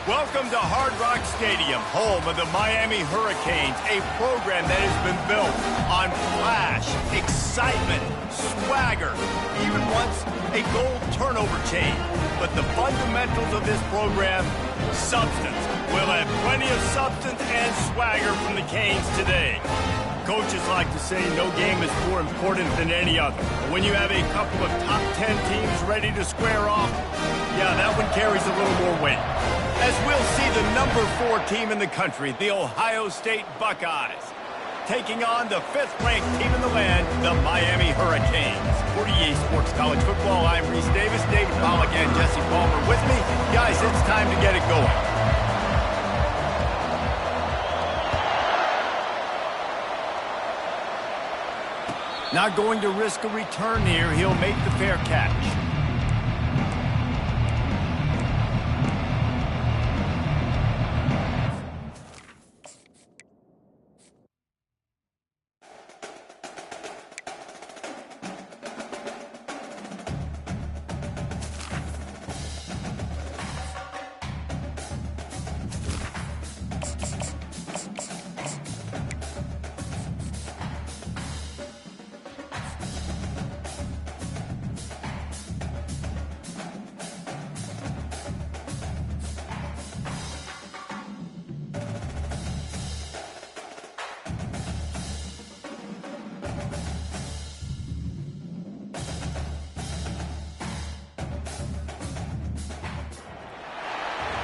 Welcome to Hard Rock Stadium, home of the Miami Hurricanes, a program that has been built on flash, excitement, swagger, even once a goal turnover chain. But the fundamentals of this program, substance. We'll have plenty of substance and swagger from the Canes today. Coaches like to say no game is more important than any other. But when you have a couple of top 10 teams ready to square off, yeah, that one carries a little more weight. As we'll see the number 4 team in the country, the Ohio State Buckeyes, taking on the 5th-ranked team in the land, the Miami Hurricanes. For EA Sports College Football, I'm Reese Davis, David Pollack, and Jesse Palmer with me. Guys, it's time to get it going. Not going to risk a return here. He'll make the fair catch.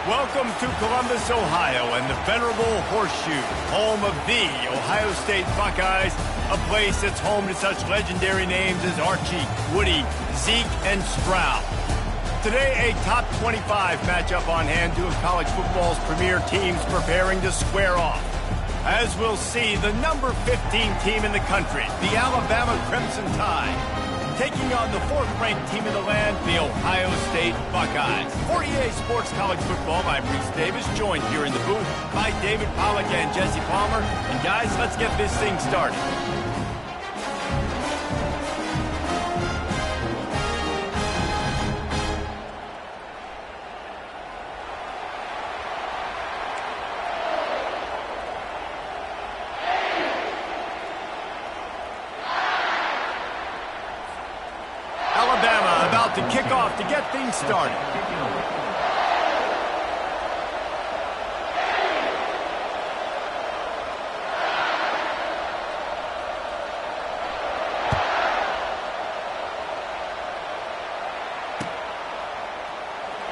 Welcome to Columbus, Ohio, and the venerable Horseshoe, home of the Ohio State Buckeyes, a place that's home to such legendary names as Archie, Woody, Zeke, and Stroud. Today, a top 25 matchup on hand, two of college football's premier teams preparing to square off. As we'll see, the number 15 team in the country, the Alabama Crimson Tide, taking on the 4th-ranked team in the land, the Ohio State Buckeyes. For EA Sports College Football, I'm Reese Davis, joined here in the booth by David Pollack and Jesse Palmer. And guys, let's get this thing started. Alabama about to kick off to get things started.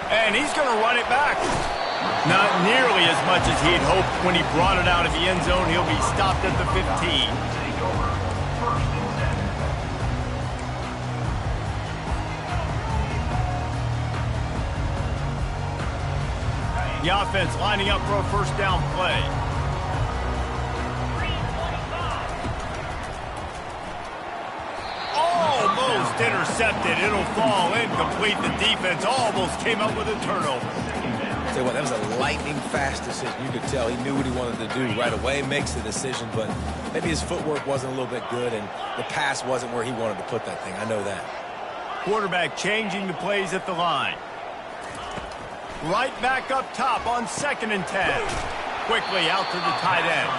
And he's going to run it back. Not nearly as much as he'd hoped when he brought it out of the end zone. He'll be stopped at the 15. The offense lining up for a first down play. Almost intercepted. It'll fall incomplete. The defense almost came up with a turnover. Tell you what, that was a lightning-fast decision. You could tell he knew what he wanted to do right away, makes the decision, but maybe his footwork wasn't a little bit good, and the pass wasn't where he wanted to put that thing. I know that. Quarterback changing the plays at the line. Right back up top on 2nd and 10. Quickly out to the tight end.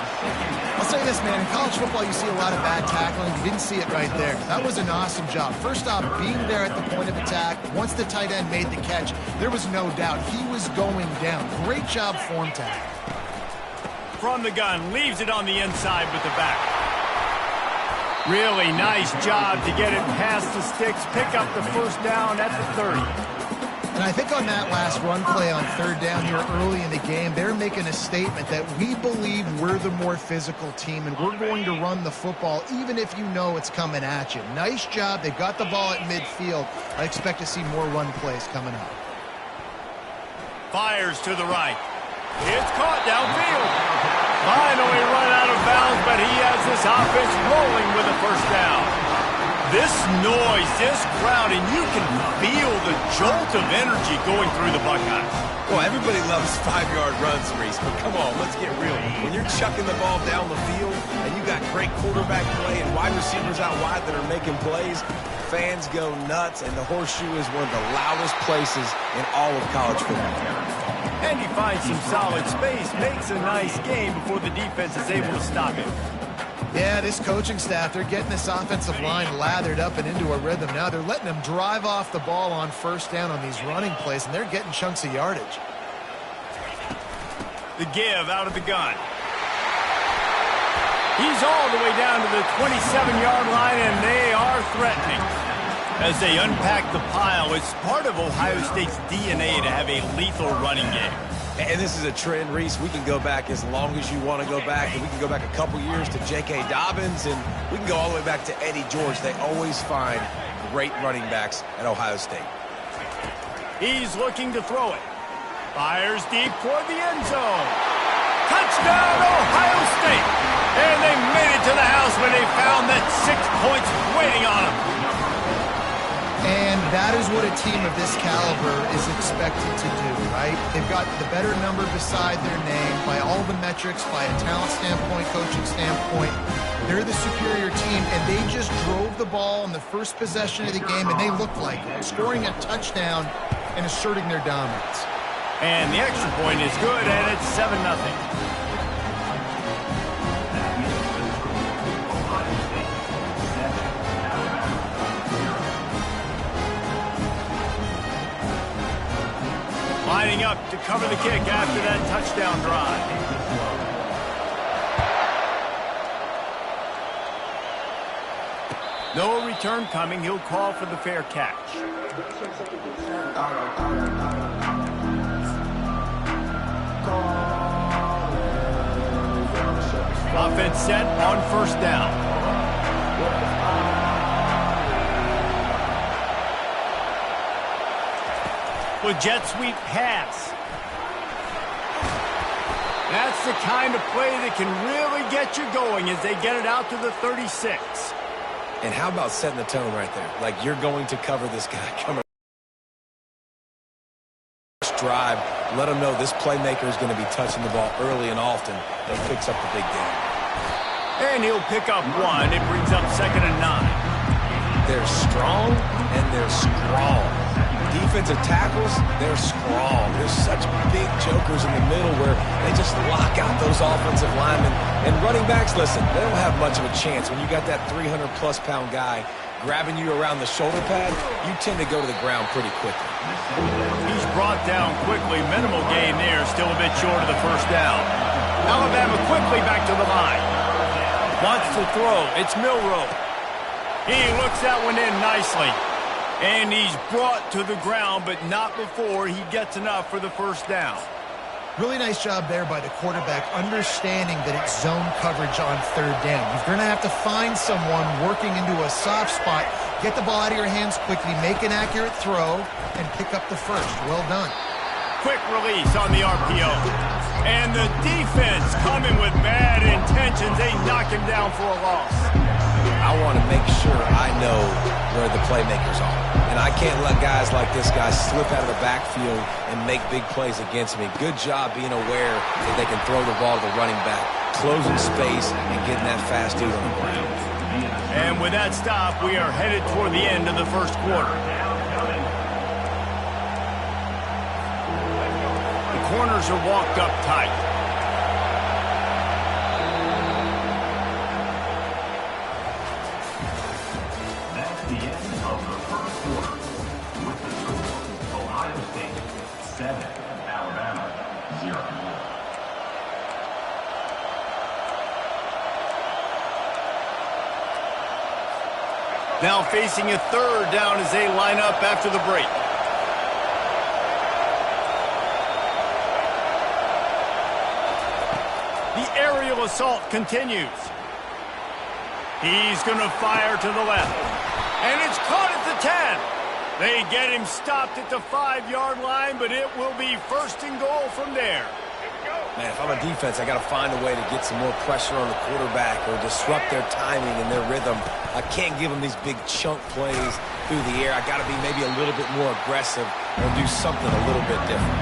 I'll say this, man. In college football, you see a lot of bad tackling. You didn't see it right there. That was an awesome job. First off, being there at the point of attack. Once the tight end made the catch, there was no doubt he was going down. Great job form tag. From the gun, leaves it on the inside with the back. Really nice job to get it past the sticks, pick up the first down at the 30. And I think on that last run play on 3rd down here early in the game, they're making a statement that we believe we're the more physical team and we're going to run the football even if you know it's coming at you. Nice job. They got the ball at midfield. I expect to see more run plays coming up. Fires to the right. It's caught downfield. Finally run out of bounds, but he has this offense rolling with a first down. This noise, this crowd, and you can feel the jolt of energy going through the Buckeyes. Well, everybody loves 5-yard runs, Reese, but come on, let's get real. When you're chucking the ball down the field and you got great quarterback play and wide receivers out wide that are making plays, fans go nuts, and the Horseshoe is one of the loudest places in all of college football. And he finds some solid space, makes a nice game before the defense is able to stop him. Yeah, this coaching staff, they're getting this offensive line lathered up and into a rhythm. Now they're letting them drive off the ball on first down on these running plays, and they're getting chunks of yardage. The give out of the gun. He's all the way down to the 27-yard line, and they are threatening. As they unpack the pile, it's part of Ohio State's DNA to have a lethal running game. And this is a trend, Reese. We can go back as long as you want to go back, and we can go back a couple years to J.K. Dobbins, and we can go all the way back to Eddie George. They always find great running backs at Ohio State. He's looking to throw it. Fires deep toward the end zone. Touchdown, Ohio State! And they made it to the house when they found that 6 points waiting on them. And that is what a team of this caliber is expected to do, right? They've got the better number beside their name by all the metrics, by a talent standpoint, coaching standpoint. They're the superior team, and they just drove the ball in the first possession of the game, and they looked like it, scoring a touchdown and asserting their dominance. And the extra point is good, and it's 7-0. Lining up to cover the kick after that touchdown drive. No return coming. He'll call for the fair catch. Offense set on first down. With jet sweep pass. That's the kind of play that can really get you going as they get it out to the 36. And how about setting the tone right there? Like, you're going to cover this guy coming. Drive, let him know this playmaker is going to be touching the ball early and often, and picks up the big game. And he'll pick up one. It brings up 2nd and 9. They're strong, and they're strong. Defensive tackles, they're strong. There's such big jokers in the middle where they just lock out those offensive linemen. And running backs, listen, they don't have much of a chance. When you got that 300-plus pound guy grabbing you around the shoulder pad, you tend to go to the ground pretty quickly. He's brought down quickly. Minimal gain there. Still a bit short of the first down. Alabama quickly back to the line. Wants to throw. It's Milroe. He looks that one in nicely. And he's brought to the ground, but not before he gets enough for the first down. Really nice job there by the quarterback, understanding that it's zone coverage on third down. You're going to have to find someone working into a soft spot, get the ball out of your hands quickly, make an accurate throw, and pick up the first. Well done. Quick release on the RPO. And the defense coming with bad intentions. They knock him down for a loss. I want to make sure I know where the playmakers are. And I can't let guys like this guy slip out of the backfield and make big plays against me. Good job being aware that they can throw the ball to the running back, closing space, and getting that fast dude on the ground. And with that stop, we are headed toward the end of the first quarter. The corners are walked up tight. Now facing a third down as they line up after the break. The aerial assault continues. He's going to fire to the left. And it's caught at the 10. They get him stopped at the 5-yard line, but it will be 1st and goal from there. Man, if I'm a defense, I got to find a way to get some more pressure on the quarterback or disrupt their timing and their rhythm. I can't give them these big chunk plays through the air. I got to be maybe a little bit more aggressive or do something a little bit different.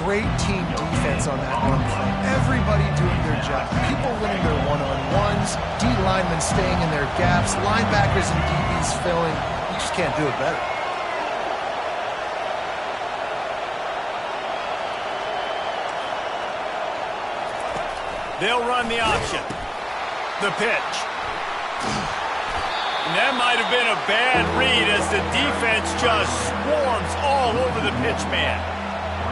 Great team defense on that run play. Everybody doing their job. People winning their one-on-ones, D linemen staying in their gaps, linebackers and DBs filling. You just can't do it better. They'll run the option. The pitch. And that might have been a bad read as the defense just swarms all over the pitch man.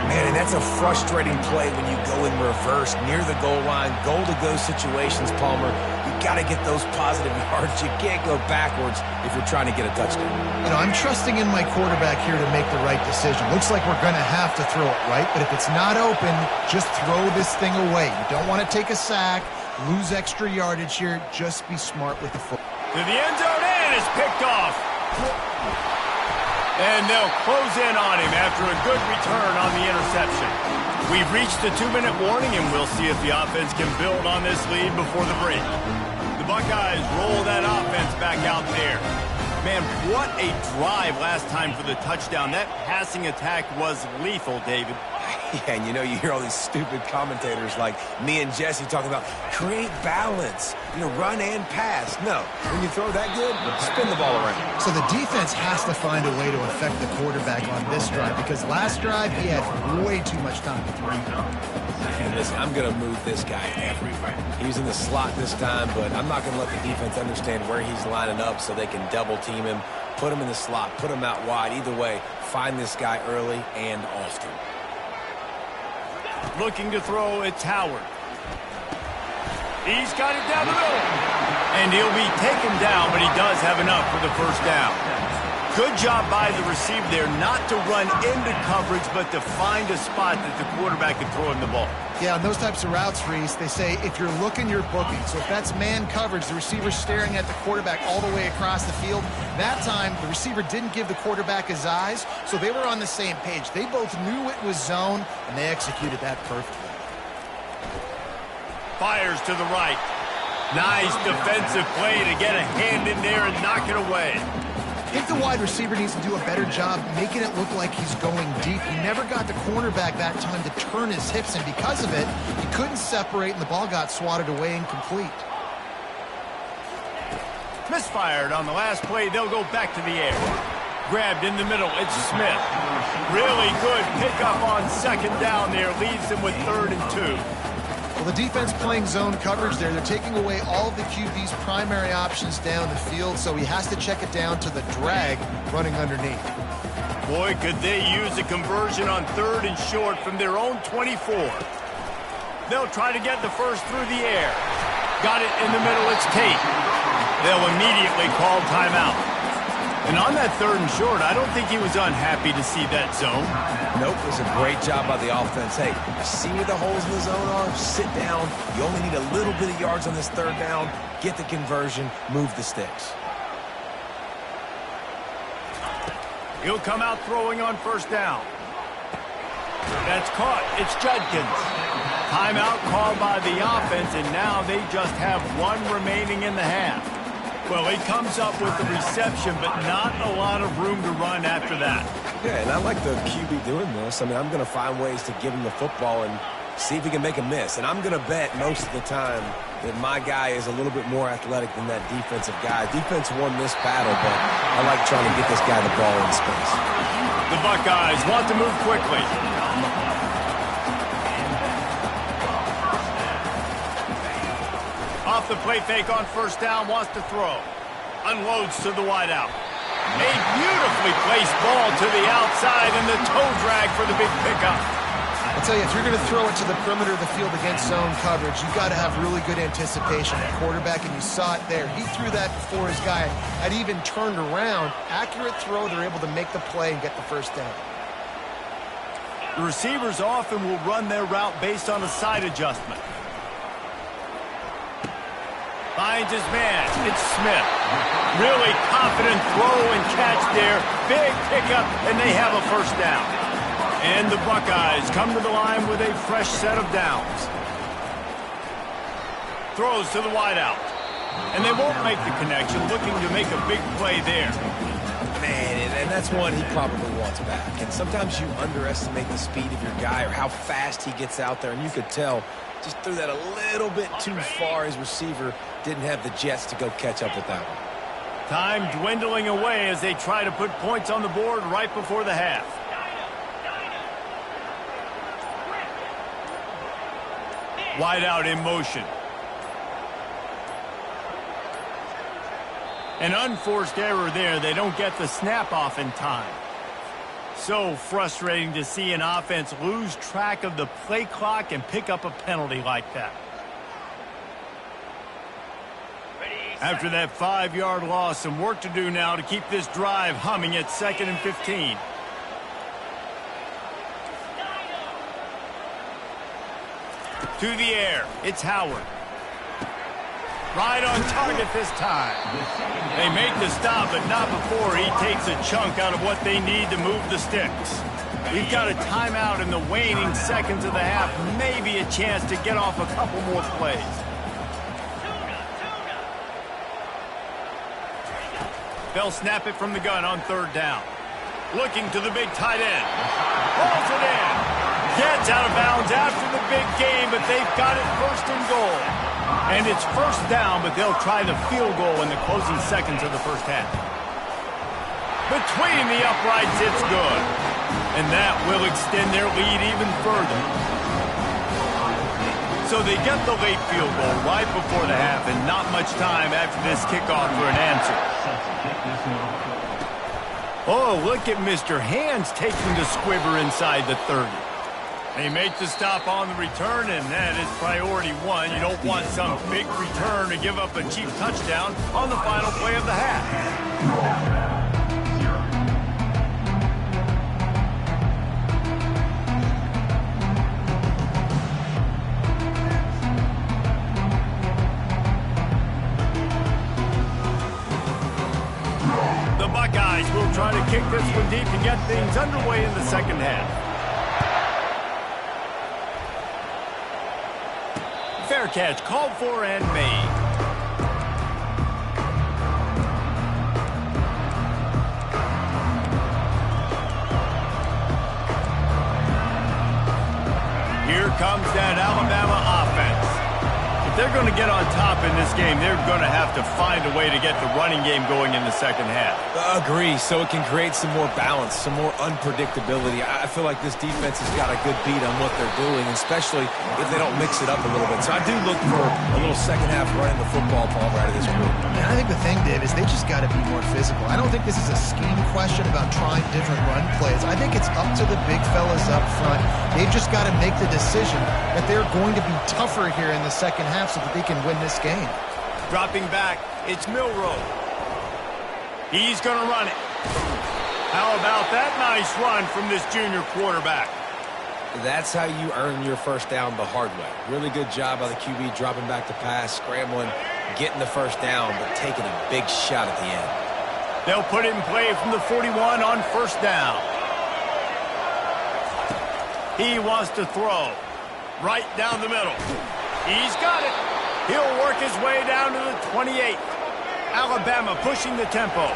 Man, and that's a frustrating play when you go in reverse near the goal line, goal-to-go situations, Palmer. You got to get those positive yards. You can't go backwards if you're trying to get a touchdown. You know, I'm trusting in my quarterback here to make the right decision. Looks like we're going to have to throw it, right? But if it's not open, just throw this thing away. You don't want to take a sack, lose extra yardage here. Just be smart with the football. To the end zone, and it's picked off. And they'll close in on him after a good return on the interception. We've reached the 2-minute warning, and we'll see if the offense can build on this lead before the break. The Buckeyes roll that offense back out there. Man, what a drive last time for the touchdown. That passing attack was lethal, David. Yeah, and you know, you hear all these stupid commentators like me and Jesse talking about create balance, you know, run and pass. No, when you throw that good, spin the ball around. So the defense has to find a way to affect the quarterback on this drive because last drive he had way too much time to throw. And listen, I'm going to move this guy everywhere. He's in the slot this time, but I'm not going to let the defense understand where he's lining up so they can double team him, put him in the slot, put him out wide. Either way, find this guy early and often. Looking to throw, it's Howard. He's got it down the middle. And he'll be taken down, but he does have enough for the first down. Good job by the receiver there not to run into coverage, but to find a spot that the quarterback can throw him the ball. Yeah, on those types of routes, Reese, they say if you're looking, you're booking. So if that's man coverage, the receiver's staring at the quarterback all the way across the field. That time, the receiver didn't give the quarterback his eyes, so they were on the same page. They both knew it was zone, and they executed that perfectly. Fires to the right. Nice defensive play to get a hand in there and knock it away. I think the wide receiver needs to do a better job making it look like he's going deep. He never got the cornerback that time to turn his hips, and because of it, he couldn't separate, and the ball got swatted away incomplete. Misfired on the last play. They'll go back to the air. Grabbed in the middle. It's Smith. Really good pickup on second down there. Leaves them with 3rd and 2. Well, the defense playing zone coverage there. They're taking away all of the QB's primary options down the field, so he has to check it down to the drag running underneath. Boy, could they use a conversion on 3rd and short from their own 24. They'll try to get the first through the air. Got it in the middle. It's Tate. They'll immediately call timeout. And on that 3rd and short, I don't think he was unhappy to see that zone. Nope, it was a great job by the offense. Hey, you see where the holes in the zone are? Sit down. You only need a little bit of yards on this 3rd down. Get the conversion. Move the sticks. He'll come out throwing on 1st down. That's caught. It's Judkins. Timeout called by the offense, and now they just have 1 remaining in the half. Well, he comes up with the reception, but not a lot of room to run after that. Yeah, and I like the QB doing this. I mean, I'm going to find ways to give him the football and see if he can make a miss. And I'm going to bet most of the time that my guy is a little bit more athletic than that defensive guy. Defense won this battle, but I like trying to get this guy the ball in space. The Buckeyes want to move quickly. Off the play fake on 1st down, wants to throw. Unloads to the wideout. A beautifully placed ball to the outside and the toe drag for the big pickup. I'll tell you, if you're going to throw it to the perimeter of the field against zone coverage, you've got to have really good anticipation at quarterback, and you saw it there. He threw that before his guy had even turned around. Accurate throw, they're able to make the play and get the 1st down. The receivers often will run their route based on a side adjustment. Finds his man. It's Smith. Really confident throw and catch there. Big pickup, and they have a 1st down. And the Buckeyes come to the line with a fresh set of downs. Throws to the wideout. And they won't make the connection, looking to make a big play there. Man, and that's one he probably wants back. And sometimes you underestimate the speed of your guy or how fast he gets out there, and you could tell just threw that a little bit too far. His receiver didn't have the jets to go catch up with that one. Time dwindling away as they try to put points on the board right before the half. Wide out in motion. An unforced error there. They don't get the snap off in time. So frustrating to see an offense lose track of the play clock and pick up a penalty like that. After that 5-yard loss, some work to do now to keep this drive humming at 2nd and 15. To the air, it's Howard. Right on target this time. They make the stop, but not before he takes a chunk out of what they need to move the sticks. We've got a timeout in the waning seconds of the half, maybe a chance to get off a couple more plays. They'll snap it from the gun on 3rd down. Looking to the big tight end. Pulls it in. Gets out of bounds after the big game, but they've got it 1st and goal. And it's 1st down, but they'll try the field goal in the closing seconds of the 1st half. Between the uprights, it's good. And that will extend their lead even further. So they get the late field goal right before the half, and not much time after this kickoff for an answer. Oh, look at Mr. Hands taking the squibber inside the 30. They make the stop on the return, and that is priority 1. You don't want some big return to give up a cheap touchdown on the final play of the half. The Buckeyes will try to kick this one deep to get things underway in the 2nd half. Fair catch called for and made. Here comes that Alabama offense. If they're going to get on top in this game, they're going to have to find a way to get the running game going in the 2nd half. Agree, so it can create some more balance, some more unpredictability. I feel like this defense has got a good beat on what they're doing, especially if they don't mix it up a little bit. So I do look for a little 2nd half running the football ball right of this group. And I think the thing, Dave, is they just got to be more physical. I don't think this is a scheme question about trying different run plays. I think it's up to the big fellas up front. They've just got to make the decision that they're going to be tougher here in the 2nd half so that they can win this game. Dropping back, it's Milroe. He's going to run it. How about that nice run from this junior quarterback? That's how you earn your 1st down the hard way. Really good job by the QB dropping back to pass, scrambling, getting the 1st down, but taking a big shot at the end. They'll put it in play from the 41 on 1st down. He wants to throw right down the middle. He's got it. He'll work his way down to the 28. Alabama pushing the tempo.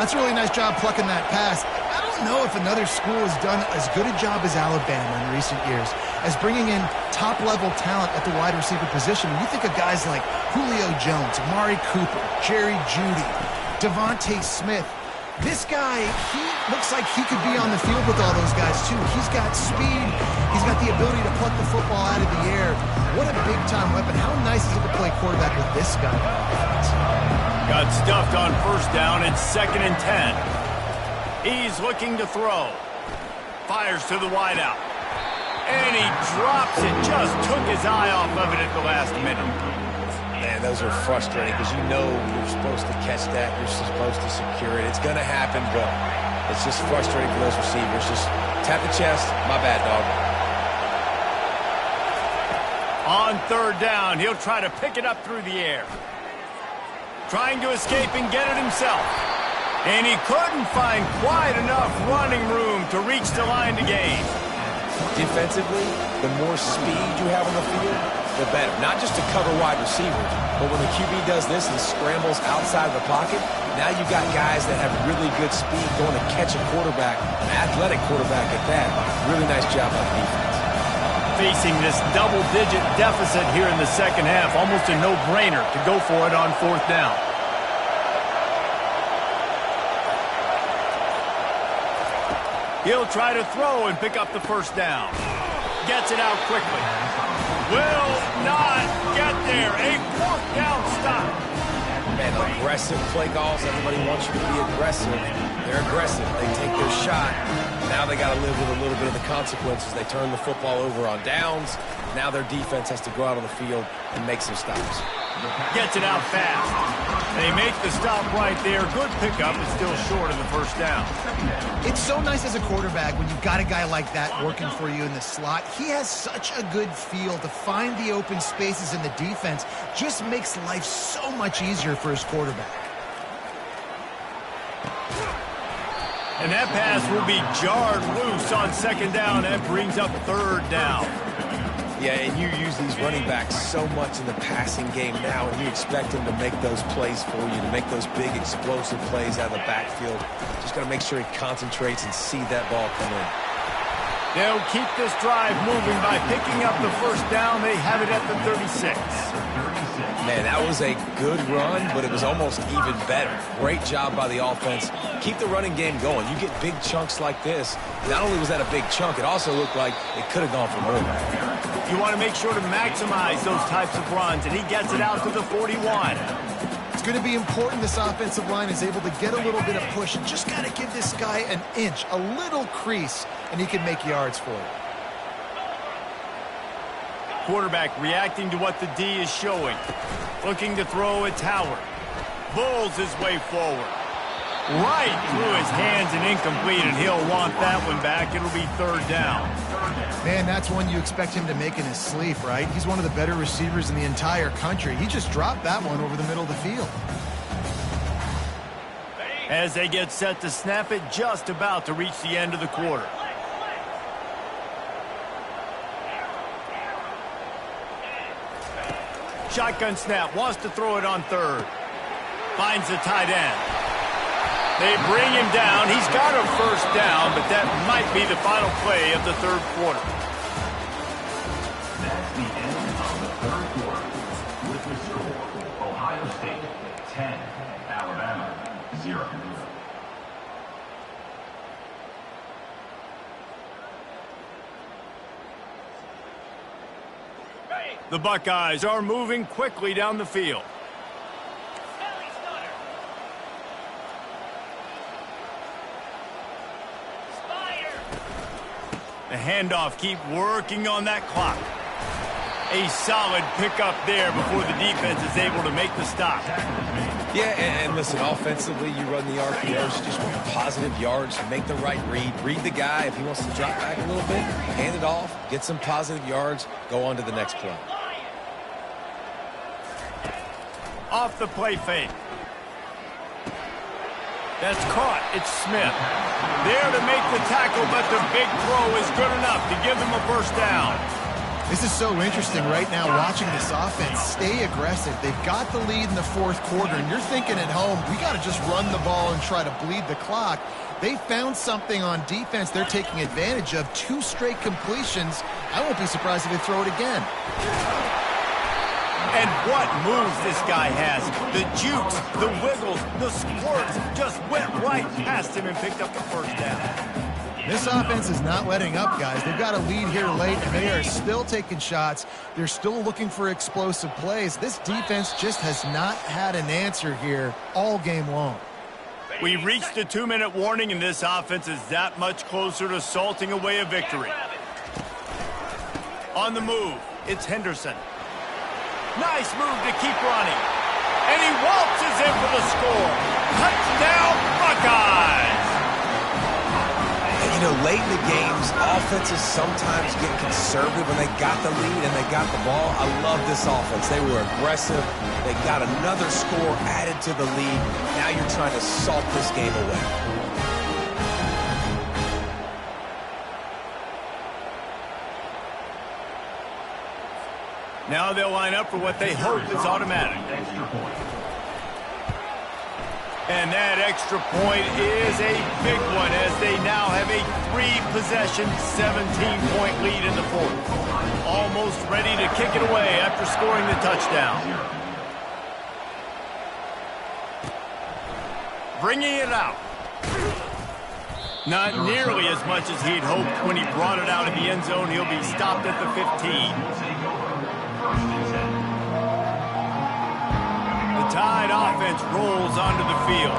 That's a really nice job plucking that pass. I don't know if another school has done as good a job as Alabama in recent years as bringing in top-level talent at the wide receiver position. When you think of guys like Julio Jones, Amari Cooper, Jerry Jeudy, Devontae Smith, this guy, he looks like he could be on the field with all those guys, too. He's got speed. He's got the ability to pluck the football out of the air. What a big-time weapon. How nice is it to play quarterback with this guy on offense? Got stuffed on 1st down. It's 2nd and 10. He's looking to throw. Fires to the wideout. And he drops it. Just took his eye off of it at the last minute. Man, those are frustrating because you know you're supposed to catch that. You're supposed to secure it. It's going to happen, but it's just frustrating for those receivers. Just tap the chest. My bad, dog. On 3rd down, he'll try to pick it up through the air. Trying to escape and get it himself. And he couldn't find quite enough running room to reach the line to gain. Defensively, the more speed you have on the field, the better. Not just to cover wide receivers, but when the QB does this and scrambles outside of the pocket, now you've got guys that have really good speed going to catch a quarterback, an athletic quarterback at that. Really nice job by the defense. Facing this double-digit deficit here in the 2nd half, almost a no-brainer to go for it on 4th down. He'll try to throw and pick up the 1st down. Gets it out quickly. will not get there. A fourth down stop. Man, aggressive play calls. Everybody wants you to be aggressive. They're aggressive. They take their shot. Now they got to live with a little bit of the consequences. They turn the football over on downs. Now their defense has to go out on the field and make some stops. Gets it out fast. They make the stop right there. Good pickup, is still short of the first down. It's so nice as a quarterback when you've got a guy like that working for you in the slot. He has such a good feel to find the open spaces in the defense. Just makes life so much easier for his quarterback. And that pass will be jarred loose on second down. That brings up third down. Yeah, and you use these running backs so much in the passing game now, and you expect them to make those plays for you, to make those big explosive plays out of the backfield. Just got to make sure he concentrates and see that ball come in. They'll keep this drive moving by picking up the first down. They have it at the 36. Man, that was a good run, but it was almost even better. Great job by the offense. Keep the running game going. You get big chunks like this. Not only was that a big chunk, it also looked like it could have gone for more. You want to make sure to maximize those types of runs, and he gets it out to the 41. It's going to be important this offensive line is able to get a little bit of push. And just got to give this guy an inch, a little crease, and he can make yards for it. Quarterback reacting to what the D is showing. Looking to throw at Howard. Bulls his way forward. Right through his hands and incomplete, and he'll want that one back. It'll be third down. Man, that's one you expect him to make in his sleep, right? He's one of the better receivers in the entire country. He just dropped that one over the middle of the field. As they get set to snap it, just about to reach the end of the quarter. Shotgun snap, wants to throw it on third. Finds the tight end. They bring him down. He's got a first down, but that might be the final play of the third quarter. That's the end of the third quarter. With the score, Ohio State 10, Alabama 0. The Buckeyes are moving quickly down the field. The handoff, keep working on that clock. A solid pickup there before the defense is able to make the stop. Yeah, and listen, offensively, you run the RPOs, you just want positive yards, make the right read. Read the guy. If he wants to drop back a little bit, hand it off, get some positive yards, go on to the next play. Off the play fake. That's caught. It's Smith. There to make the tackle, but the big throw is good enough to give them a first down. This is so interesting right now watching this offense stay aggressive. They've got the lead in the fourth quarter, and you're thinking at home, we got to just run the ball and try to bleed the clock. They found something on defense they're taking advantage of. 2 straight completions. I won't be surprised if they throw it again. And what moves this guy has. The jukes, the wiggles, the squirts just went right past him and picked up the first down. This offense is not letting up, guys. They've got a lead here late, and they are still taking shots. They're still looking for explosive plays. This defense just has not had an answer here all game long. We reached the 2-minute warning, and this offense is that much closer to salting away a victory. On the move, it's Henderson. Nice move to keep running. And he waltzes in for the score. Touchdown, Buckeyes! And, you know, late in the games, offenses sometimes get conservative when they got the lead and they got the ball. I love this offense. They were aggressive. They got another score added to the lead. Now you're trying to salt this game away. Now they'll line up for what they hope is automatic. And that extra point is a big one as they now have a 3-possession, 17-point lead in the fourth. Almost ready to kick it away after scoring the touchdown. Bringing it out. Not nearly as much as he'd hoped when he brought it out of the end zone. He'll be stopped at the 15. Tide offense rolls onto the field.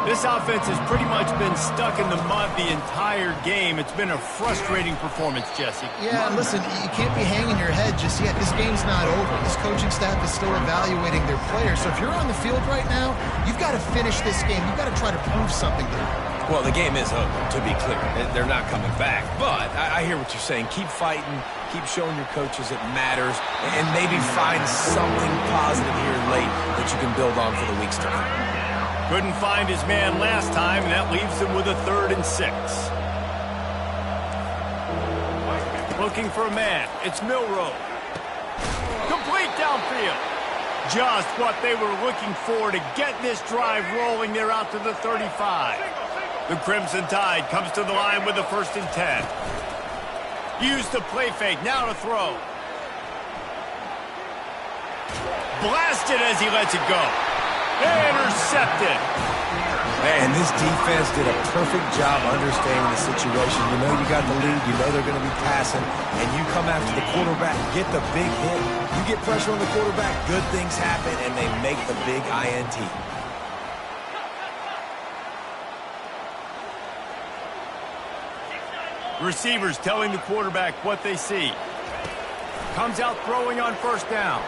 This offense has pretty much been stuck in the mud the entire game. It's been a frustrating performance, Jesse. Yeah, listen, you can't be hanging your head just yet. This game's not over. This coaching staff is still evaluating their players. So if you're on the field right now, you've got to finish this game. You've got to try to prove something to them. Well, the game is over, to be clear. They're not coming back. But I hear what you're saying. Keep fighting. Keep showing your coaches it matters. And maybe find something positive here late that you can build on for the weeks to come. Couldn't find his man last time, and that leaves him with a 3rd and 6. Looking for a man. It's Milroe. Complete downfield. Just what they were looking for to get this drive rolling. They're out to the 35. The Crimson Tide comes to the line with a 1st and 10. Use the play fake. Now to throw. Blasted as he lets it go. Intercepted. And this defense did a perfect job understanding the situation. You know you got the lead. You know they're going to be passing. And you come after the quarterback, get the big hit. You get pressure on the quarterback, good things happen, and they make the big INT. Receivers telling the quarterback what they see. Comes out throwing on 1st down.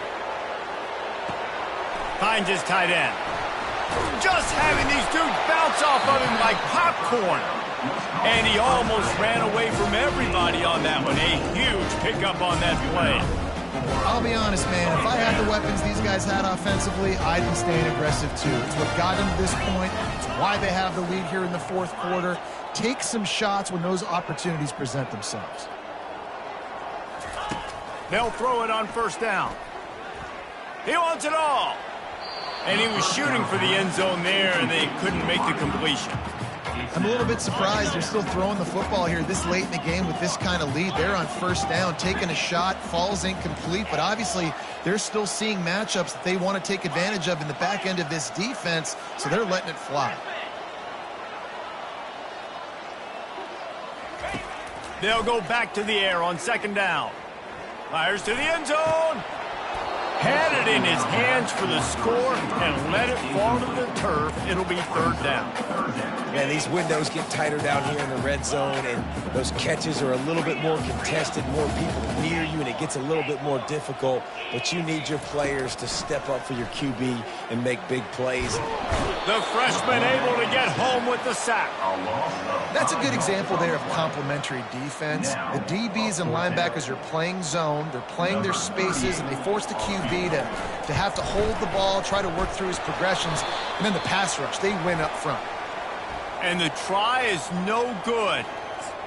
Finds his tight end. Just having these dudes bounce off of him like popcorn. And he almost ran away from everybody on that one. A huge pickup on that play. I'll be honest, man. If I had the weapons these guys had offensively, I'd be staying aggressive too. It's what got them to this point. It's why they have the lead here in the 4th quarter. Take some shots when those opportunities present themselves. They'll throw it on 1st down. He wants it all. And he was shooting for the end zone there, and they couldn't make the completion. I'm a little bit surprised they're still throwing the football here this late in the game with this kind of lead. They're on 1st down, taking a shot, falls incomplete, but obviously they're still seeing matchups that they want to take advantage of in the back end of this defense, so they're letting it fly. They'll go back to the air on 2nd down. Fires to the end zone. Had it in his hands for the score and let it fall to the turf. It'll be 3rd down. Man, these windows get tighter down here in the red zone, and those catches are a little bit more contested, more people near you, and it gets a little bit more difficult. But you need your players to step up for your QB and make big plays. The freshman able to get home with the sack. That's a good example there of complementary defense. The DBs and linebackers are playing zone, they're playing their spaces, and they force the QB to have to hold the ball, try to work through his progressions, and then the pass rush, they win up front. And the try is no good.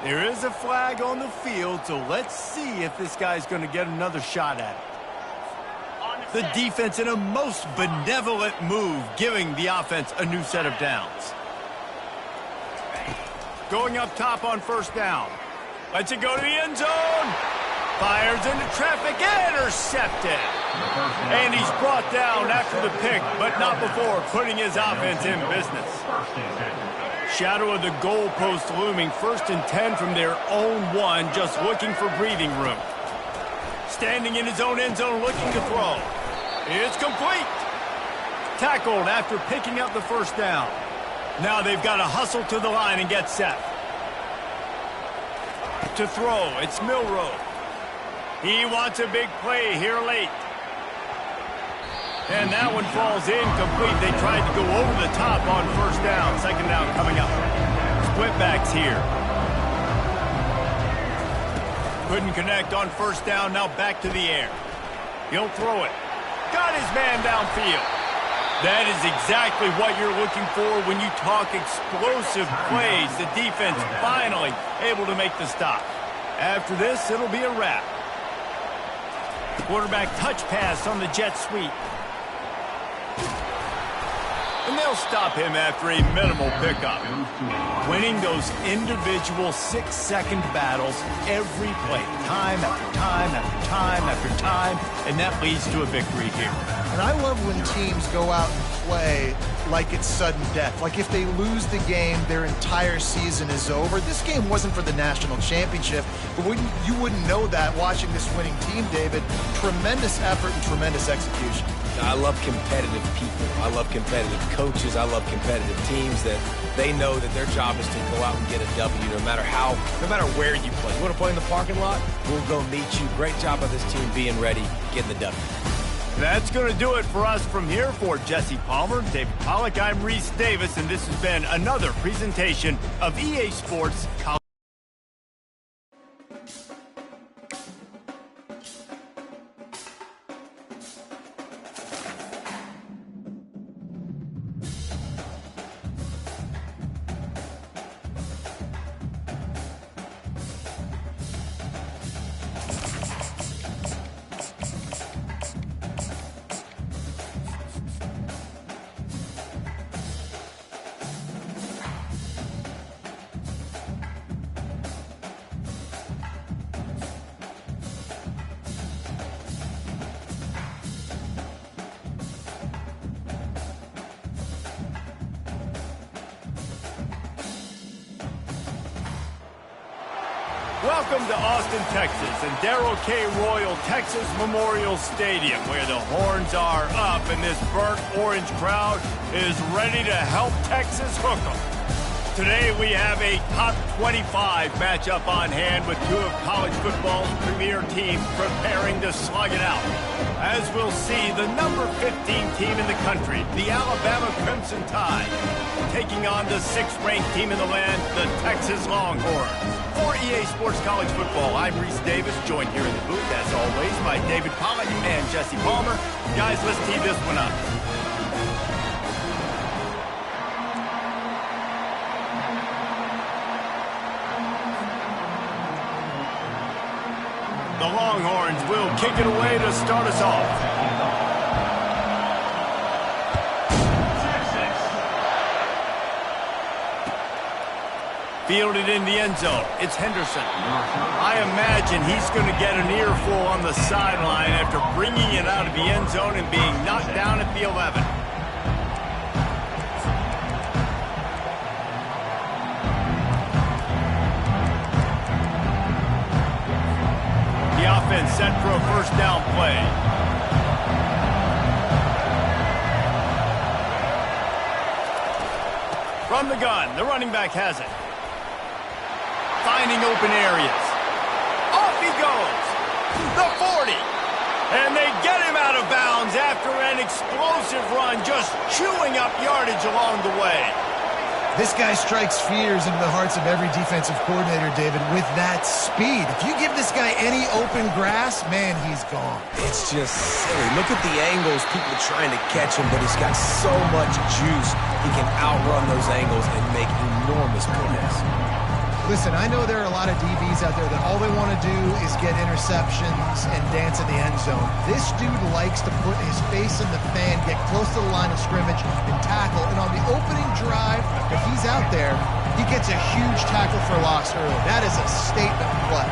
There is a flag on the field, so let's see if this guy's going to get another shot at it. The defense in a most benevolent move, giving the offense a new set of downs. Going up top on 1st down. Lets it go to the end zone. Fires into traffic. Intercepted. And he's brought down after the pick, but not before putting his offense in business. Shadow of the goalpost looming. 1st and 10 from their own 1, just looking for breathing room. Standing in his own end zone, looking to throw. It's complete. Tackled after picking up the 1st down. Now they've got to hustle to the line and get set. To throw, it's Milroe. He wants a big play here late. And that one falls incomplete. They tried to go over the top on 1st down. 2nd down coming up. Split backs here. Couldn't connect on 1st down. Now back to the air. He'll throw it. Got his man downfield. That is exactly what you're looking for when you talk explosive plays. The defense finally able to make the stop. After this, it'll be a wrap. Quarterback touch pass on the jet sweep. And they'll stop him after a minimal pickup. Winning those individual 6-second battles every play, time after time after time after time, and that leads to a victory here. And I love when teams go out and play like it's sudden death. Like if they lose the game, their entire season is over. This game wasn't for the national championship, but you wouldn't know that watching this winning team, David. Tremendous effort and tremendous execution. I love competitive people. I love competitive coaches. I love competitive teams that they know that their job is to go out and get a W no matter where you play. You want to play in the parking lot? We'll go meet you. Great job of this team being ready, getting the W. That's going to do it for us from here. For Jesse Palmer, David Pollack, I'm Reese Davis, and this has been another presentation of EA Sports College. Welcome to Austin, Texas, and Darrell K. Royal Texas Memorial Stadium, where the horns are up and this burnt orange crowd is ready to help Texas hook 'em. Today we have a top 25 matchup on hand with two of college football's premier teams preparing to slug it out. As we'll see, the number 15 team in the country, the Alabama Crimson Tide, taking on the 6th-ranked team in the land, the Texas Longhorns. For EA Sports College Football, I'm Reese Davis, joined here in the booth, as always, by David Pollack and Jesse Palmer. Guys, let's tee this one up. The Longhorns will kick it away to start us off. Fielded in the end zone. It's Henderson. I imagine he's going to get an earful on the sideline after bringing it out of the end zone and being knocked down at the 11. The offense set for a first down play. From the gun, the running back has it. Finding open areas. Off he goes. The 40. And they get him out of bounds after an explosive run, just chewing up yardage along the way. This guy strikes fears into the hearts of every defensive coordinator, David, with that speed. If you give this guy any open grass, man, he's gone. It's just silly. Look at the angles, people trying to catch him, but he's got so much juice. He can outrun those angles and make enormous plays. Listen, I know there are a lot of DBs out there that all they want to do is get interceptions and dance in the end zone. This dude likes to put his face in the fan, get close to the line of scrimmage, and tackle. And on the opening drive, if he's out there, he gets a huge tackle for loss early. That is a statement play.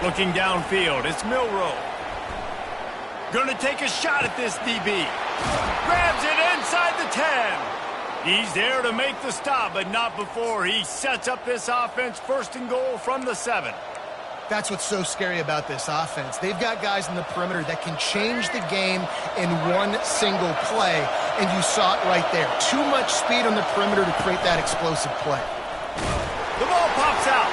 Looking downfield, it's Milroe. Gonna take a shot at this DB. Grabs it inside the 10. He's there to make the stop, but not before he sets up this offense first and goal from the 7. That's what's so scary about this offense. They've got guys in the perimeter that can change the game in one single play, and you saw it right there. Too much speed on the perimeter to create that explosive play. The ball pops out.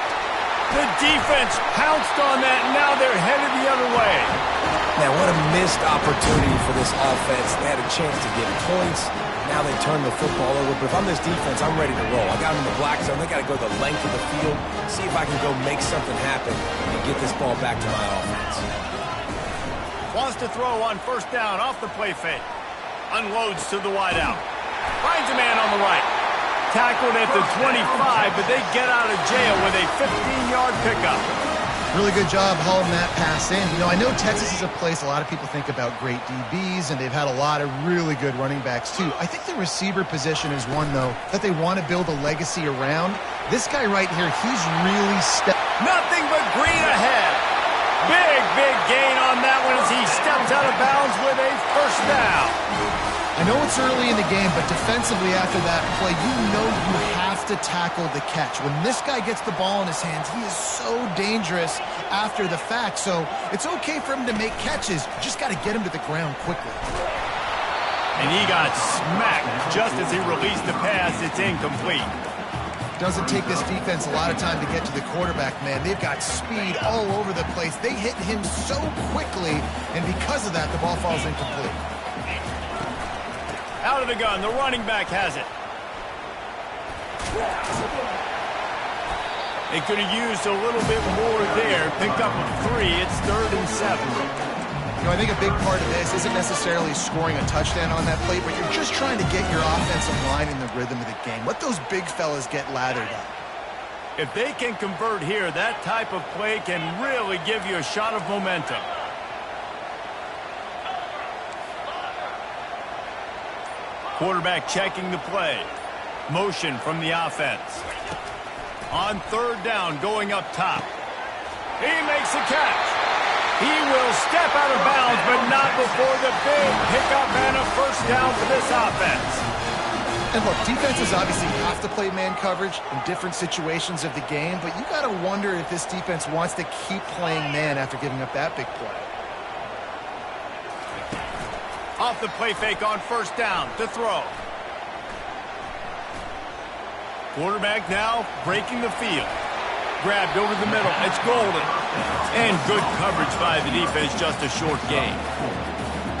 The defense pounced on that, and now they're headed the other way. Man, what a missed opportunity for this offense. They had a chance to get points. Now they turn the football over. But if I'm this defense, I'm ready to roll. I got them in the black zone. They got to go the length of the field, see if I can go make something happen and get this ball back to my offense. Wants to throw on first down off the play fake. Unloads to the wideout. Finds a man on the right. Tackled at the 25, but they get out of jail with a 15-yard pickup. Really good job hauling that pass in. You know, I know Texas is a place a lot of people think about great DBs, and they've had a lot of really good running backs, too. I think the receiver position is one, though, that they want to build a legacy around. This guy right here, he's really stepped Nothing but green ahead. Big gain on that one as he steps out of bounds with a first down. I know it's early in the game, but defensively after that play, you know you have to tackle the catch. When this guy gets the ball in his hands, he is so dangerous after the fact. So it's okay for him to make catches. You just got to get him to the ground quickly. And he got smacked just as he released the pass. It's incomplete. Doesn't take this defense a lot of time to get to the quarterback, man. They've got speed all over the place. They hit him so quickly, and because of that, the ball falls incomplete. Out of the gun, the running back has it. They could have used a little bit more there. Picked up a 3. It's 3rd and 7. You know, I think a big part of this isn't necessarily scoring a touchdown on that play, but you're just trying to get your offensive line in the rhythm of the game. Let those big fellas get lathered up. If they can convert here, that type of play can really give you a shot of momentum. Quarterback checking the play. Motion from the offense. On 3rd down, going up top. He makes a catch. He will step out of bounds, but not before the big pickup and a first down for this offense. And look, defenses obviously have to play man coverage in different situations of the game, but you got to wonder if this defense wants to keep playing man after giving up that big play. Off the play fake on 1st down to throw. Quarterback now breaking the field. Grabbed over the middle. It's Golden. And good coverage by the defense, just a short gain.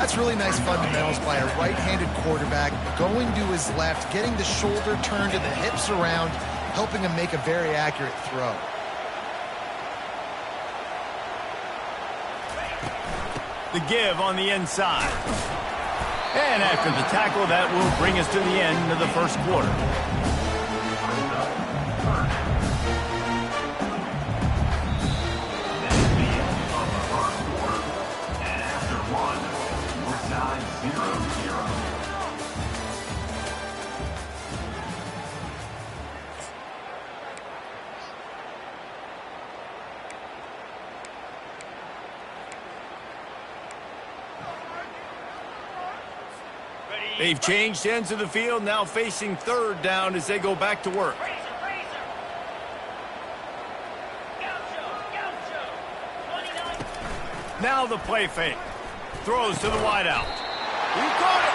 That's really nice fundamentals by a right-handed quarterback, going to his left, getting the shoulder turned and the hips around, helping him make a very accurate throw. The give on the inside. And after the tackle, that will bring us to the end of the first quarter. They've changed ends of the field, now facing 3rd down as they go back to work. Now the play fake. Throws to the wideout. He caught it.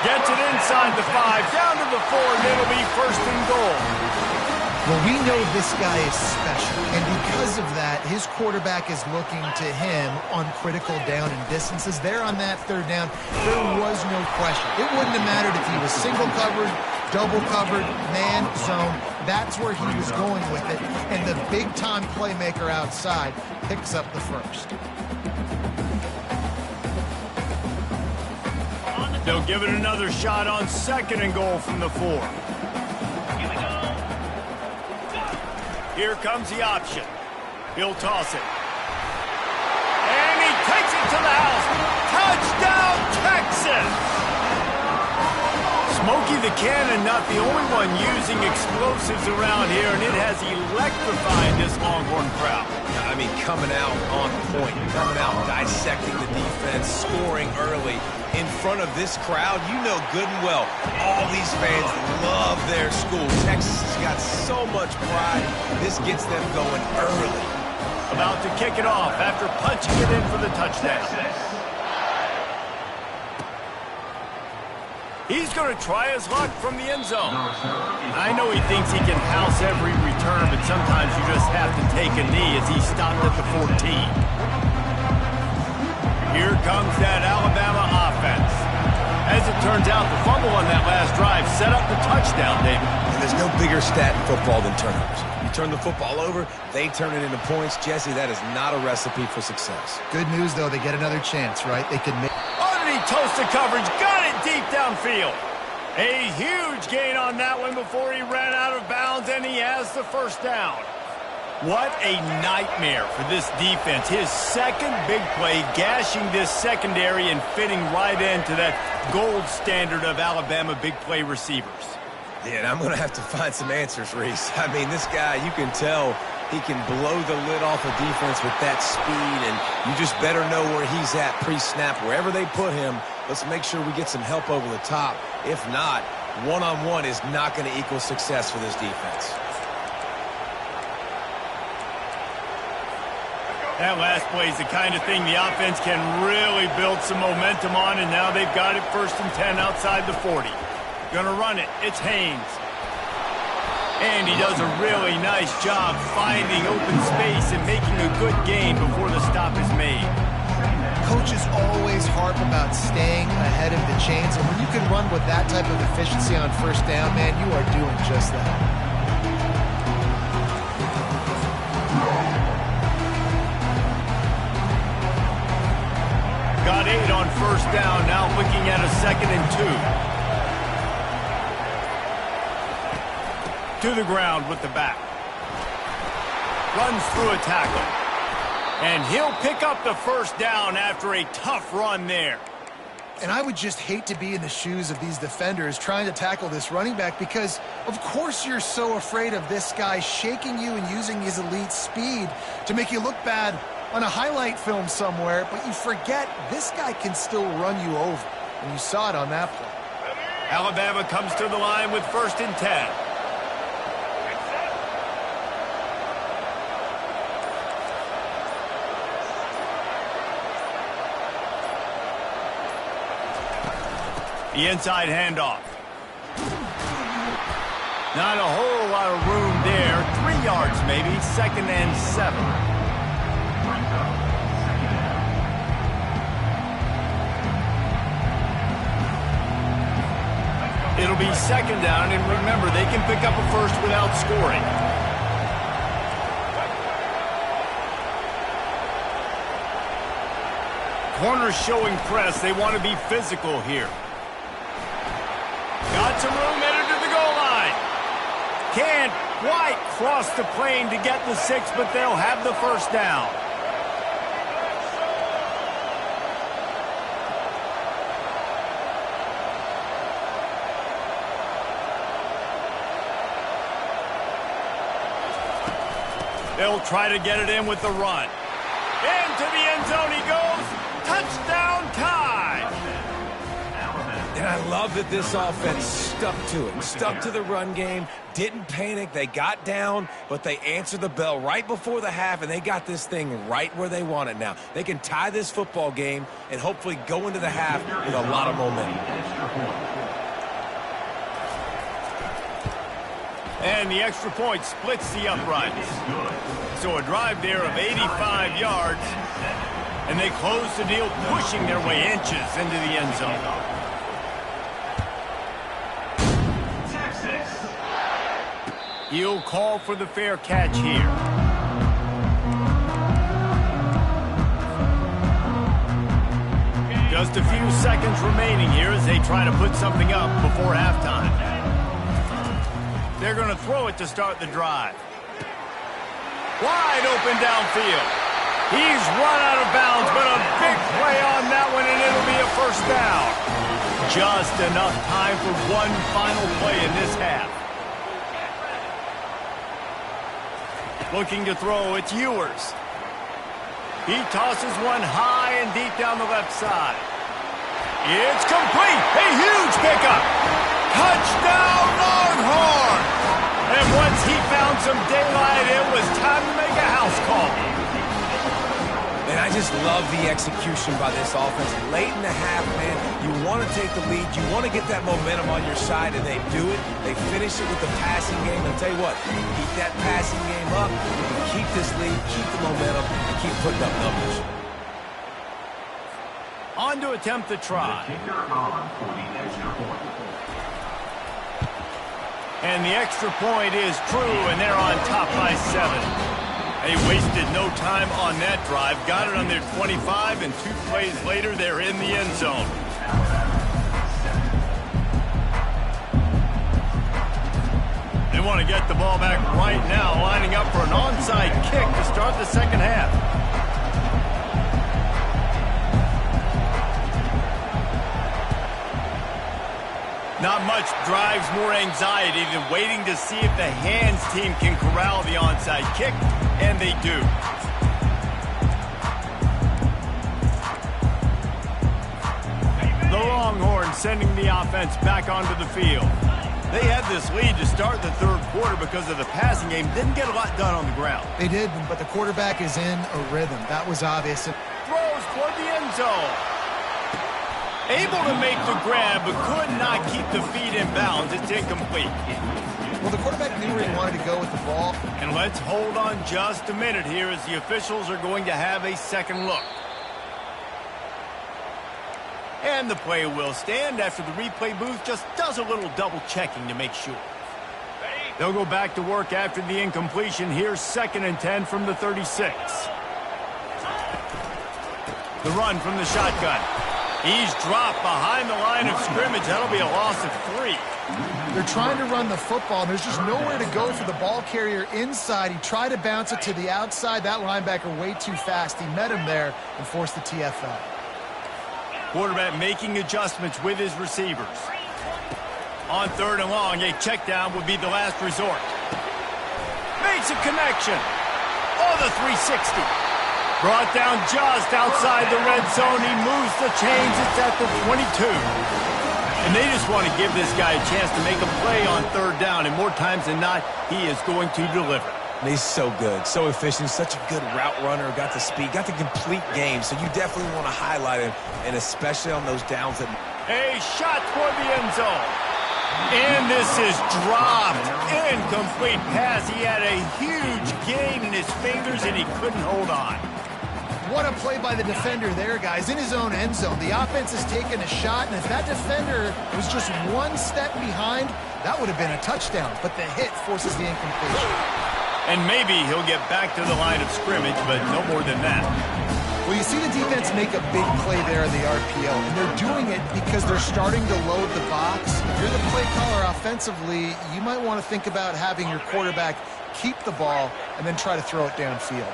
Gets it inside the 5, down to the 4, and it'll be 1st and goal. Well, we know this guy is special, and because of that, his quarterback is looking to him on critical down and distances. There on that 3rd down, there was no question. It wouldn't have mattered if he was single covered, double covered, man, zone. That's where he was going with it, and the big-time playmaker outside picks up the 1st. They'll give it another shot on 2nd and goal from the 4. Here comes the option. He'll toss it. And he takes it to the house. Touchdown, Texas! Smokey the Cannon, not the only one using explosives around here, and it has electrified this Longhorn crowd. I mean, coming out on point, coming out, dissecting the defense, scoring early. In front of this crowd, you know good and well, all these fans love their school. Texas has got so much pride. This gets them going early. About to kick it off after punching it in for the touchdown. He's going to try his luck from the end zone. I know he thinks he can house every return, but sometimes you just have to take a knee as he stopped at the 14. Here comes that Alabama offense. As it turns out, the fumble on that last drive set up the touchdown, David. And there's no bigger stat in football than turnovers. You turn the football over, they turn it into points. Jesse, that is not a recipe for success. Good news, though, they get another chance, right? They can make... Underneath toasted coverage, got it deep downfield. A huge gain on that one before he ran out of bounds, and he has the 1st down. What a nightmare for this defense. His 2nd big play, gashing this secondary and fitting right into that gold standard of Alabama big play receivers. Yeah, and I'm going to have to find some answers, Reese. I mean, this guy, you can tell He can blow the lid off a defense with that speed, and you just better know where he's at pre-snap. Wherever they put him, let's make sure we get some help over the top. If not, one-on-one is not going to equal success for this defense. That last play is the kind of thing the offense can really build some momentum on, and now they've got it 1st and 10 outside the 40. Gonna run it. It's Haynes. And he does a really nice job finding open space and making a good gain before the stop is made. Coaches always harp about staying ahead of the chains, and when you can run with that type of efficiency on 1st down, man, you are doing just that. Got 8 on 1st down, now looking at a 2nd and 2. To the ground with the back. Runs through a tackle. And he'll pick up the 1st down after a tough run there. And I would just hate to be in the shoes of these defenders trying to tackle this running back, because of course you're so afraid of this guy shaking you and using his elite speed to make you look bad on a highlight film somewhere, but you forget this guy can still run you over. And you saw it on that play. Alabama comes to the line with 1st and 10. The inside handoff. Not a whole lot of room there. 3 yards maybe. 2nd and 7. It'll be 2nd down, and remember, they can pick up a 1st without scoring. Corners showing press. They want to be physical here. Got some room, headed to the goal line. Can't quite cross the plane to get the 6, but they'll have the 1st down. They'll try to get it in with the run. Into the end zone he goes. Touchdown time. And I love that this offense stuck to it, stuck to the run game, didn't panic. They got down, but they answered the bell right before the half, and they got this thing right where they want it now. They can tie this football game and hopefully go into the half with a lot of momentum. And the extra point splits the uprights. So a drive there of 85 yards, and they close the deal, pushing their way inches into the end zone. He'll call for the fair catch here. Just a few seconds remaining here as they try to put something up before halftime. They're going to throw it to start the drive. Wide open downfield. He's run out of bounds, but a big play on that one, and it'll be a 1st down. Just enough time for one final play in this half. Looking to throw, it's Ewers. He tosses one high and deep down the left side. It's complete. A huge pickup. Touchdown, Longhorn! And once he found some daylight, it was time to make a house call. And I just love the execution by this offense. Late in the half, man, you want to take the lead. You want to get that momentum on your side, and they do it. They finish it with the passing game. I'll tell you what, keep that passing game up. You can keep this lead, keep the momentum, and keep putting up numbers. On to attempt the try. The kicker on for the extra point. And the extra point is true, and they're on top by 7. They wasted no time on that drive. Got it on their 25, and 2 plays later, they're in the end zone. They want to get the ball back right now, lining up for an onside kick to start the 2nd half. Not much drives more anxiety than waiting to see if the hands team can corral the onside kick. And they do. The Longhorns sending the offense back onto the field. They had this lead to start the third quarter because of the passing game. Didn't get a lot done on the ground. They did, but the quarterback is in a rhythm. That was obvious. Throws toward the end zone. Able to make the grab, but could not keep the feet in bounds. It's incomplete. Well, the quarterback knew where he wanted to go with the ball. And let's hold on just a minute here as the officials are going to have a second look. And the play will stand after the replay booth just does a little double checking to make sure. They'll go back to work after the incompletion. Here's 2nd and 10 from the 36. The run from the shotgun. He's dropped behind the line of scrimmage. That'll be a loss of 3. They're trying to run the football, and there's just nowhere to go for the ball carrier inside. He tried to bounce it to the outside. That linebacker way too fast. He met him there and forced the TFL. Quarterback making adjustments with his receivers. On 3rd and long, a check down would be the last resort. Makes a connection. Oh, the 360. Brought down just outside the red zone. He moves the chains. It's at the 22. And they just want to give this guy a chance to make a play on 3rd down. And more times than not, he is going to deliver. He's so good, so efficient, such a good route runner, got the speed, got the complete game, so you definitely want to highlight him, and especially on those downs. A shot toward the end zone. And this is dropped. Incomplete pass. He had a huge gain in his fingers, and he couldn't hold on. What a play by the defender there, guys, in his own end zone. The offense has taken a shot, and if that defender was just one step behind, that would have been a touchdown, but the hit forces the incompletion. And maybe he'll get back to the line of scrimmage, but no more than that. Well, you see the defense make a big play there in the RPO, and they're doing it because they're starting to load the box. If you're the play caller offensively, you might want to think about having your quarterback keep the ball and then try to throw it downfield.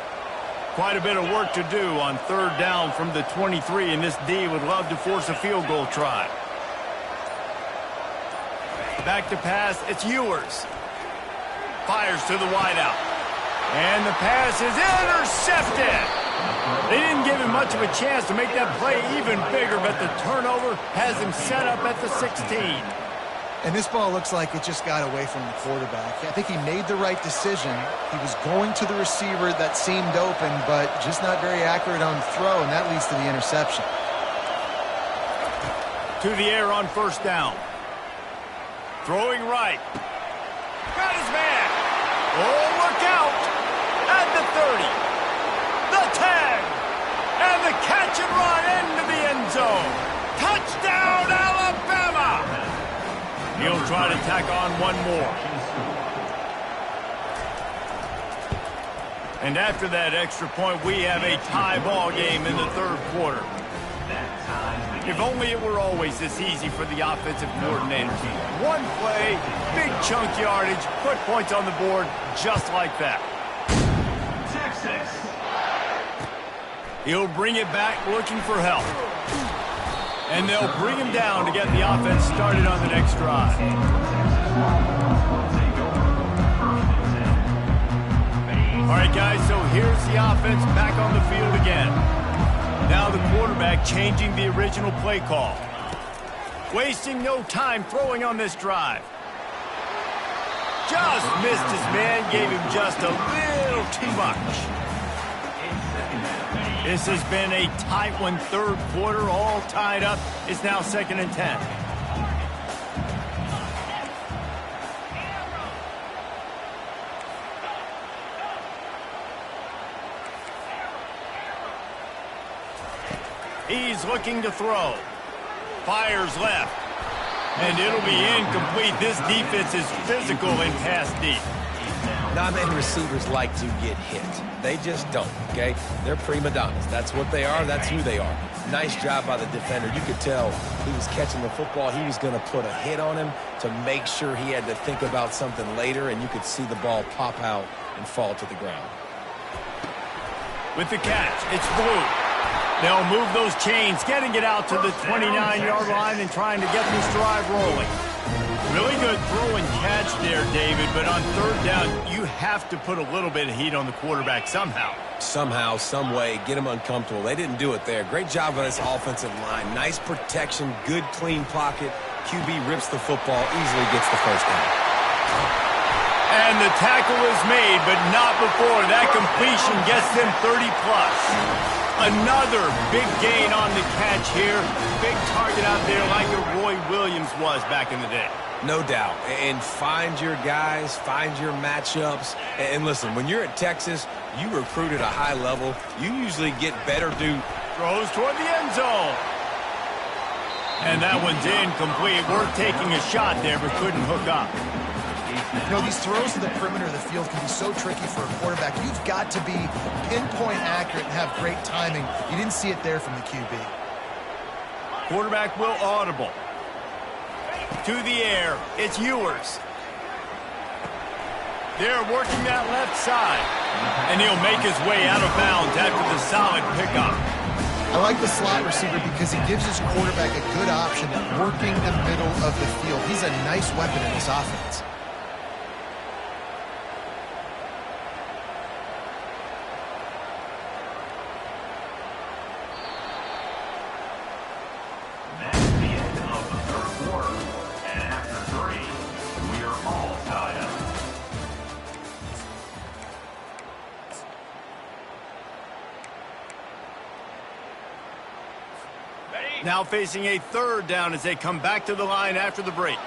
Quite a bit of work to do on 3rd down from the 23, and this D would love to force a field goal try. Back to pass, it's Ewers. Fires to the wideout. And the pass is intercepted. They didn't give him much of a chance to make that play even bigger, but the turnover has him set up at the 16. And this ball looks like it just got away from the quarterback. I think he made the right decision. He was going to the receiver that seemed open, but just not very accurate on the throw, and that leads to the interception. To the air on 1st down. Throwing right. Got his man. Oh, look out. At the 30. The 10. And the catch and run into the end zone. Touchdown, Alabama. He'll try to tack on one more. And after that extra point, we have a tie ball game in the 3rd quarter. If only it were always this easy for the offensive coordinator team. One play, big chunk yardage, put points on the board just like that. Texas. He'll bring it back looking for help. And they'll bring him down to get the offense started on the next drive. All right, guys, so here's the offense back on the field again. Now the quarterback changing the original play call. Wasting no time throwing on this drive. Just missed his man, gave him just a little too much. This has been a tight one, 3rd quarter, all tied up. It's now 2nd and 10. He's looking to throw. Fires left. And it'll be incomplete. This defense is physical in pass deep. Not many receivers like to get hit. They just don't, okay? They're prima donnas. That's what they are. That's who they are. Nice job by the defender. You could tell he was catching the football. He was going to put a hit on him to make sure he had to think about something later, and you could see the ball pop out and fall to the ground. With the catch, it's Blue. They'll move those chains, getting it out to the 29-yard line and trying to get this drive rolling. Really good throw and catch there, David, but on third down, you have to put a little bit of heat on the quarterback somehow. Somehow, some way, get him uncomfortable. They didn't do it there. Great job on this offensive line. Nice protection, good clean pocket. QB rips the football, easily gets the first down. And the tackle is made, but not before. That completion gets them 30-plus. Another big gain on the catch here. Big target out there like a Roy Williams was back in the day. No doubt. And find your guys, find your matchups. And listen, when you're at Texas, you recruit at a high level. You usually get better due. Throws toward the end zone. And that one's incomplete. Worth taking a shot there, but couldn't hook up. You know, these throws to the perimeter of the field can be so tricky for a quarterback. You've got to be pinpoint accurate and have great timing. You didn't see it there from the QB. Quarterback will audible. To the air. It's Ewers. They're working that left side. And he'll make his way out of bounds after the solid pickup. I like the slot receiver because he gives his quarterback a good option at working the middle of the field. He's a nice weapon in his offense. Now facing a third down as they come back to the line after the break.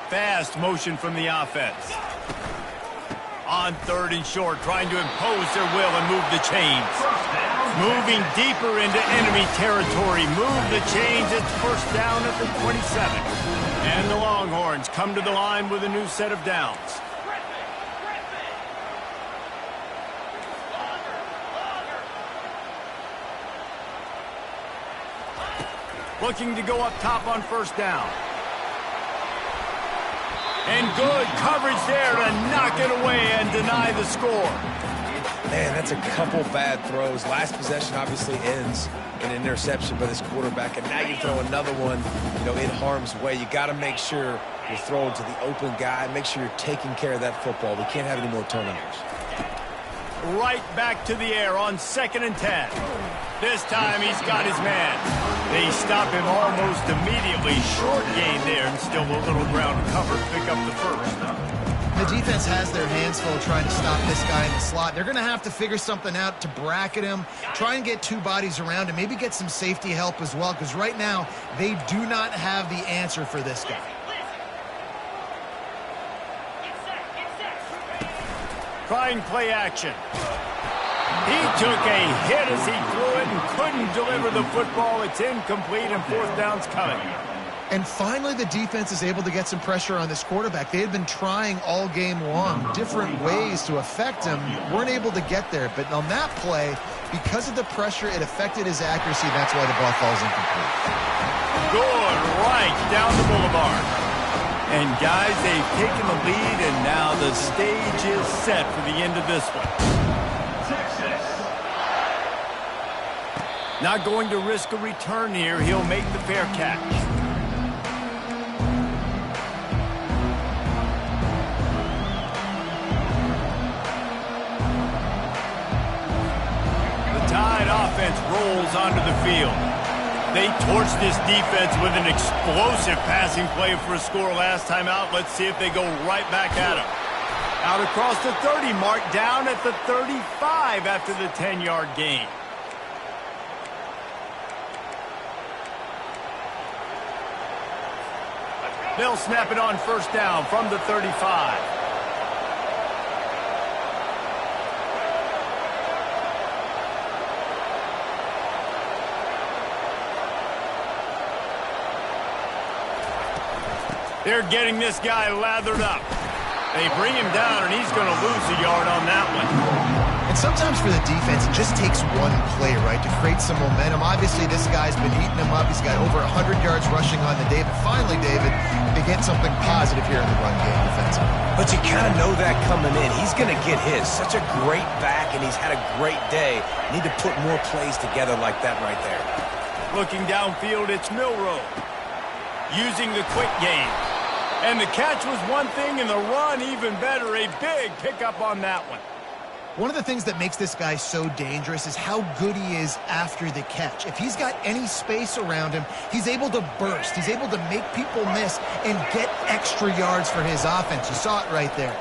Fast motion from the offense. On third and short, trying to impose their will and move the chains. Moving deeper into enemy territory. Move the chains. It's first down at the 27. And the Longhorns come to the line with a new set of downs. Looking to go up top on first down. And good coverage there to knock it away and deny the score. Man, that's a couple bad throws. Last possession obviously ends in an interception by this quarterback, and now you throw another one, in harm's way. You got to make sure you're throwing to the open guy. Make sure you're taking care of that football. We can't have any more turnovers. Right back to the air on 2nd and 10. This time he's got his man. They stop him almost immediately. Short gain there and still a little ground cover to pick up the first. The defense has their hands full trying to stop this guy in the slot. They're going to have to figure something out to bracket him, try and get two bodies around him, maybe get some safety help as well, because right now they do not have the answer for this guy. Trying play action. He took a hit as he threw it and couldn't deliver the football. It's incomplete and fourth down's coming. And finally the defense is able to get some pressure on this quarterback. They had been trying all game long different ways to affect him. Weren't able to get there. But on that play, because of the pressure, it affected his accuracy. That's why the ball falls incomplete. Good right down the boulevard. And guys, they've taken the lead, and now the stage is set for the end of this one. Not going to risk a return here. He'll make the fair catch. The Tide offense rolls onto the field. They torched this defense with an explosive passing play for a score last time out. Let's see if they go right back at him. Out across the 30 mark, down at the 35 after the 10-yard gain. They'll snap it on first down from the 35. They're getting this guy lathered up. They bring him down, and he's going to lose a yard on that one. And sometimes for the defense, it just takes one play, right, to create some momentum. Obviously, this guy's been eating him up. He's got over 100 yards rushing on the day. But finally, David, they get something positive here in the run game defensively. But you kind of know that coming in. He's going to get his. Such a great back, and he's had a great day. Need to put more plays together like that right there. Looking downfield, it's Milroe. using the quick game. And the catch was one thing, and the run even better. A big pickup on that one. One of the things that makes this guy so dangerous is how good he is after the catch. If he's got any space around him, he's able to burst. He's able to make people miss and get extra yards for his offense. You saw it right there.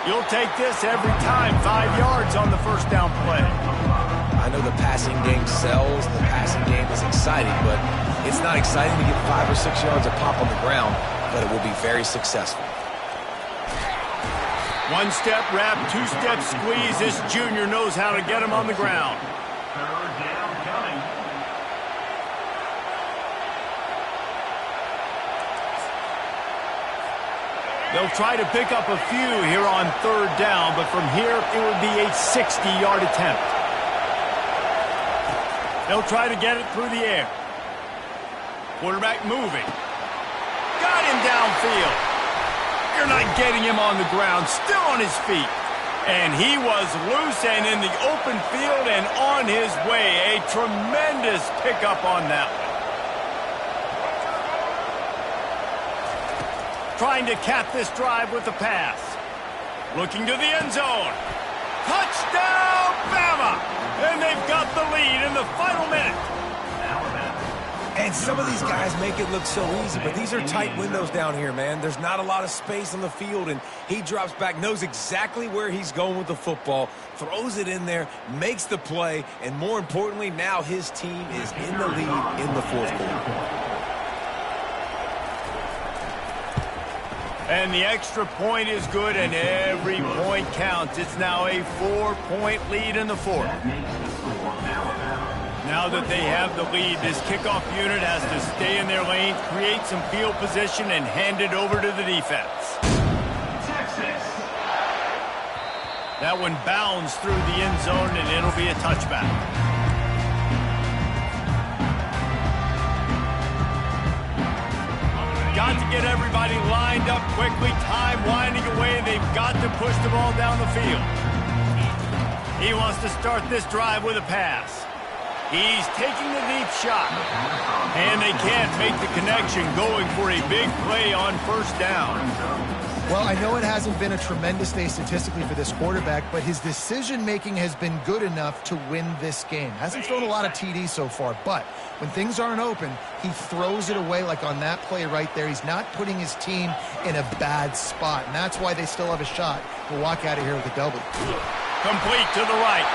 You'll take this every time. 5 yards on the first down play. I know the passing game sells, the passing game is exciting, but it's not exciting to get 5 or 6 yards a pop on the ground, but it will be very successful. One-step wrap, two-step squeeze. This junior knows how to get him on the ground. Third down coming. They'll try to pick up a few here on third down, but from here it would be a 60-yard attempt. They'll try to get it through the air. Quarterback moving. Got him downfield. You're not getting him on the ground, still on his feet. And he was loose and in the open field and on his way. A tremendous pickup on that one. Trying to cap this drive with a pass. Looking to the end zone. Touchdown, Bama! And they've got the lead in the final minute. And some of these guys make it look so easy, but these are tight windows down here, man. There's not a lot of space on the field, and he drops back, knows exactly where he's going with the football, throws it in there, makes the play, and more importantly, now his team is in the lead in the fourth quarter. And the extra point is good, and every point counts. It's now a 4-point lead in the fourth. Now that they have the lead, this kickoff unit has to stay in their lanes, create some field position, and hand it over to the defense. Texas. That one bounds through the end zone, and it'll be a touchback. Got to get everybody lined up quickly. Time winding away. They've got to push the ball down the field. He wants to start this drive with a pass. He's taking the deep shot. And they can't make the connection, going for a big play on first down. Well, I know it hasn't been a tremendous day statistically for this quarterback, but his decision-making has been good enough to win this game. Hasn't thrown a lot of TDs so far, but when things aren't open, he throws it away like on that play right there. He's not putting his team in a bad spot, and that's why they still have a shot to walk out of here with a W. Complete to the right.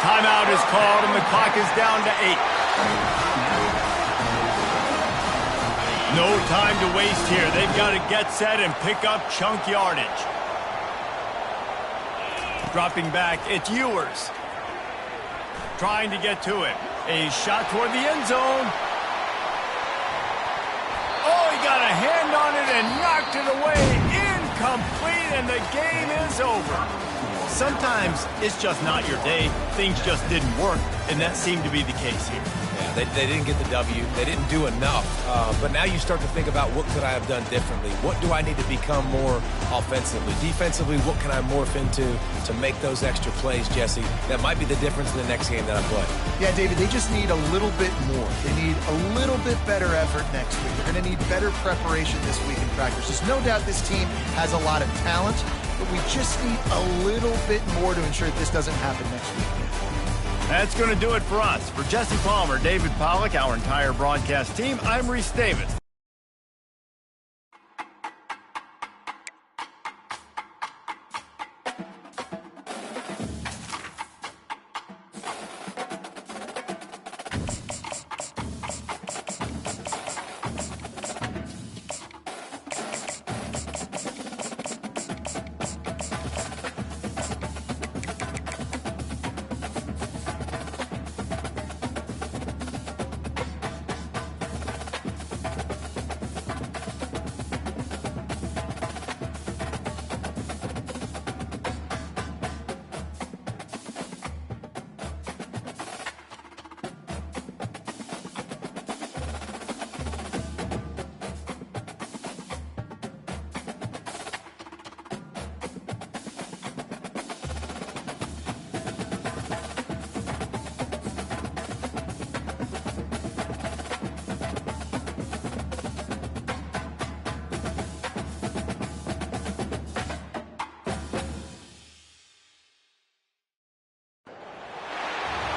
Timeout is called, and the clock is down to 8. No time to waste here. They've got to get set and pick up chunk yardage. Dropping back, it's Ewers. Trying to get to it. A shot toward the end zone. Oh, he got a hand on it and knocked it away. Incomplete, and the game is over. Sometimes it's just not your day. Things just didn't work, and that seemed to be the case here. Yeah, they didn't get the W. They didn't do enough. But now you start to think about, what could I have done differently? What do I need to become more offensively? Defensively, what can I morph into to make those extra plays, Jesse? That might be the difference in the next game that I play. Yeah, David, they just need a little bit more. They need a little bit better effort next week. They're going to need better preparation this week in practice. There's no doubt this team has a lot of talent, but we just need a little bit more to ensure that this doesn't happen next week. That's going to do it for us. For Jesse Palmer, David Pollack, our entire broadcast team, I'm Reese Davis.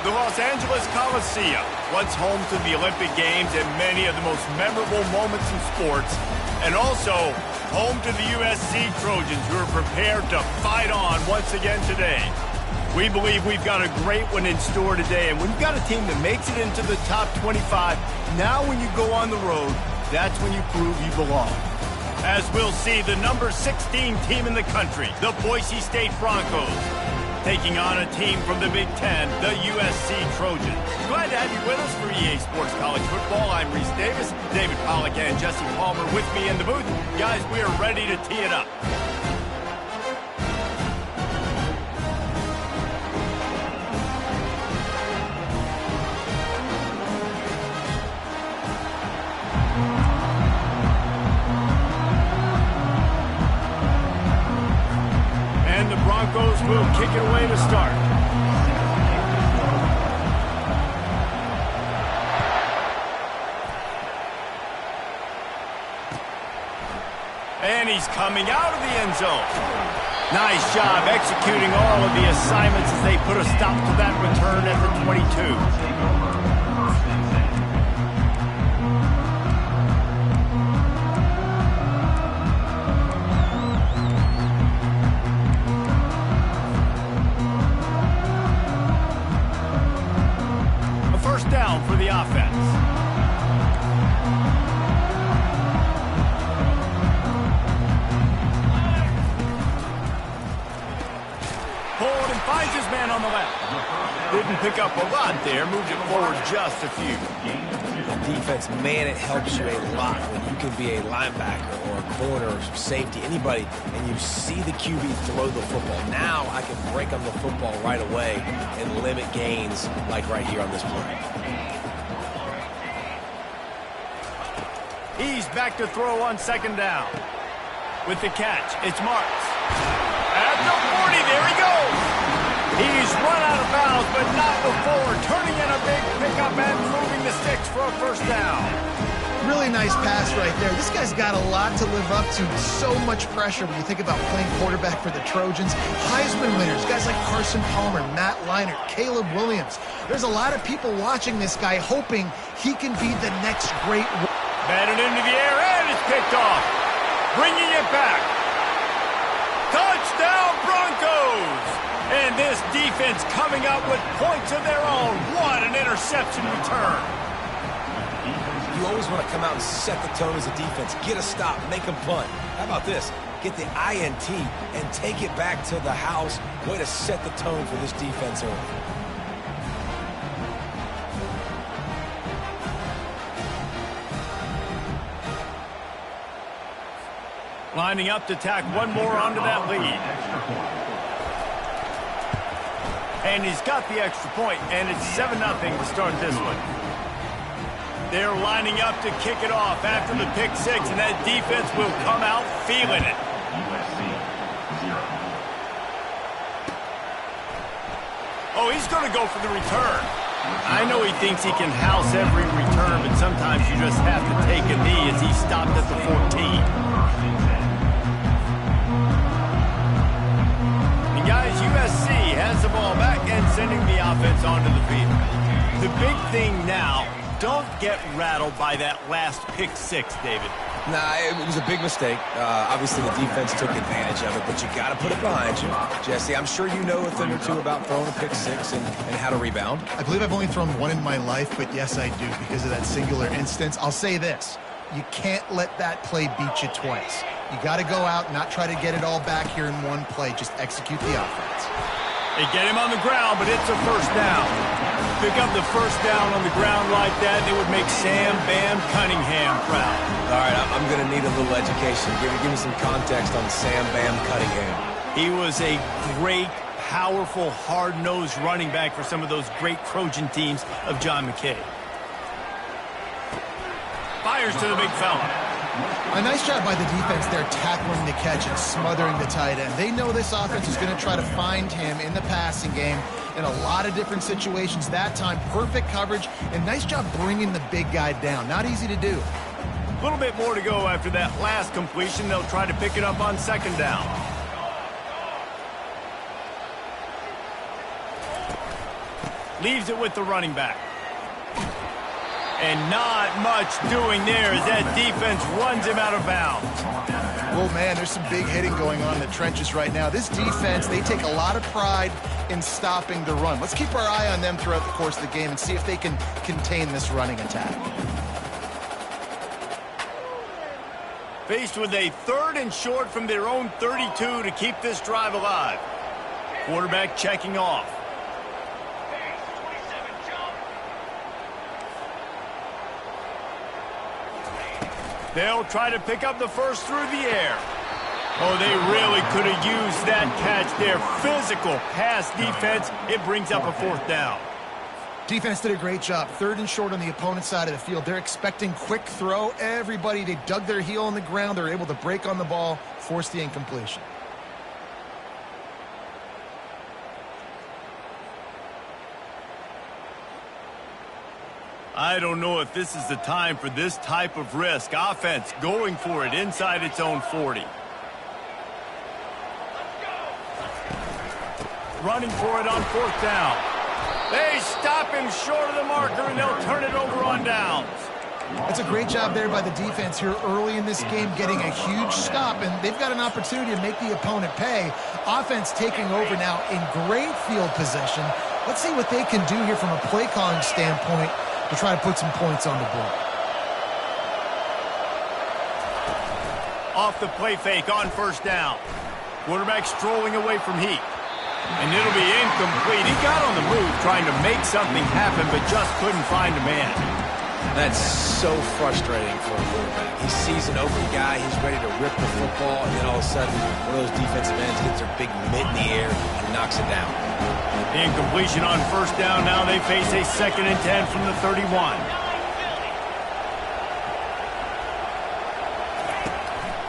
The Los Angeles Coliseum, once home to the Olympic Games and many of the most memorable moments in sports, and also home to the USC Trojans, who are prepared to fight on once again today. We believe we've got a great one in store today, and when you've got a team that makes it into the top 25, now when you go on the road, that's when you prove you belong. As we'll see, the number 16 team in the country, the Boise State Broncos, taking on a team from the Big Ten, the USC Trojans. Glad to have you with us for EA Sports College Football. I'm Reese Davis, David Pollack and Jesse Palmer with me in the booth. Guys, we are ready to tee it up. Broncos will kick it away to start. And he's coming out of the end zone. Nice job executing all of the assignments as they put a stop to that return at the 22. Down for the offense. Pulled and finds his man on the left. Didn't pick up a lot there, moved it forward just a few. The defense, man, it helps you a lot when you can be a linebacker or a corner or safety, anybody, and you see the QB throw the football. Now I can break on the football right away and limit gains like right here on this play. He's back to throw on second down. With the catch, it's Marks. At the 40, there he goes. He's run out of bounds, but not before turning in a big pickup and moving the sticks for a first down. Really nice pass right there. This guy's got a lot to live up to. So much pressure when you think about playing quarterback for the Trojans. Heisman winners, guys like Carson Palmer, Matt Leinart, Caleb Williams. There's a lot of people watching this guy, hoping he can be the next great. Batted into the air, and it's picked off. Bringing it back. Touchdown, Broncos! And this defense coming up with points of their own. What an interception return. You always want to come out and set the tone as a defense. Get a stop, make them punt. How about this? Get the INT and take it back to the house. Way to set the tone for this defense early. Lining up to tack one more onto that lead. And he's got the extra point, and it's 7-0 to start this one. They're lining up to kick it off after the pick six, and that defense will come out feeling it. Oh, he's going to go for the return. I know he thinks he can house every return, but sometimes you just have to take a knee as he stopped at the 14. Guys, USC has the ball back and sending the offense onto the field. The big thing now, don't get rattled by that last pick six, David. Nah, it was a big mistake. Obviously, the defense took advantage of it, but you got to put it behind you. Jesse, I'm sure you know a thing or two about throwing a pick six and how to rebound. I believe I've only thrown one in my life, but yes, I do because of that singular instance. I'll say this. You can't let that play beat you twice. You got to go out and not try to get it all back here in one play. Just execute the offense. They get him on the ground, but it's a first down. Pick up the first down on the ground like that, and it would make Sam Bam Cunningham proud. All right, I'm going to need a little education. Give me some context on Sam Bam Cunningham. He was a great, powerful, hard-nosed running back for some of those great Trojan teams of John McKay. Fires to the big fella. A nice job by the defense there tackling the catch and smothering the tight end. They know this offense is going to try to find him in the passing game in a lot of different situations. That time, perfect coverage, and nice job bringing the big guy down. Not easy to do. A little bit more to go after that last completion. They'll try to pick it up on second down. Leaves it with the running back. And not much doing there as that defense runs him out of bounds. Oh, man, there's some big hitting going on in the trenches right now. This defense, they take a lot of pride in stopping the run. Let's keep our eye on them throughout the course of the game and see if they can contain this running attack. Faced with a 3rd and short from their own 32 to keep this drive alive. Quarterback checking off. They'll try to pick up the first through the air. Oh, they really could have used that catch there. Physical pass defense. It brings up a 4th down. Defense did a great job. 3rd and short on the opponent's side of the field. They're expecting quick throw. Everybody, they dug their heel on the ground. They're able to break on the ball, force the incompletion. I don't know if this is the time for this type of risk. Offense going for it inside its own 40. Running for it on 4th down. They stop him short of the marker, and they'll turn it over on downs. That's a great job there by the defense here early in this game, getting a huge stop, and they've got an opportunity to make the opponent pay. Offense taking over now in great field possession. Let's see what they can do here from a play calling standpoint to try to put some points on the board. Off the play fake on 1st down. Quarterback strolling away from heat. And it'll be incomplete. He got on the move trying to make something happen, but just couldn't find a man. That's so frustrating for a quarterback. He sees an open guy, he's ready to rip the football, and then all of a sudden, one of those defensive ends gets their big mitt in the air and knocks it down. Incompletion on 1st down. Now they face a 2nd and 10 from the 31.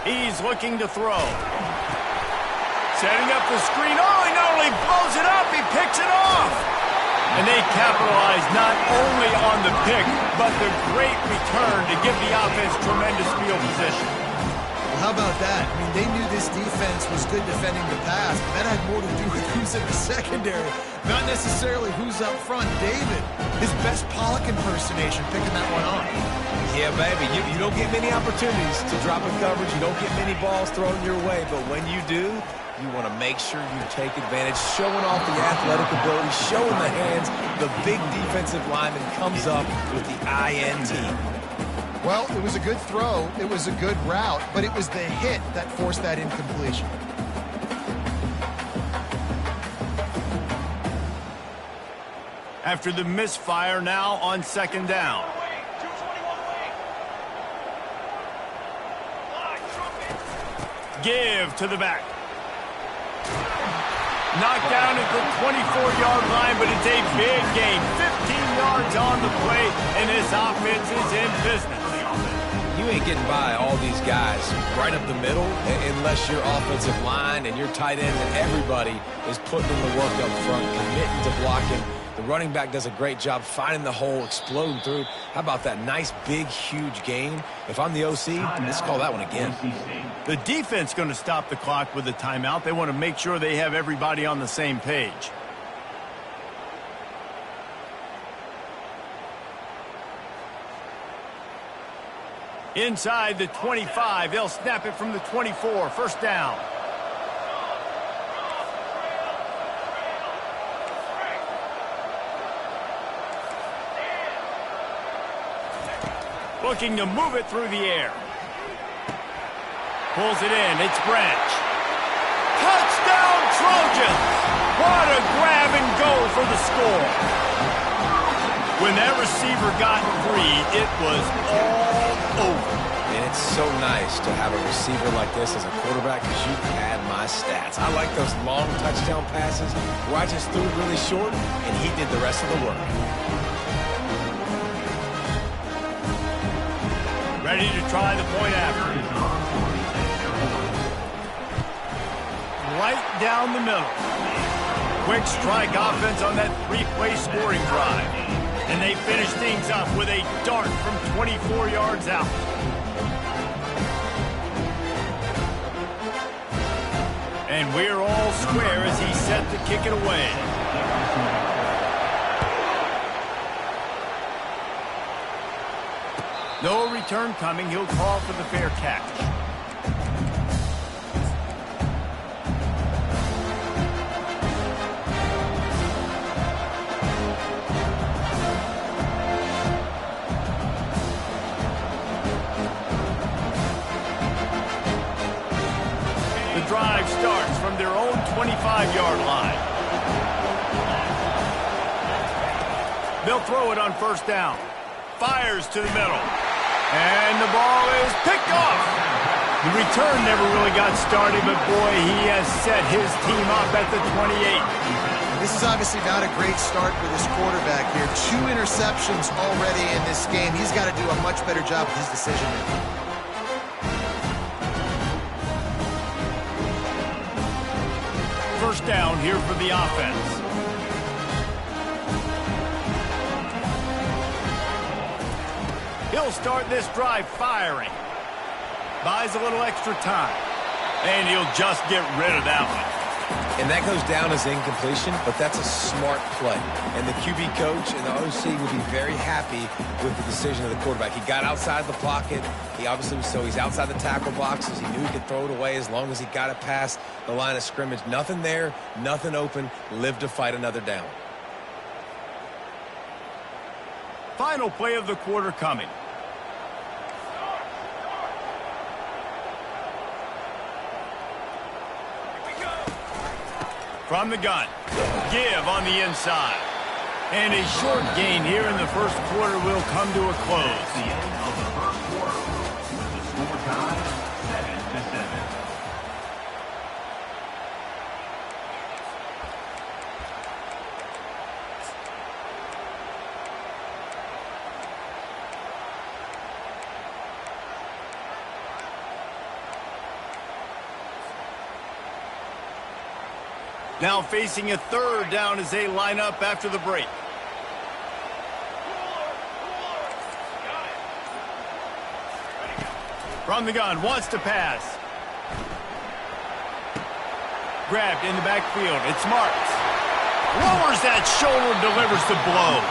He's looking to throw. Setting up the screen. Oh, he not only blows it up, he picks it off. And they capitalize not only on the pick, but the great return to give the offense tremendous field position. Well, how about that? I mean, they knew this defense was good defending the pass, but that had more to do with who's in the secondary, not necessarily who's up front. David, his best Pollock impersonation, picking that one off. Yeah, baby, you don't get many opportunities to drop in coverage. You don't get many balls thrown your way, but when you do, you want to make sure you take advantage, showing off the athletic ability, showing the hands. The big defensive lineman comes up with the INT. Well, it was a good throw. It was a good route, but it was the hit that forced that incompletion. After the misfire, now on 2nd down. Give to the back. Knocked down at the 24-yard line, but it's a big gain. 15 yards on the play, and this offense is in business. You ain't getting by all these guys right up the middle unless your offensive line and your tight end and everybody is putting in the work up front, committing to blocking. The running back does a great job finding the hole, exploding through. How about that nice, big, huge gain? If I'm the OC, let's call that one again. The defense going to stop the clock with a timeout. They want to make sure they have everybody on the same page. Inside the 25, they'll snap it from the 24. 1st down. Looking to move it through the air. Pulls it in. It's Branch. Touchdown, Trojans! What a grab and go for the score. When that receiver got free, it was all over. And it's so nice to have a receiver like this as a quarterback because you can add my stats. I like those long touchdown passes where I just threw it really short and he did the rest of the work. Ready to try the point after. Right down the middle. Quick strike offense on that 3-play scoring drive. And they finish things up with a dart from 24 yards out. And we're all square as he's set to kick it away. return coming. He'll call for the fair catch. The drive starts from their own 25-yard line. They'll throw it on first down. Fires to the middle. And the ball is picked off. The return never really got started, but boy, he has set his team up at the 28. This is obviously not a great start for this quarterback here. 2 interceptions already in this game. He's got to do a much better job with his decision-making. First down here for the offense. He'll start this drive firing. Buys a little extra time. And he'll just get rid of that one. And that goes down as incompletion, but that's a smart play. And the QB coach and the OC will be very happy with the decision of the quarterback. He got outside the pocket. He obviously was he's outside the tackle boxes. He knew he could throw it away as long as he got it past the line of scrimmage. Nothing there, nothing open. Live to fight another down. Final play of the quarter coming. From the gun. Give on the inside. And a short gain here in the first quarter will come to a close. The end of the first quarter. The score tied 7-7. Now facing a third down as they line up after the break. From the gun, wants to pass. Grabbed in the backfield. It's Marks. Lowers that shoulder, delivers the blow.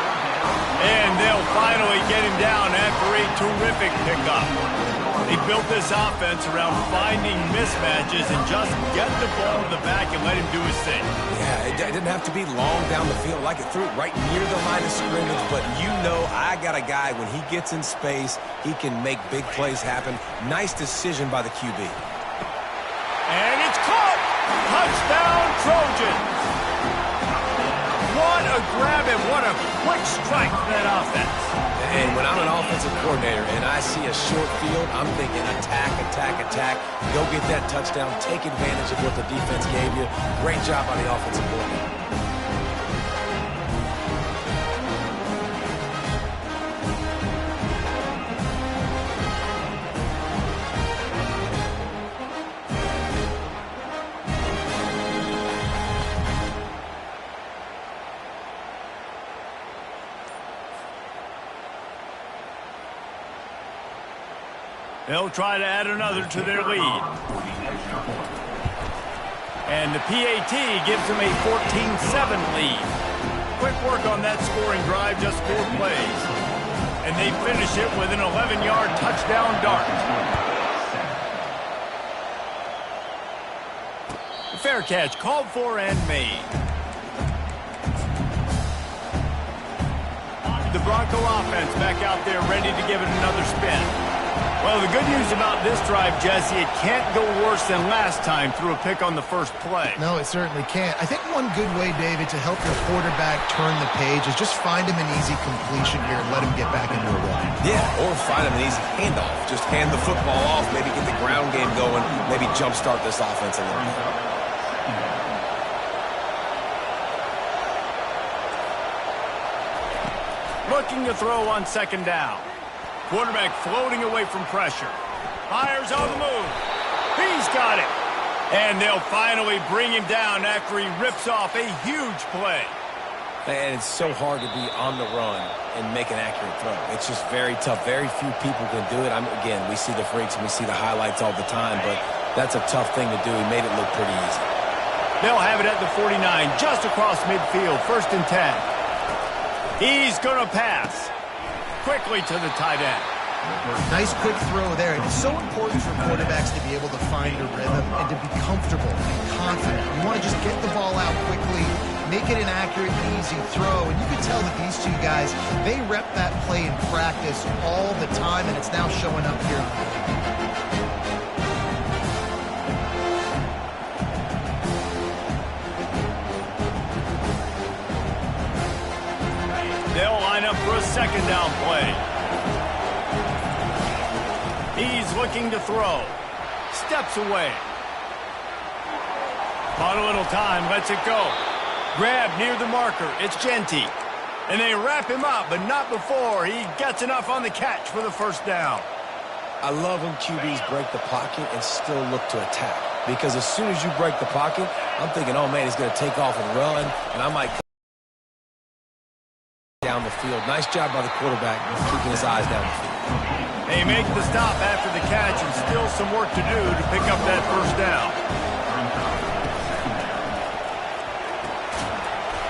And they'll finally get him down after a terrific pickup. He built this offense around finding mismatches and just get the ball in the back and let him do his thing. Yeah, it didn't have to be long down the field. Like it threw it right near the line of scrimmage, but you know I got a guy, when he gets in space, he can make big plays happen. Nice decision by the QB. And it's caught! Touchdown, Trojans! What a grab and what a quick strike for that offense. And when I'm an offensive coordinator and I see a short field, I'm thinking attack, attack, attack. Go get that touchdown. Take advantage of what the defense gave you. Great job by the offensive coordinator. They'll try to add another to their lead. And the PAT gives them a 14-7 lead. Quick work on that scoring drive, just 4 plays. And they finish it with an 11-yard touchdown dart. Fair catch called for and made. The Bronco offense back out there ready to give it another spin. Well, the good news about this drive, Jesse, it can't go worse than last time through a pick on the first play. No, it certainly can't. I think one good way, David, to help your quarterback turn the page is just find him an easy completion here and let him get back into a rhythm. Yeah, or find him an easy handoff. Just hand the football off, maybe get the ground game going, maybe jumpstart this offense a little bit. Looking to throw on second down. Quarterback floating away from pressure. Fires on the move. He's got it. And they'll finally bring him down after he rips off a huge play. And it's so hard to be on the run and make an accurate throw. It's just very tough. Very few people can do it. Again, we see the freaks and we see the highlights all the time, but that's a tough thing to do. He made it look pretty easy. They'll have it at the 49, just across midfield, 1st and 10. He's going to pass. Quickly to the tight end. Nice quick throw there. It's so important for quarterbacks to be able to find a rhythm and to be comfortable and confident. You want to just get the ball out quickly, make it an accurate, easy throw. And you can tell that these two guys, they rep that play in practice all the time, and it's now showing up here. They'll line up for a second down play. He's looking to throw. Steps away. Caught a little time, lets it go. Grab near the marker. It's Genty. And they wrap him up, but not before he gets enough on the catch for the first down. I love when QBs break the pocket and still look to attack. Because as soon as you break the pocket, I'm thinking, oh, man, he's going to take off and run. And I might down the field. Nice job by the quarterback keeping his eyes down the field. They make the stop after the catch and still some work to do to pick up that first down.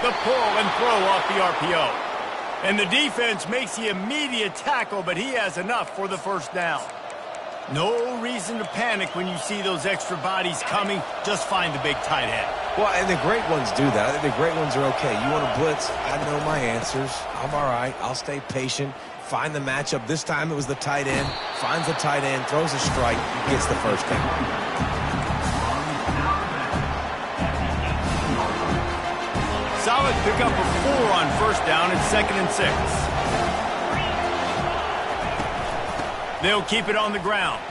The pull and throw off the RPO. And the defense makes the immediate tackle, but he has enough for the first down. No reason to panic when you see those extra bodies coming. Just find the big tight end. Well, and the great ones do that. I think the great ones are okay. You want to blitz? I know my answers. I'm all right. I'll stay patient. Find the matchup. This time it was the tight end. Finds the tight end, throws a strike, gets the first down. Solid pickup of 4 on first down and 2nd and 6. They'll keep it on the ground.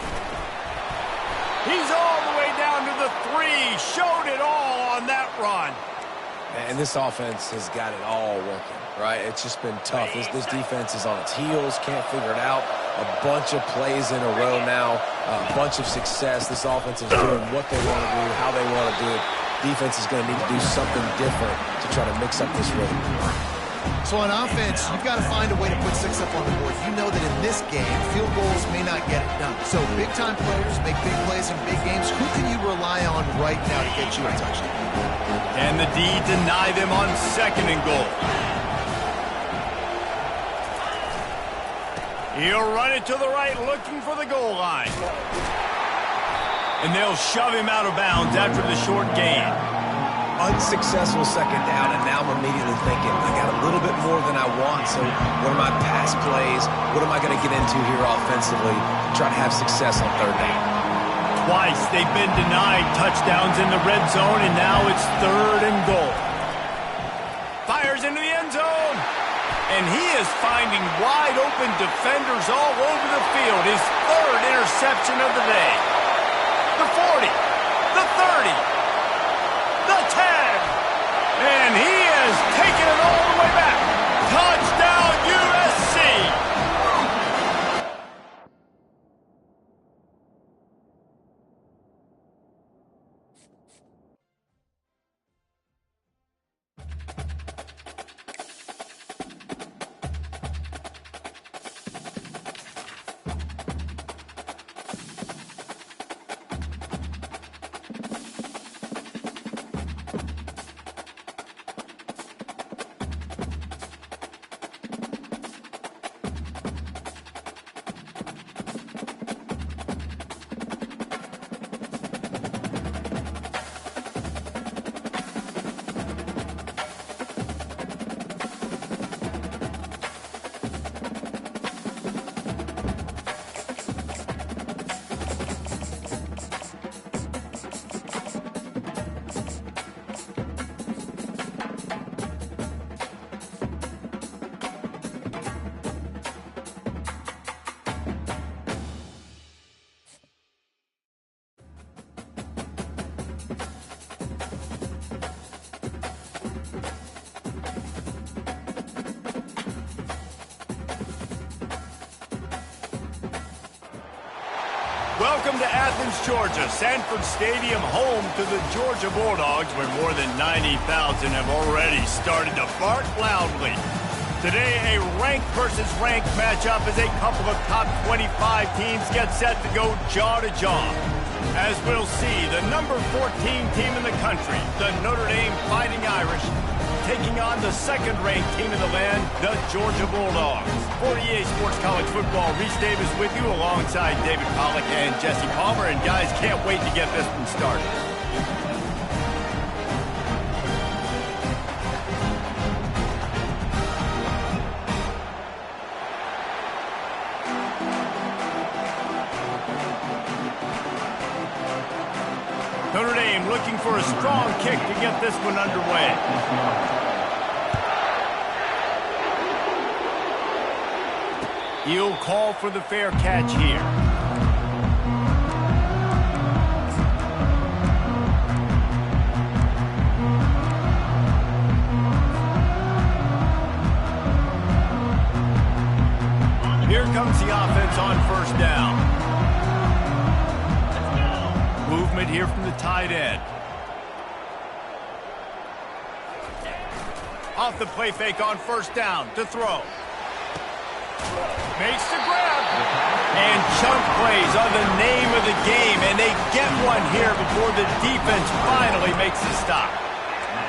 He's all the way down to the 3. Showed it all on that run. And this offense has got it all working, right? It's just been tough. This defense is on its heels, can't figure it out. A bunch of plays in a row now, a bunch of success. This offense is doing what they want to do, how they want to do it. Defense is going to need to do something different to try to mix up this rhythm. So on offense, you've got to find a way to put 6 up on the board. You know that in this game, field goals may not get it done. So big-time players make big plays in big games. Who can you rely on right now to get you a touchdown? And the D deny them on 2nd and goal. He'll run it to the right, looking for the goal line. And they'll shove him out of bounds after the short gain. Unsuccessful second down, and now I'm immediately thinking, I got a little bit more than I want, so what are my pass plays? What am I going to get into here offensively to try to have success on 3rd down? Twice they've been denied touchdowns in the red zone, and now it's 3rd and goal. Fires into the end zone, and he is finding wide open defenders all over the field. His 3rd interception of the day. The 40, the 30, the 10, and he has taken it all the way back. Touchdown USC! Welcome to Athens, Georgia, Sanford Stadium, home to the Georgia Bulldogs, where more than 90,000 have already started to bark loudly. Today, a ranked versus ranked matchup as a couple of top 25 teams get set to go jaw to jaw. As we'll see, the number 14 team in the country, the Notre Dame Fighting Irish, taking on the second-ranked team in the land, the Georgia Bulldogs. For EA Sports College Football, Reese Davis with you alongside David Pollack and Jesse Palmer. And guys, can't wait to get this one started. Notre Dame looking for a strong kick to get this one underway. He'll call for the fair catch here. Here comes the offense on first down. Movement here from the tight end. Off the play fake on first down to throw. Makes the grab. And chunk plays are the name of the game, and they get one here before the defense finally makes the stop.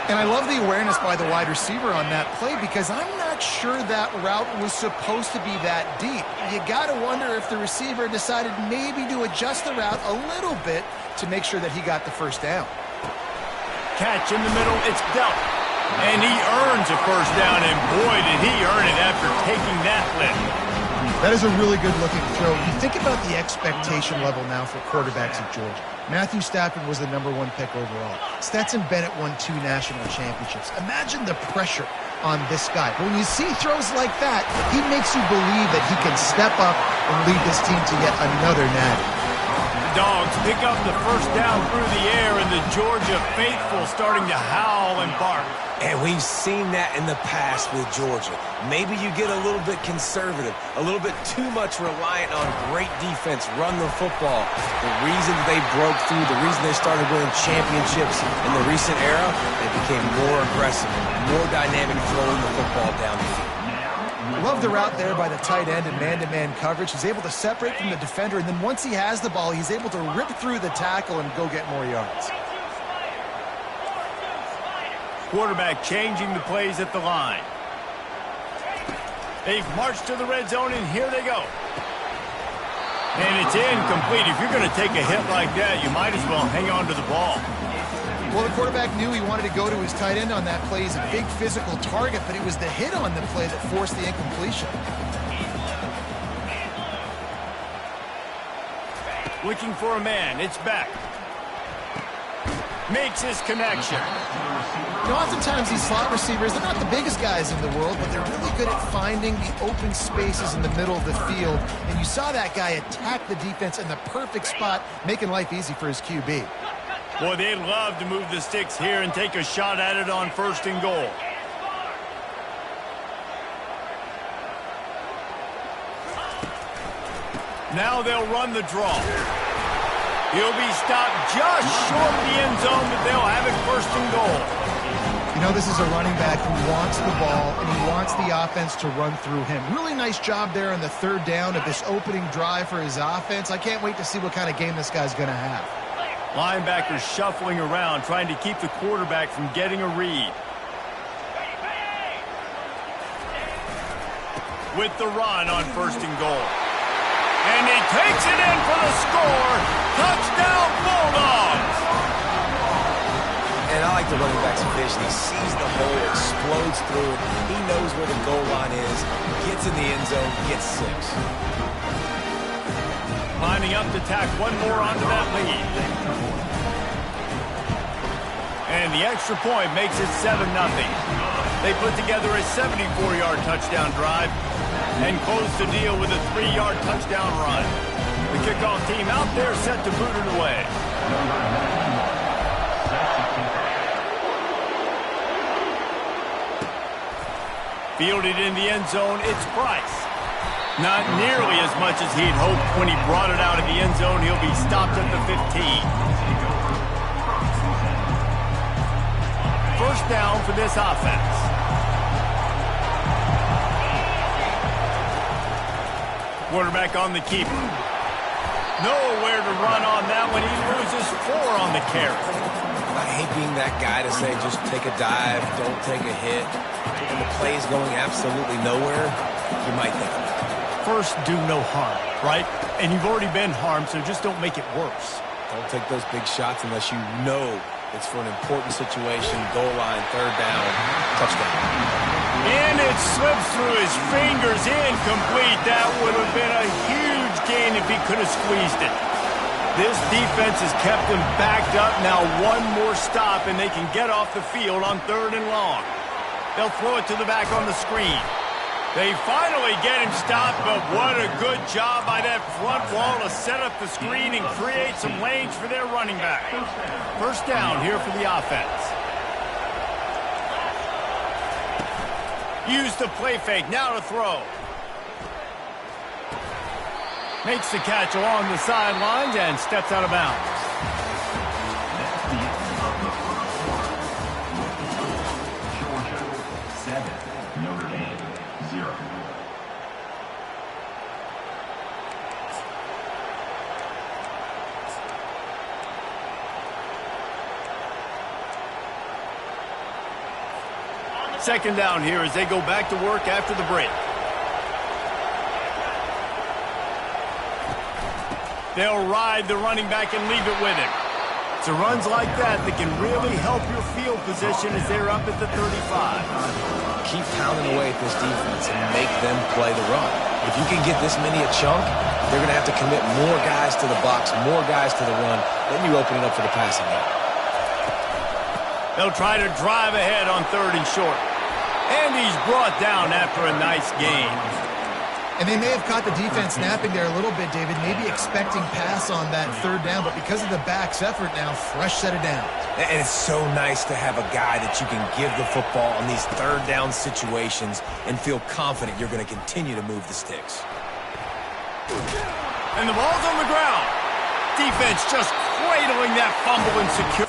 And I love the awareness by the wide receiver on that play because I'm not sure that route was supposed to be that deep. You got to wonder if the receiver decided maybe to adjust the route a little bit to make sure that he got the first down. Catch in the middle, it's dealt. And he earns a first down, and boy, did he earn it after taking that lift. That is a really good-looking throw. You think about the expectation level now for quarterbacks at Georgia. Matthew Stafford was the #1 pick overall. Stetson Bennett won 2 national championships. Imagine the pressure on this guy. But when you see throws like that, he makes you believe that he can step up and lead this team to yet another natty. The Dogs pick up the first down through the air, and the Georgia faithful starting to howl and bark. And we've seen that in the past with Georgia. Maybe you get a little bit conservative, a little bit too much reliant on great defense, run the football. The reason they broke through, the reason they started winning championships in the recent era, they became more aggressive, more dynamic throwing the football down the field. Love the route there by the tight end in man-to-man coverage. He's able to separate from the defender, and then once he has the ball, he's able to rip through the tackle and go get more yards. Quarterback changing the plays at the line. They've marched to the red zone, and here they go. And it's incomplete. If you're going to take a hit like that, you might as well hang on to the ball. Well, the quarterback knew he wanted to go to his tight end on that play. He's a big physical target, but it was the hit on the play that forced the incompletion. Looking for a man. It's back. Makes his connection. You know, oftentimes these slot receivers, they're not the biggest guys in the world, but they're really good at finding the open spaces in the middle of the field. And you saw that guy attack the defense in the perfect spot, making life easy for his QB. Boy, they'd love to move the sticks here and take a shot at it on 1st and goal. Now they'll run the draw. He'll be stopped just short of the end zone, but they'll have it 1st and goal. You know, this is a running back who wants the ball, and he wants the offense to run through him. Really nice job there on the 3rd down of this opening drive for his offense. I can't wait to see what kind of game this guy's going to have. Linebackers shuffling around, trying to keep the quarterback from getting a read. With the run on 1st and goal. And he takes it in for the score. Touchdown, Bulldogs! And I like the running back's vision. He sees the hole, explodes through it. He knows where the goal line is, gets in the end zone, gets 6. Lining up to tack one more onto that lead. And the extra point makes it 7-0. They put together a 74-yard touchdown drive and close the deal with a 3-yard touchdown run. The kickoff team out there set to boot it away. Fielded in the end zone, it's Price. Not nearly as much as he'd hoped when he brought it out of the end zone. He'll be stopped at the 15. 1st down for this offense. Quarterback on the keeper. Nowhere to run on that one. He loses 4 on the carry. hate being that guy to say just take a dive, don't take a hit. When the play is going absolutely nowhere, you might think of it. First, do no harm, right? And you've already been harmed, so just don't make it worse. Don't take those big shots unless you know it's for an important situation, goal line, third down, touchdown. And it slips through his fingers, incomplete. That would have been a huge gain if he could have squeezed it. This defense has kept him backed up. Now one more stop, and they can get off the field on 3rd and long. They'll throw it to the back on the screen. They finally get him stopped, but what a good job by that front wall to set up the screen and create some lanes for their running back. First down here for the offense. Use the play fake, now to throw. Makes the catch along the sidelines and steps out of bounds. That's the end of the first quarter. Georgia 7, Notre Dame 0. Second down here as they go back to work after the break. They'll ride the running back and leave it with him. It's the runs like that that can really help your field position as they're up at the 35. Keep pounding away at this defense and make them play the run. If you can get this many a chunk, they're going to have to commit more guys to the box, more guys to the run. Then you open it up for the passing game. They'll try to drive ahead on 3rd and short. And he's brought down after a nice gain. And they may have caught the defense napping there a little bit, David, maybe expecting pass on that 3rd down, but because of the back's effort now, fresh set of downs. And it's so nice to have a guy that you can give the football on these 3rd down situations and feel confident you're going to continue to move the sticks. And the ball's on the ground. Defense just cradling that fumble and secure.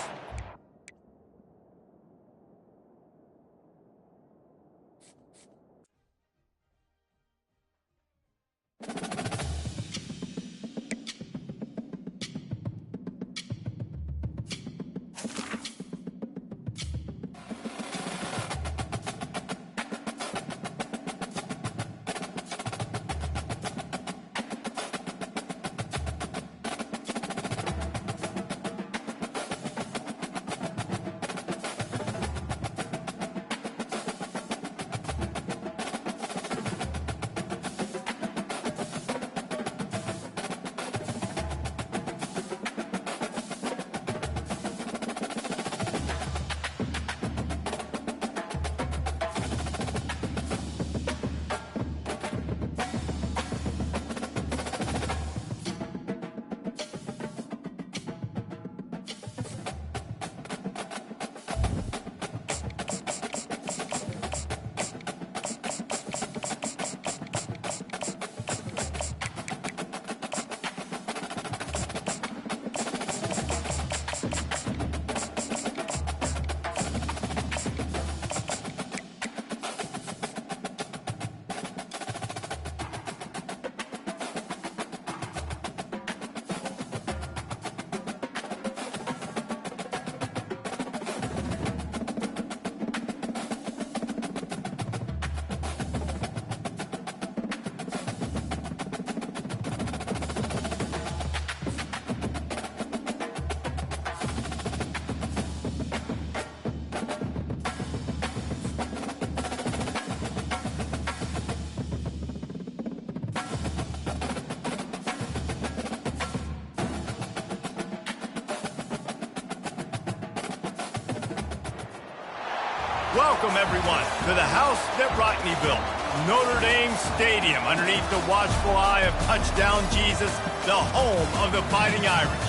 Welcome, everyone, to the house that Rodney built, Notre Dame Stadium, underneath the watchful eye of Touchdown Jesus, the home of the Fighting Irish.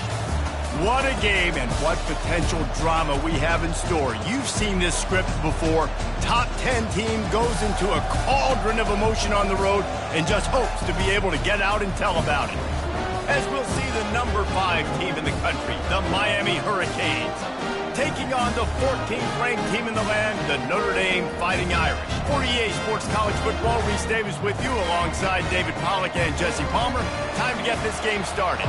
What a game and what potential drama we have in store. You've seen this script before. Top 10 team goes into a cauldron of emotion on the road and just hopes to be able to get out and tell about it. As we'll see the number 5 team in the country, the Miami Hurricanes, taking on the 14th ranked team in the land, the Notre Dame Fighting Irish. 48 Sports College Football, Reese Davis with you alongside David Pollack and Jesse Palmer. Time to get this game started.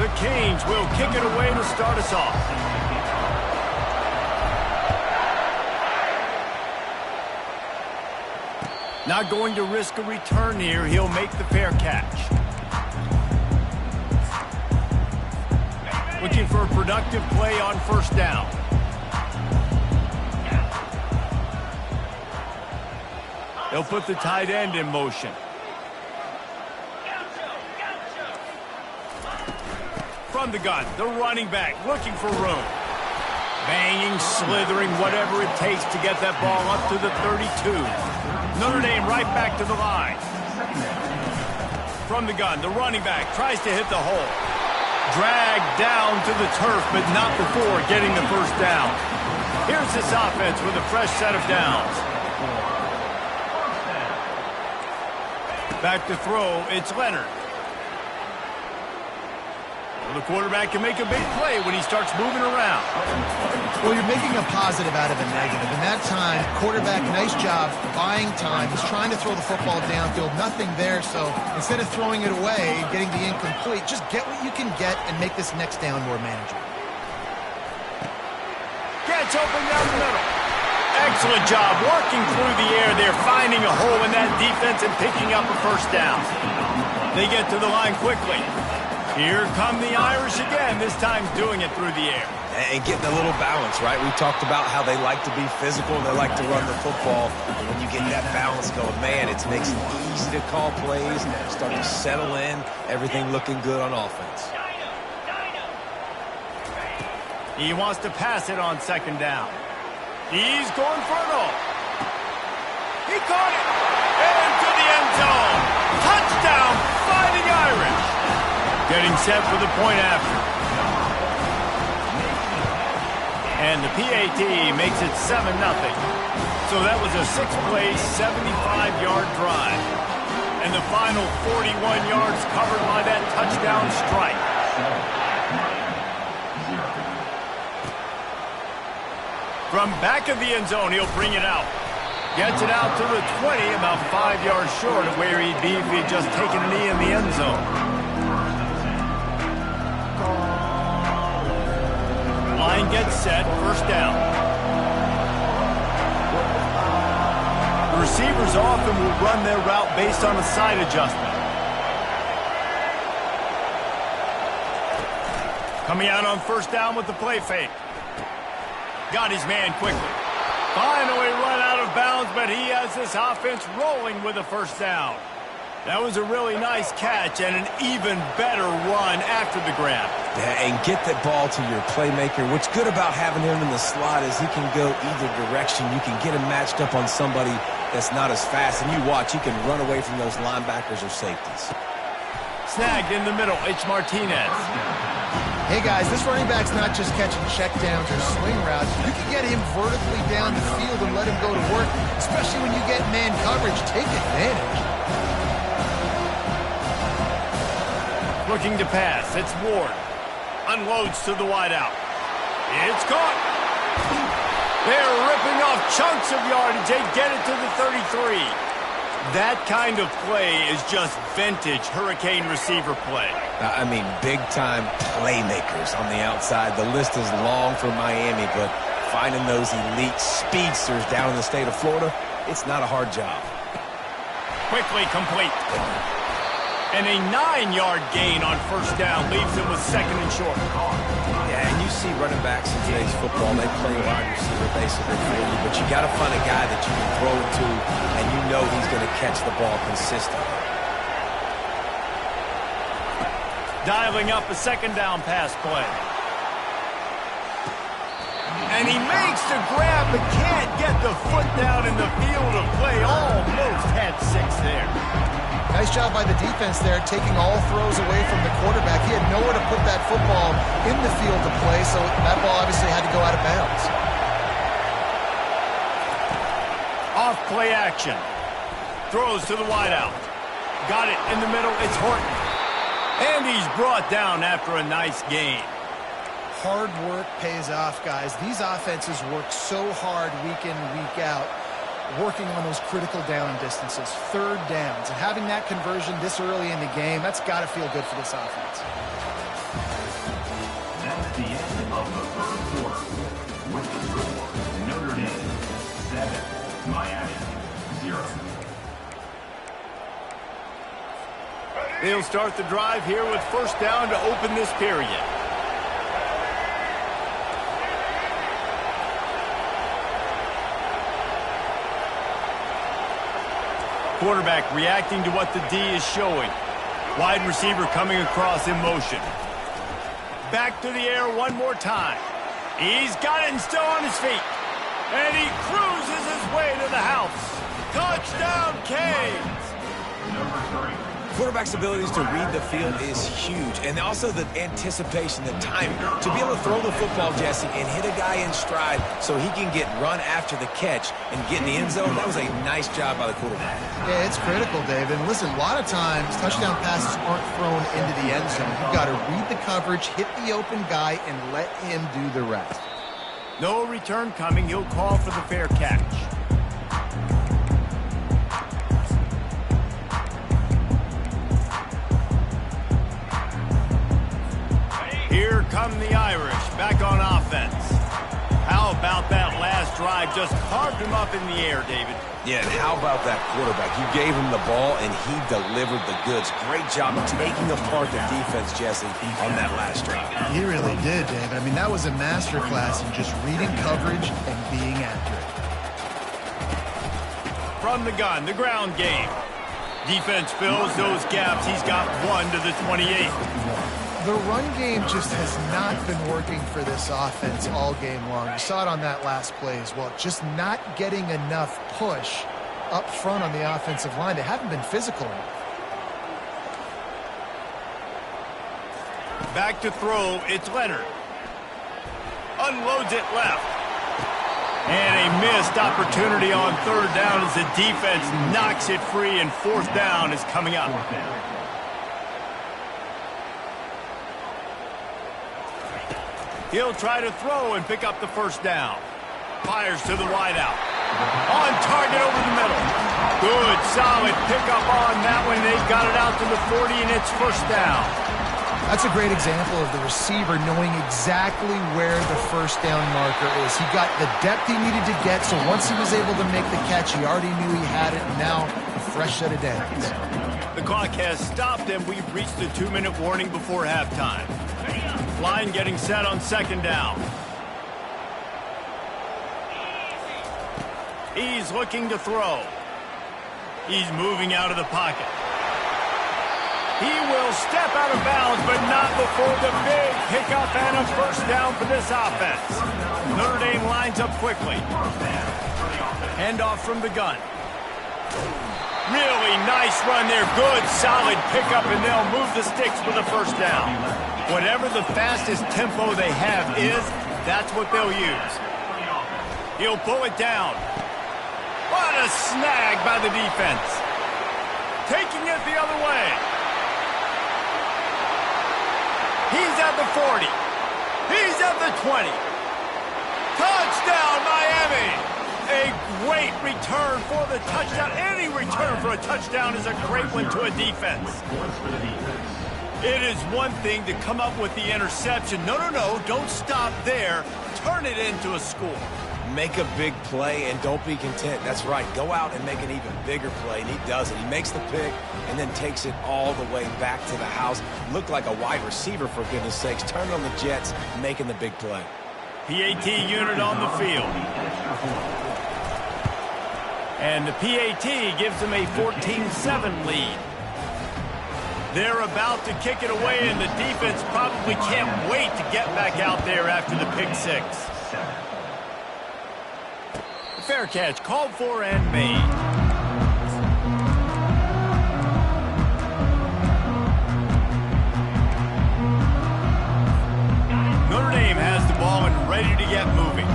The Canes will kick it away to start us off. Not going to risk a return here. He'll make the fair catch. Looking for a productive play on first down. They'll put the tight end in motion. From the gun, the running back looking for room. Banging, slithering, whatever it takes to get that ball up to the 32. Notre Dame right back to the line. From the gun, the running back tries to hit the hole. Dragged down to the turf, but not before getting the first down. Here's this offense with a fresh set of downs. Back to throw, it's Leonard. Well, the quarterback can make a big play when he starts moving around. Well, you're making a positive out of a negative. In that time, quarterback, nice job buying time. He's trying to throw the football downfield. Nothing there, so instead of throwing it away and getting the incomplete, just get what you can get and make this next down more manageable. Gets open down the middle. Excellent job working through the air there, finding a hole in that defense and picking up a first down. They get to the line quickly. Here come the Irish again, this time doing it through the air. And getting a little balance, right? We talked about how they like to be physical, they like to run the football. And when you get that balance going, man, it makes it easy to call plays, start to settle in, everything looking good on offense. He wants to pass it on second down. He's going for it all. He caught it. Into the end zone. Touchdown, Fighting Irish. Getting set for the point after. And the PAT makes it 7-0. So that was a 6-play, 75-yard drive. And the final 41 yards covered by that touchdown strike. From back of the end zone, he'll bring it out. Gets it out to the 20, about 5 yards short of where he'd be if he'd just taken a knee in the end zone. Line gets set, first down. The receivers often will run their route based on a side adjustment. Coming out on first down with the play fake. Got his man quickly. Finally run out of bounds, but he has this offense rolling with a first down. That was a really nice catch and an even better run after the grab. Yeah, and get that ball to your playmaker. What's good about having him in the slot is he can go either direction. You can get him matched up on somebody that's not as fast, and you watch, he can run away from those linebackers or safeties. Snagged in the middle, it's Martinez. Hey guys, this running back's not just catching checkdowns or swing routes. You can get him vertically down the field and let him go to work, especially when you get man coverage. Take advantage. Looking to pass, it's Ward. Unloads to the wideout. It's caught. They're ripping off chunks of yardage. They get it to the 33. That kind of play is just vintage Hurricane receiver play. I mean, big-time playmakers on the outside. The list is long for Miami, but finding those elite speedsters down in the state of Florida, it's not a hard job. Quickly complete. And a 9-yard gain on first down leaves him with second and short. Yeah, and you see running backs in today's football, they play wide receiver basically for you, but you got to find a guy that you can throw it to, and you know he's going to catch the ball consistently. Dialing up a second down pass play. And he makes the grab, but can't get the foot down in the field of play. Almost had 6 there. Nice job by the defense there, taking all throws away from the quarterback. He had nowhere to put that football in the field to play, so that ball obviously had to go out of bounds. Off play action. Throws to the wideout. Got it in the middle. It's Horton. And he's brought down after a nice gain. Hard work pays off, guys. These offenses work so hard week in, week out, working on those critical down distances, third downs, and having that conversion this early in the game, that's got to feel good for this offense. the end of the third quarter. With the score, Notre Dame 7, Miami 0. They'll start the drive here with first down to open this period. Quarterback reacting to what the D is showing. Wide receiver coming across in motion. Back to the air one more time. He's got it and still on his feet. And he cruises his way to the house. Touchdown, Canes! Number 3. Quarterback's abilities to read the field is huge, and also the anticipation, the timing. To be able to throw the football, Jesse, and hit a guy in stride so he can get run after the catch and get in the end zone, that was a nice job by the quarterback. Yeah, it's critical, Dave. And listen, a lot of times touchdown passes aren't thrown into the end zone. You've got to read the coverage, hit the open guy, and let him do the rest. No return coming. He'll call for the fair catch. Here come the Irish, back on offense. How about that last drive? Just carved him up in the air, David. Yeah, and how about that quarterback? You gave him the ball, and he delivered the goods. Great job of taking apart the defense, Jesse, on that last drive. He really did, David. I mean, that was a masterclass in just reading coverage and being accurate. From the gun, the ground game. Defense fills those gaps. He's got one to the 28. The run game just has not been working for this offense all game long. You saw it on that last play as well. Just not getting enough push up front on the offensive line. They haven't been physical enough. Back to throw, it's Leonard. Unloads it left. And a missed opportunity on third down as the defense knocks it free, and fourth down is coming up. He'll try to throw and pick up the first down. Fires to the wideout. On target over the middle. Good, solid pickup on that one. They've got it out to the 40, and it's first down. That's a great example of the receiver knowing exactly where the first down marker is. He got the depth he needed to get, so once he was able to make the catch, he already knew he had it, and now a fresh set of downs. The clock has stopped, and we've reached the 2-minute warning before halftime. Line getting set on second down. He's looking to throw. He's moving out of the pocket. He will step out of bounds, but not before the big pickup and a first down for this offense. Notre Dame lines up quickly. Handoff from the gun. Really nice run there. Good, solid pickup, and they'll move the sticks for the first down. Whatever the fastest tempo they have is, that's what they'll use. He'll pull it down. What a snag by the defense. Taking it the other way. He's at the 40. He's at the 20. Touchdown, Miami! A great return for the touchdown. Any return for a touchdown is a great one to a defense. It is one thing to come up with the interception. No, don't stop there. Turn it into a score. Make a big play and don't be content. That's right. Go out and make an even bigger play, and he does it. He makes the pick and then takes it all the way back to the house. Looked like a wide receiver, for goodness sakes. Turned on the Jets, making the big play. PAT unit on the field. And the PAT gives them a 14-7 lead. They're about to kick it away, and the defense probably can't wait to get back out there after the pick six. Fair catch called for and made. Notre Dame has the ball and ready to get moving.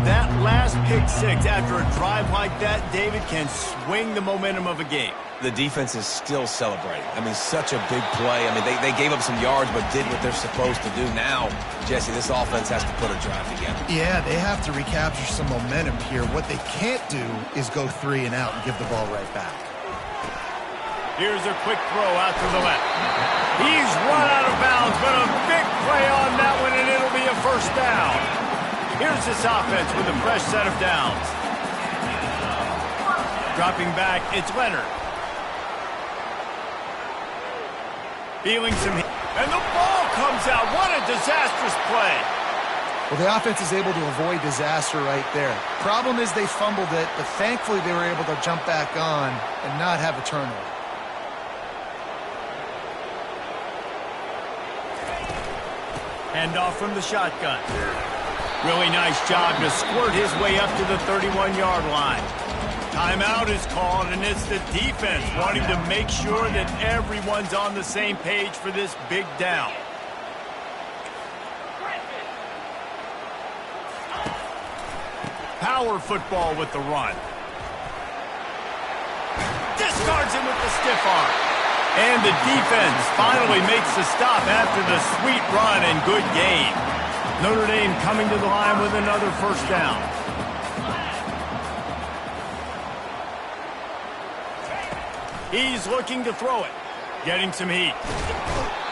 That last pick six after a drive like that, David, can swing the momentum of a game. The defense is still celebrating. I mean, such a big play. I mean, they gave up some yards but did what they're supposed to do. Now, Jesse, this offense has to put a drive together. Yeah, they have to recapture some momentum here. What they can't do is go 3 and out and give the ball right back. Here's a quick throw out to the left. He's run out of bounds, but a big play on that one, and it'll first down. Here's this offense with a fresh set of downs. Dropping back, it's Leonard. Feeling some heat. And the ball comes out. What a disastrous play. Well, the offense is able to avoid disaster right there. Problem is they fumbled it, but thankfully they were able to jump back on and not have a turnover. Handoff from the shotgun. Really nice job to squirt his way up to the 31-yard line. Timeout is called, and it's the defense wanting to make sure that everyone's on the same page for this big down. Power football with the run. Discards him with the stiff arm. And the defense finally makes the stop after the sweet run and good gain. Notre Dame coming to the line with another first down. He's looking to throw it. Getting some heat.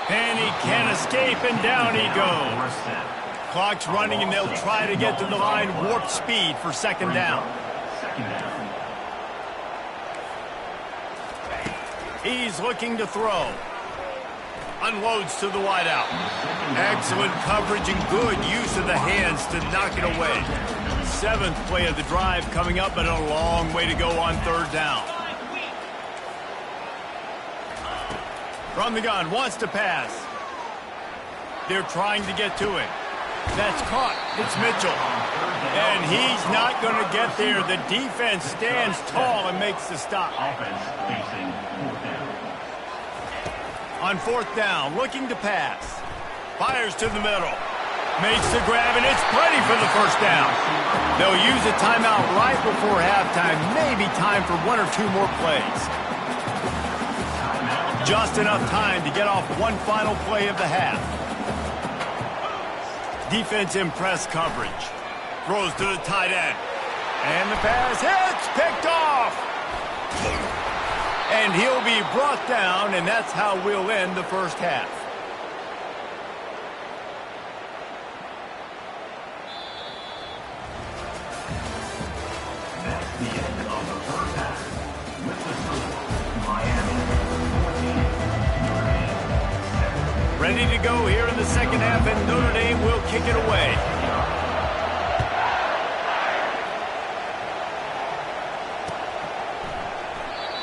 And he can't escape, and down he goes. Clock's running, and they'll try to get to the line warp speed for second down. He's looking to throw. Unloads to the wideout. Excellent coverage and good use of the hands to knock it away. Seventh play of the drive coming up, but a long way to go on third down. From the gun, wants to pass. They're trying to get to him. That's caught. It's Mitchell. And he's not going to get there. The defense stands tall and makes the stop. Offense facing fourth down. On fourth down, looking to pass. Fires to the middle. Makes the grab, and it's plenty for the first down. They'll use a timeout right before halftime. Maybe time for one or two more plays. Just enough time to get off one final play of the half. Defense in press coverage. Throws to the tight end. And the pass hits, picked off. And he'll be brought down, and that's how we'll end the first half. That's the end of the first half. With the score, Miami 14, Notre Dame 7. Ready to go here in the second half, and Notre Dame will kick it away.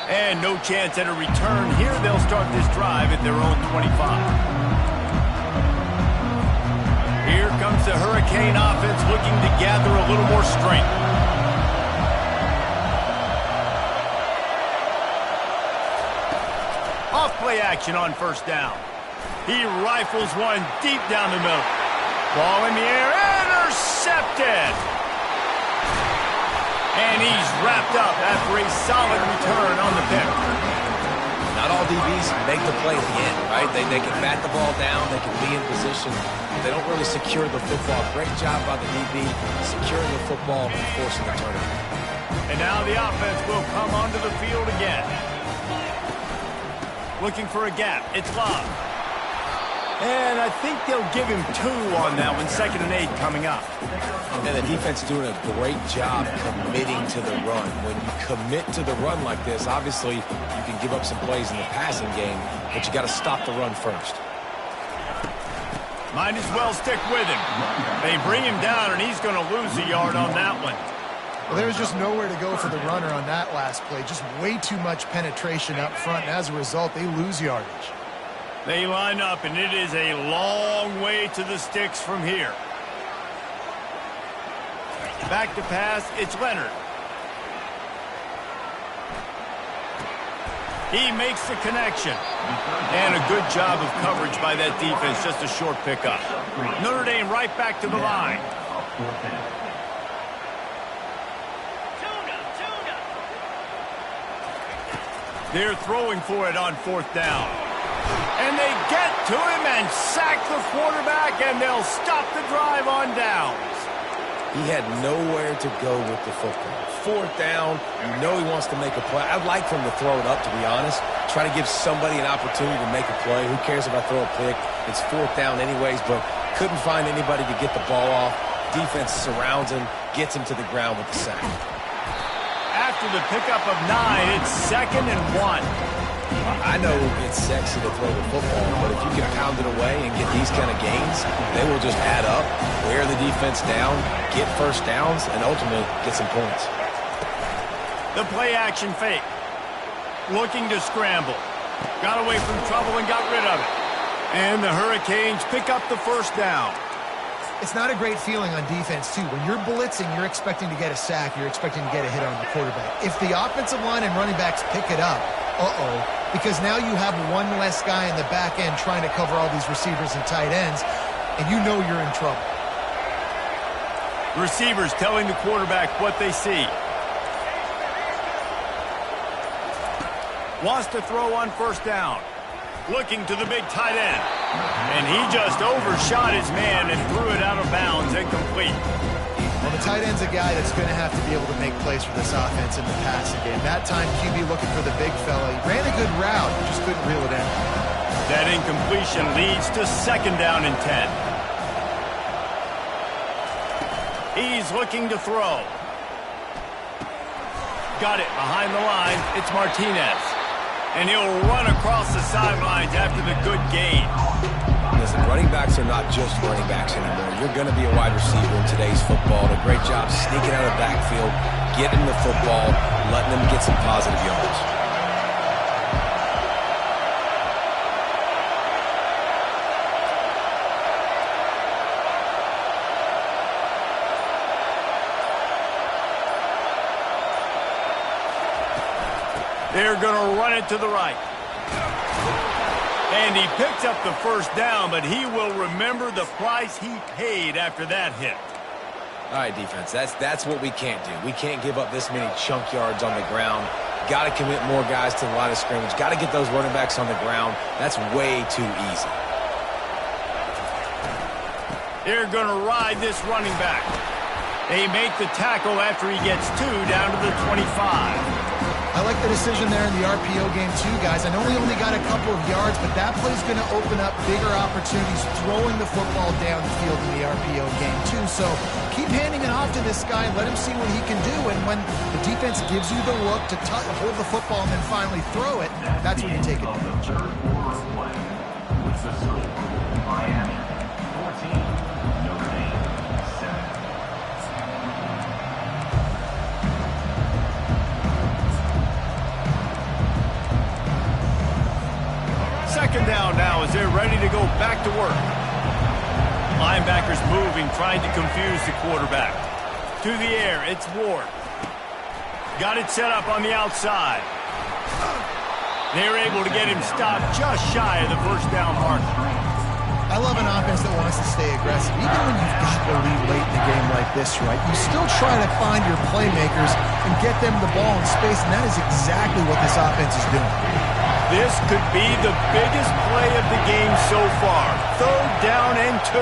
And no chance at a return here. They'll start this drive at their own 25. Here comes the Hurricane offense looking to gather a little more strength. Off play action on first down. He rifles one deep down the middle. Ball in the air, intercepted. And he's wrapped up after a solid return on the pick. Not all DBs make the play at the end, right? They can bat the ball down, they can be in position. They don't really secure the football. Great job by the DB securing the football and forcing the turnover. And now the offense will come onto the field again. Looking for a gap. It's Love. And I think they'll give him 2 on that one. 2nd and 8 coming up. And the defense doing a great job committing to the run. When you commit to the run like this, obviously you can give up some plays in the passing game, but you got to stop the run first. Might as well stick with him. They bring him down, and he's going to lose a yard on that one. Well, there was just nowhere to go for the runner on that last play. Just way too much penetration up front, and as a result, they lose yardage. They line up, and it is a long way to the sticks from here. Back to pass, it's Leonard. He makes the connection. And a good job of coverage by that defense, just a short pickup. Notre Dame right back to the line. They're throwing for it on fourth down. And they get to him and sack the quarterback, and they'll stop the drive on downs. He had nowhere to go with the football. Fourth down, you know he wants to make a play. I'd like for him to throw it up, to be honest. Try to give somebody an opportunity to make a play. Who cares if I throw a pick? It's fourth down anyways, but couldn't find anybody to get the ball off. Defense surrounds him, gets him to the ground with the sack. After the pickup of 9, it's 2nd and 1. I know it's sexy to throw the football, but if you can pound it away and get these kind of gains, they will just add up, wear the defense down, get first downs, and ultimately get some points. The play action fake. Looking to scramble. Got away from trouble and got rid of it. And the Hurricanes pick up the first down. It's not a great feeling on defense, too. When you're blitzing, you're expecting to get a sack. You're expecting to get a hit on the quarterback. If the offensive line and running backs pick it up, because now you have one less guy in the back end trying to cover all these receivers and tight ends, and you know you're in trouble. Receivers telling the quarterback what they see. Wants to throw on first down. Looking to the big tight end. And he just overshot his man and threw it out of bounds, incomplete. Well, the tight end's a guy that's going to have to be able to make plays for this offense in the passing game. That time, QB looking for the big fella. He ran a good route, just couldn't reel it in. That incompletion leads to 2nd down and 10. He's looking to throw. Got it behind the line. It's Martinez. And he'll run across the sidelines after the good gain. Listen, running backs are not just running backs anymore. You're going to be a wide receiver in today's football. A great job sneaking out of the backfield, getting the football, letting them get some positive yards. They're going to run it to the right. And he picks up the first down, but he will remember the price he paid after that hit. All right, defense, that's what we can't do. We can't give up this many chunk yards on the ground. Got to commit more guys to the line of scrimmage. Got to get those running backs on the ground. That's way too easy. They're going to ride this running back. They make the tackle after he gets 2 down to the 25. I like the decision there in the RPO game too, guys. I know he only got a couple of yards, but that play's going to open up bigger opportunities throwing the football down the field in the RPO game too. So keep handing it off to this guy and let him see what he can do. And when the defense gives you the look to hold the football and then finally throw it, that's when you take it. The third quarter of play. With the score, Miami 14, Notre Dame 7. Second down now as they're ready to go back to work. Linebackers moving, trying to confuse the quarterback. To the air, it's Ward. Got it set up on the outside. They're able to get him stopped just shy of the first down mark. I love an offense that wants to stay aggressive. Even when you've got the lead late in the game like this, right, you still try to find your playmakers and get them the ball in space, and that is exactly what this offense is doing. This could be the biggest play of the game so far. 3rd down and 2.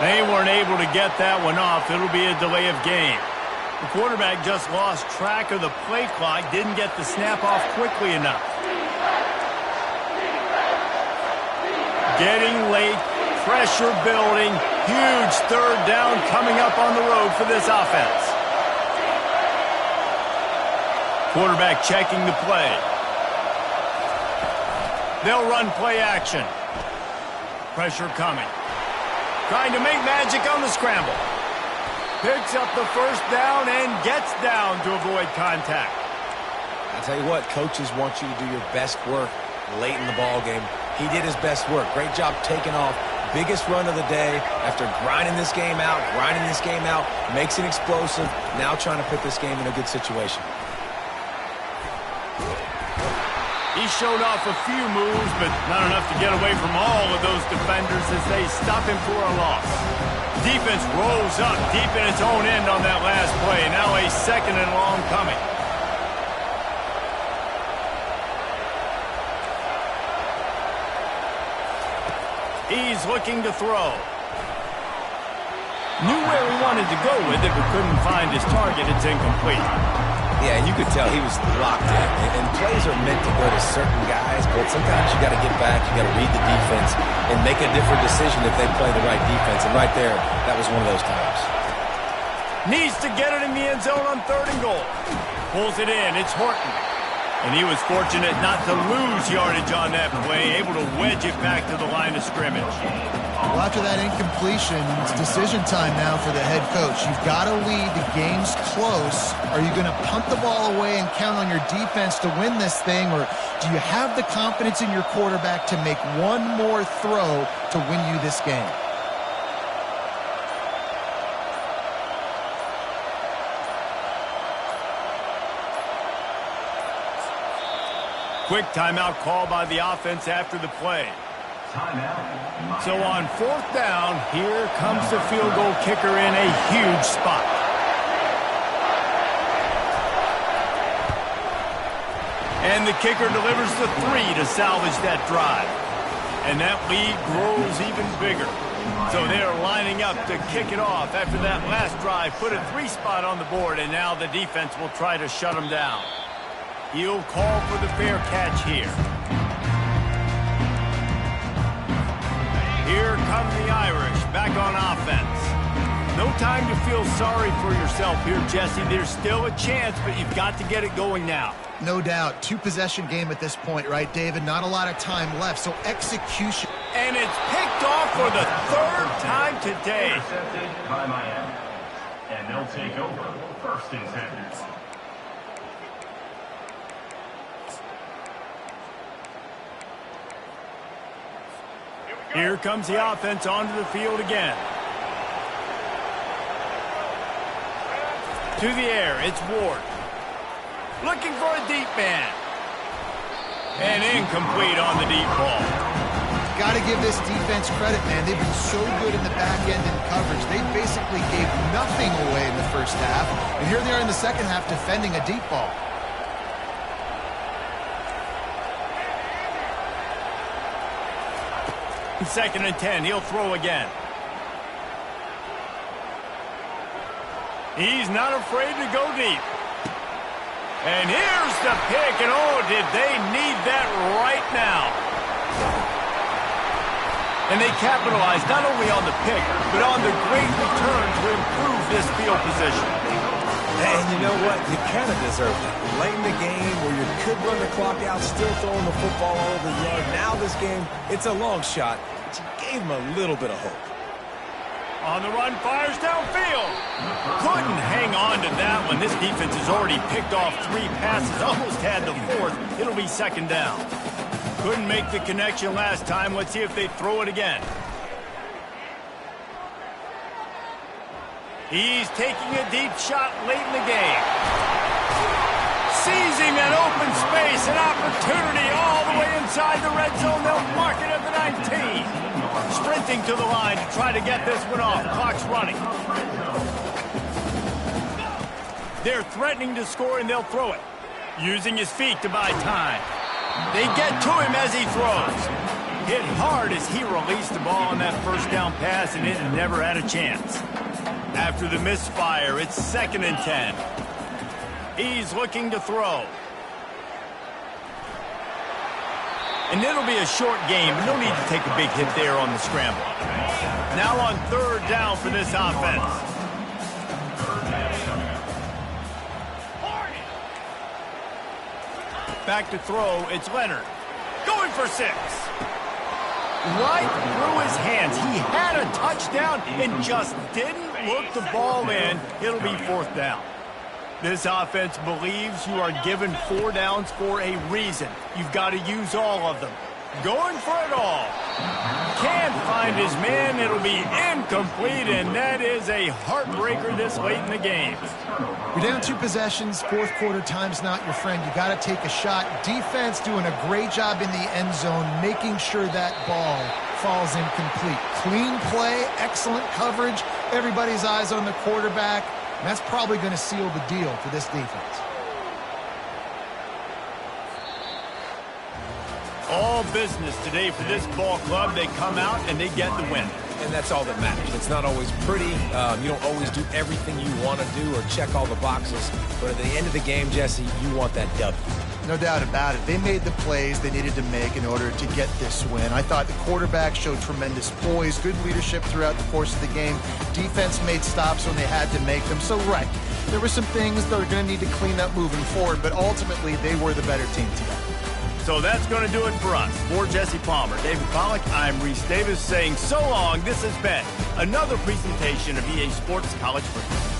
They weren't able to get that one off. It'll be a delay of game. The quarterback just lost track of the play clock, didn't get the snap off quickly enough. Getting late, pressure building, huge 3rd down coming up on the road for this offense. Quarterback checking the play. They'll run play action. Pressure coming. Trying to make magic on the scramble. Picks up the first down and gets down to avoid contact. I tell you what, coaches want you to do your best work late in the ball game. He did his best work. Great job taking off. Biggest run of the day after grinding this game out, makes it explosive. Now trying to put this game in a good situation. He showed off a few moves, but not enough to get away from all of those defenders as they stop him for a loss. Defense rolls up deep in its own end on that last play. Now a 2nd and long coming. He's looking to throw. Knew where he wanted to go with it, but couldn't find his target. It's incomplete. Yeah, and you could tell he was locked in. And plays are meant to go to certain guys, but sometimes you got to get back, you got to read the defense, and make a different decision if they play the right defense. And right there, that was one of those times. Needs to get it in the end zone on 3rd and goal. Pulls it in. It's Horton. And he was fortunate not to lose yardage on that play, able to wedge it back to the line of scrimmage. Well, after that incompletion, it's decision time now for the head coach. You've got to lead. The game's close. Are you going to punt the ball away and count on your defense to win this thing, or do you have the confidence in your quarterback to make one more throw to win you this game? Quick timeout call by the offense after the play. So on 4th down, here comes the field goal kicker in a huge spot. And the kicker delivers the 3 to salvage that drive. And that lead grows even bigger. So they're lining up to kick it off after that last drive. Put a 3 spot on the board, and now the defense will try to shut them down. He'll call for the fair catch here. Here come the Irish back on offense. No time to feel sorry for yourself here, Jesse. There's still a chance, but you've got to get it going now. No doubt. 2-possession game at this point, right, David? Not a lot of time left, so execution. And it's picked off for the 3rd time today. Intercepted by Miami. And they'll take over 1st and 10. Here comes the offense onto the field again. To the air, it's Ward. Looking for a deep man. And incomplete on the deep ball. Got to give this defense credit, man. They've been so good in the back end in coverage. They basically gave nothing away in the first half. And here they are in the second half defending a deep ball. 2nd and 10. He'll throw again. He's not afraid to go deep. And here's the pick. And oh, did they need that right now. And they capitalized not only on the pick, but on the great return to improve this field position. And you know what? You kind of deserve it. Late in the game where you could run the clock out, still throwing the football all over the yard. Now this game, it's a long shot, but you gave him a little bit of hope. On the run, fires downfield. Couldn't hang on to that one. This defense has already picked off 3 passes, almost had the 4th. It'll be 2nd down. Couldn't make the connection last time. Let's see if they throw it again. He's taking a deep shot late in the game. Seizing an open space, an opportunity all the way inside the red zone. They'll mark it at the 19. Sprinting to the line to try to get this one off. Clock's running. They're threatening to score, and they'll throw it. Using his feet to buy time. They get to him as he throws. Hit hard as he released the ball on that 1st down pass, and it never had a chance. After the misfire, it's 2nd and 10. He's looking to throw. And it'll be a short game, but no need to take a big hit there on the scramble. Now on 3rd down for this offense. Back to throw, it's Leonard. Going for 6. Right through his hands. He had a touchdown and just didn't look the ball in. It'll be 4th down. This offense believes you are given 4 downs for a reason. You've got to use all of them. Going for it all. Can't find his man. It'll be incomplete, and that is a heartbreaker this late in the game. You're down 2 possessions. 4th quarter, time's not your friend. You got to take a shot. Defense doing a great job in the end zone, making sure that ball falls incomplete. Clean play, excellent coverage. Everybody's eyes on the quarterback. And that's probably going to seal the deal for this defense. All business today for this ball club. They come out and they get the win. and that's all that matters. It's not always pretty. You don't always do everything you want to do or check all the boxes. But at the end of the game, Jesse, you want that W. No doubt about it. They made the plays they needed to make in order to get this win. I thought the quarterback showed tremendous poise, good leadership throughout the course of the game. Defense made stops when they had to make them. So, right, there were some things that are going to need to clean up moving forward, but ultimately they were the better team today. So that's going to do it for us. For Jesse Palmer, David Pollack, I'm Reese Davis saying so long. This has been another presentation of EA Sports College Football.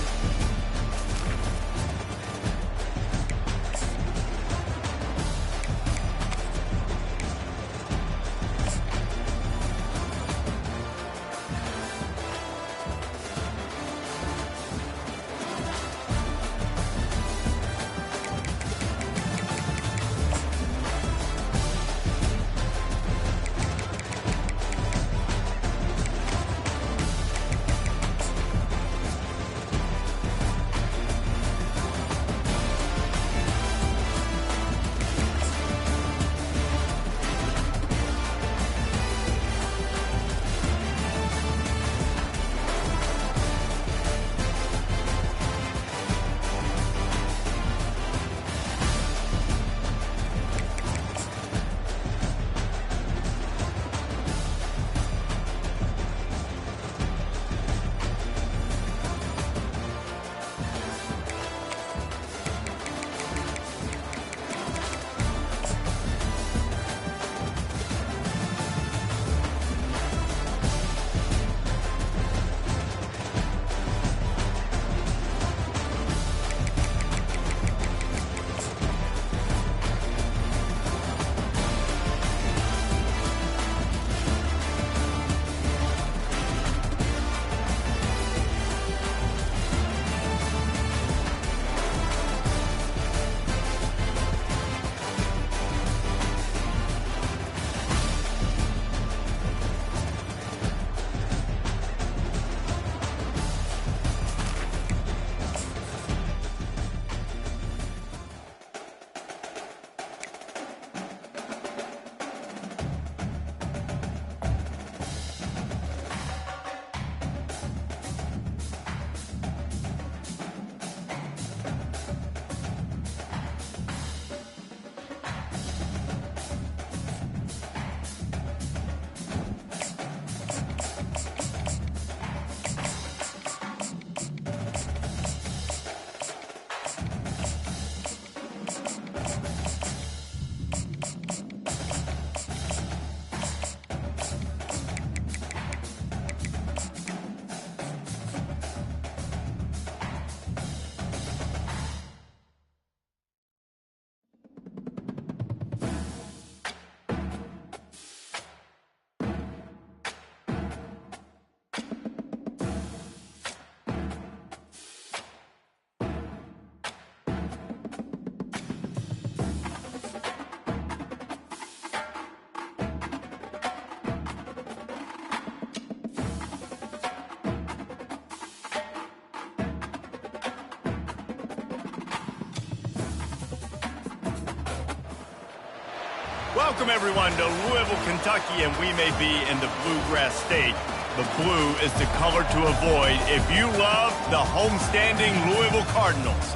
Welcome, everyone, to Louisville, Kentucky, and we may be in the Bluegrass State. The blue is the color to avoid if you love the homestanding Louisville Cardinals.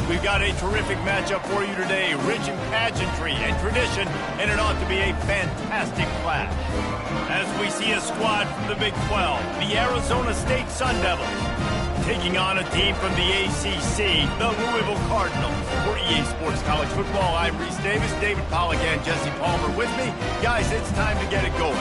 We've got a terrific matchup for you today, rich in pageantry and tradition, and it ought to be a fantastic clash. As we see a squad from the Big 12, the Arizona State Sun Devils, taking on a team from the ACC, the Louisville Cardinals. For EA Sports College Football, I'm Reese Davis, David Pollack, and Jesse Palmer with me. Guys, it's time to get it going.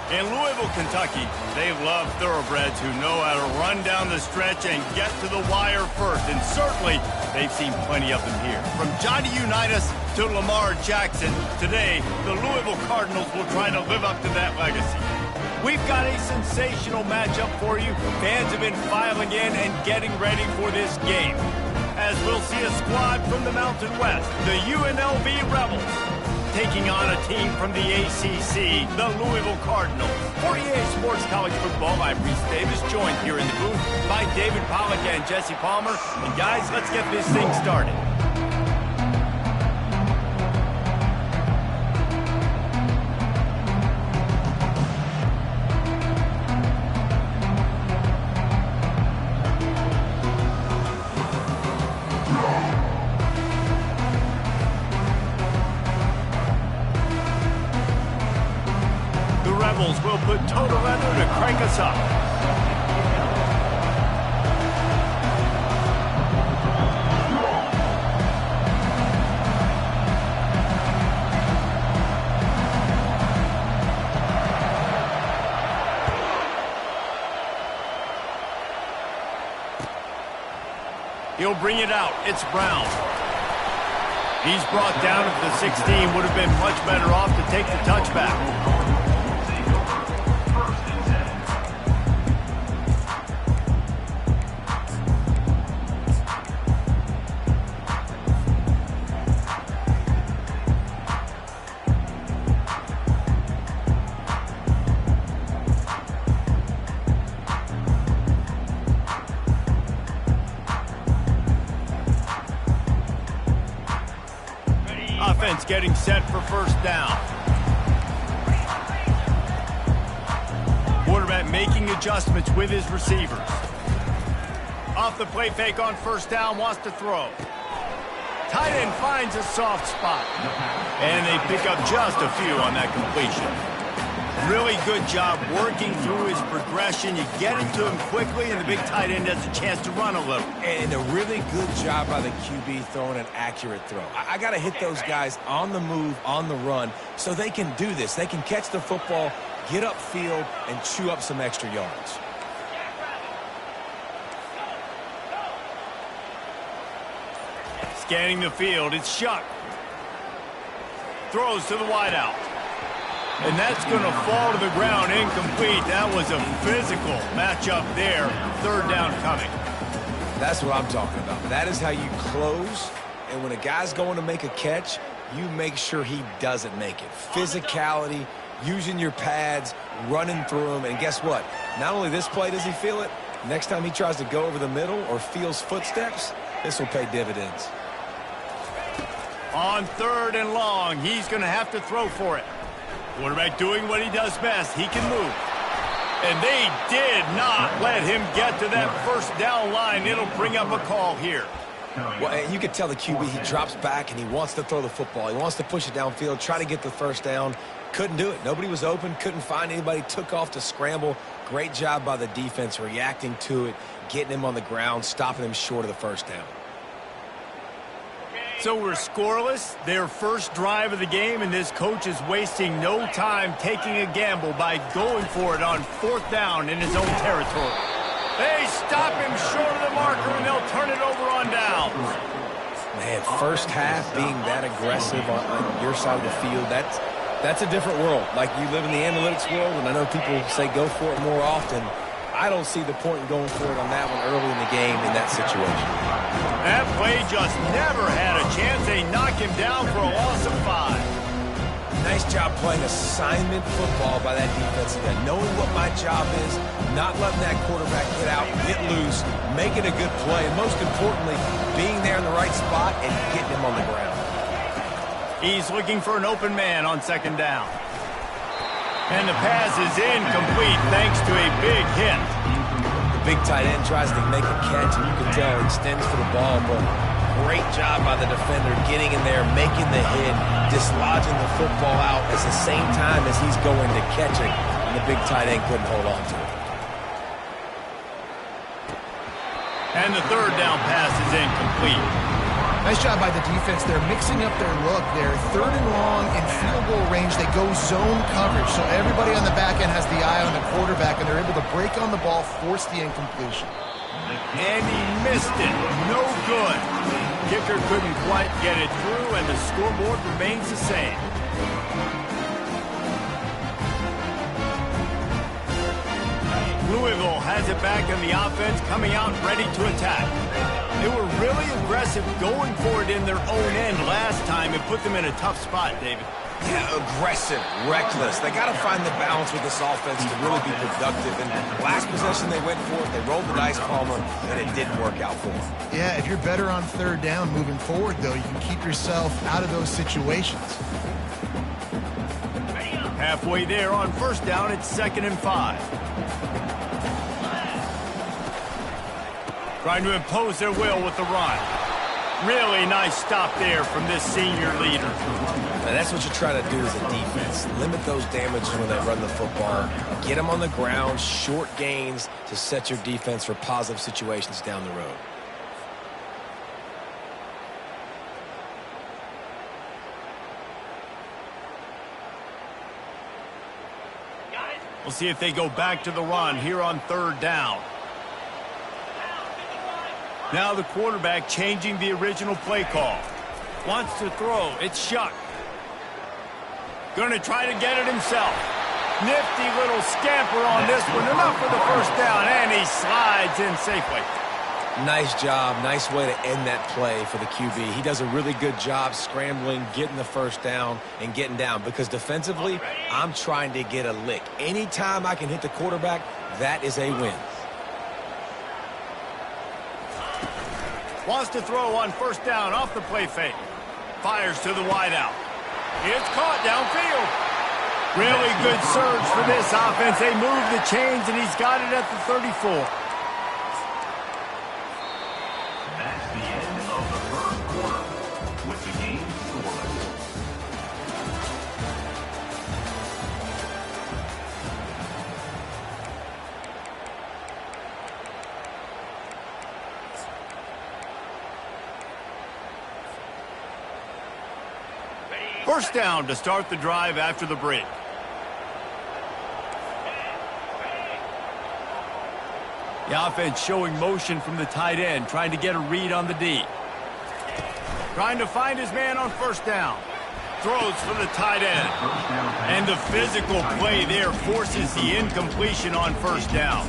In Louisville, Kentucky, they love thoroughbreds who know how to run down the stretch and get to the wire first. And certainly, they've seen plenty of them here. From Johnny Unitas to Lamar Jackson, today, the Louisville Cardinals will try to live up to that legacy. We've got a sensational matchup for you. Fans have been filing in and getting ready for this game. As we'll see a squad from the Mountain West, the UNLV Rebels, taking on a team from the ACC, the Louisville Cardinals. For EA Sports College Football, I'm Reese Davis, joined here in the booth by David Pollack and Jesse Palmer. And guys, let's get this thing started. Will put total leather to crank us up. He'll bring it out. It's Brown. He's brought down at the 16. Would have been much better off to take the touchback. Offense getting set for first down. Quarterback making adjustments with his receivers. Off the play fake on first down, wants to throw. Tight end finds a soft spot. And they pick up just a few on that completion. Really good job working through his progression. You get it to him quickly, and the big tight end has a chance to run a little. And a really good job by the QB throwing an accurate throw. I got to hit those guys on the move, on the run, so they can do this. They can catch the football, get upfield, and chew up some extra yards. Scanning the field, it's Shuck. Throws to the wideout. And that's going to fall to the ground incomplete. That was a physical matchup there. Third down coming. That's what I'm talking about. That is how you close. And when a guy's going to make a catch, you make sure he doesn't make it. Physicality, using your pads, running through them. And guess what? Not only this play does he feel it, next time he tries to go over the middle or feels footsteps, this will pay dividends. On third and long, he's going to have to throw for it. Quarterback doing what he does best. He can move. And they did not let him get to that first down line. It'll bring up a call here. Well, you could tell the QB, he drops back and he wants to throw the football. He wants to push it downfield, try to get the first down. Couldn't do it. Nobody was open, couldn't find anybody, took off to scramble. Great job by the defense reacting to it, getting him on the ground, stopping him short of the first down. So we're scoreless, their first drive of the game, and this coach is wasting no time taking a gamble by going for it on fourth down in his own territory. They stop him short of the marker, and they'll turn it over on downs. Man, first half being that aggressive on your side of the field, that's a different world. Like, you live in the analytics world, and I know people say go for it more often. I don't see the point in going for it on that one early in the game in that situation. That play just never had a chance. They knock him down for a loss of 5. Nice job playing assignment football by that defensive end. Knowing what my job is, not letting that quarterback get out, get loose, making a good play, and most importantly, being there in the right spot and getting him on the ground. He's looking for an open man on second down. And the pass is incomplete thanks to a big hit. The big tight end tries to make a catch, and you can tell he extends for the ball, but great job by the defender getting in there, making the hit, dislodging the football out at the same time as he's going to catch it, and the big tight end couldn't hold on to it. And the third down pass is incomplete. Nice job by the defense. They're mixing up their look. They're 3rd and long in field goal range. They go zone coverage. So everybody on the back end has the eye on the quarterback, and they're able to break on the ball, force the incompletion. And he missed it. No good. Kicker couldn't quite get it through, and the scoreboard remains the same. Louisville has it back in the offense, coming out ready to attack. They were really aggressive going for it in their own end last time. It put them in a tough spot, David. Yeah, aggressive, reckless. They got to find the balance with this offense to really be productive. And last possession they went for it, they rolled the dice, Palmer, and it didn't work out for them. Yeah, if you're better on 3rd down moving forward, though, you can keep yourself out of those situations. Halfway there on 1st down, it's 2nd and 5. Trying to impose their will with the run. Really nice stop there from this senior leader. Now that's what you try to do as a defense. Limit those damages when they run the football. Get them on the ground, short gains to set your defense for positive situations down the road. We'll see if they go back to the run here on 3rd down. Now the quarterback changing the original play call. Wants to throw. It's Shuck. Going to try to get it himself. Nifty little scamper on this one. Enough for the 1st down, and he slides in safely. Nice job. Nice way to end that play for the QB. He does a really good job scrambling, getting the 1st down, and getting down. Because defensively, I'm trying to get a lick. Anytime I can hit the quarterback, that is a win. Wants to throw on 1st down off the play fake. Fires to the wideout. It's caught downfield. Really good surge for this offense. They move the chains, and he's got it at the 34. That's the end of the 1st quarter with the game scoreless. First down to start the drive after the break. The offense showing motion from the tight end, trying to get a read on the D. Trying to find his man on 1st down. Throws for the tight end. And the physical play there forces the incompletion on 1st down.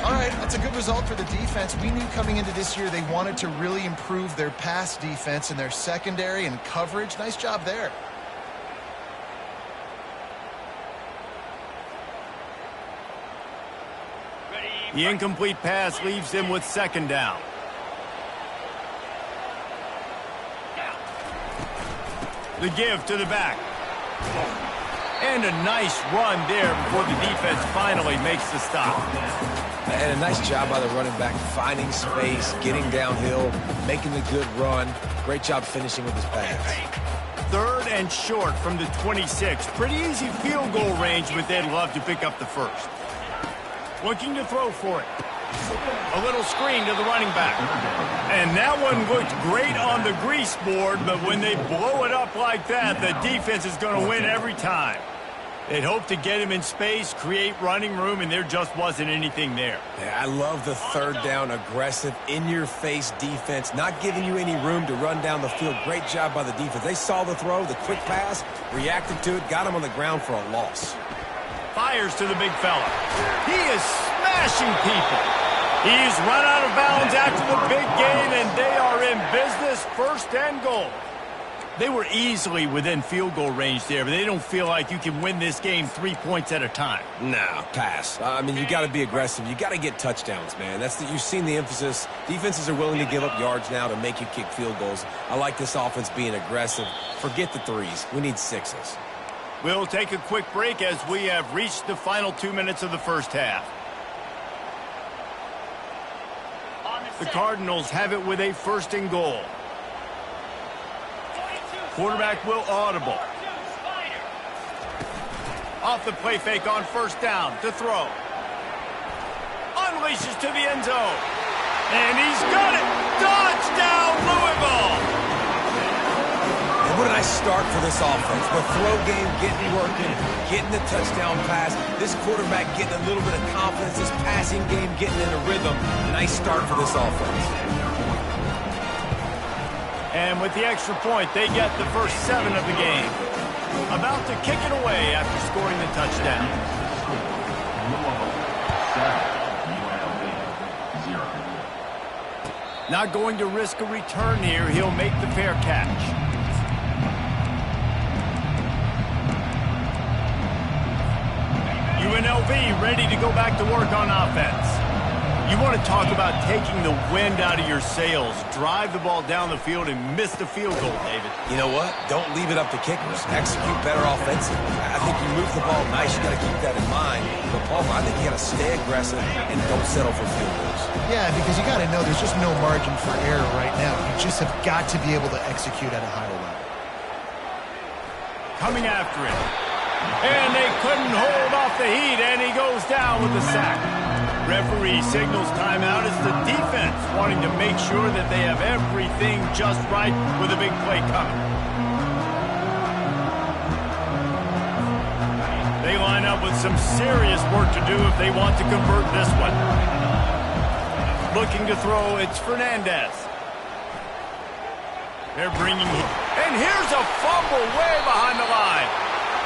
All right, that's a good result for the defense. We knew coming into this year they wanted to really improve their pass defense and their secondary and coverage. Nice job there. The incomplete pass leaves them with 2nd down. The give to the back. And a nice run there before the defense finally makes the stop. And a nice job by the running back, finding space, getting downhill, making the good run. Great job finishing with his pass. 3rd and short from the 26. Pretty easy field goal range, but they'd love to pick up the 1st. Looking to throw for it. A little screen to the running back. And that one looked great on the grease board, but when they blow it up like that, the defense is going to win every time. They'd hope to get him in space, create running room, and there just wasn't anything there. Yeah, I love the 3rd down, aggressive, in-your-face defense, not giving you any room to run down the field. Great job by the defense. They saw the throw, the quick pass, reacted to it, got him on the ground for a loss. Fires to the big fella. He is smashing people. He's run out of bounds after the big gain, and they are in business, 1st and goal. They were easily within field goal range there, but they don't feel like you can win this game 3 points at a time. No, pass. I mean, you got to be aggressive. You got to get touchdowns, man. You've seen the emphasis. Defenses are willing to give up yards now to make you kick field goals. I like this offense being aggressive. Forget the 3s. We need 6s. We'll take a quick break as we have reached the final 2 minutes of the 1st half. The Cardinals have it with a 1st and goal. Quarterback will audible. Off the play fake on 1st down to throw. Unleashes to the end zone. And he's got it. Touchdown, Louisville! And what a nice start for this offense. The throw game getting working, getting the touchdown pass. This quarterback getting a little bit of confidence. This passing game getting in a rhythm. Nice start for this offense. And with the extra point, they get the first 7 of the game. About to kick it away after scoring the touchdown. Not going to risk a return here. He'll make the fair catch. UNLV ready to go back to work on offense. You want to talk about taking the wind out of your sails. Drive the ball down the field and miss the field goal, David. You know what? Don't leave it up to kickers. Execute better offensively. I think you move the ball nice. You got to keep that in mind. But, Palmer, I think you got to stay aggressive and don't settle for field goals. Yeah, because you got to know there's just no margin for error right now. You just have got to be able to execute at a higher level. Coming after it. And they couldn't hold off the heat, and he goes down with the sack. Referee signals timeout as the defense wanting to make sure that they have everything just right with a big play coming. They line up with some serious work to do if they want to convert this one. Looking to throw, it's Fernandez. They're bringing it. And here's a fumble way behind the line.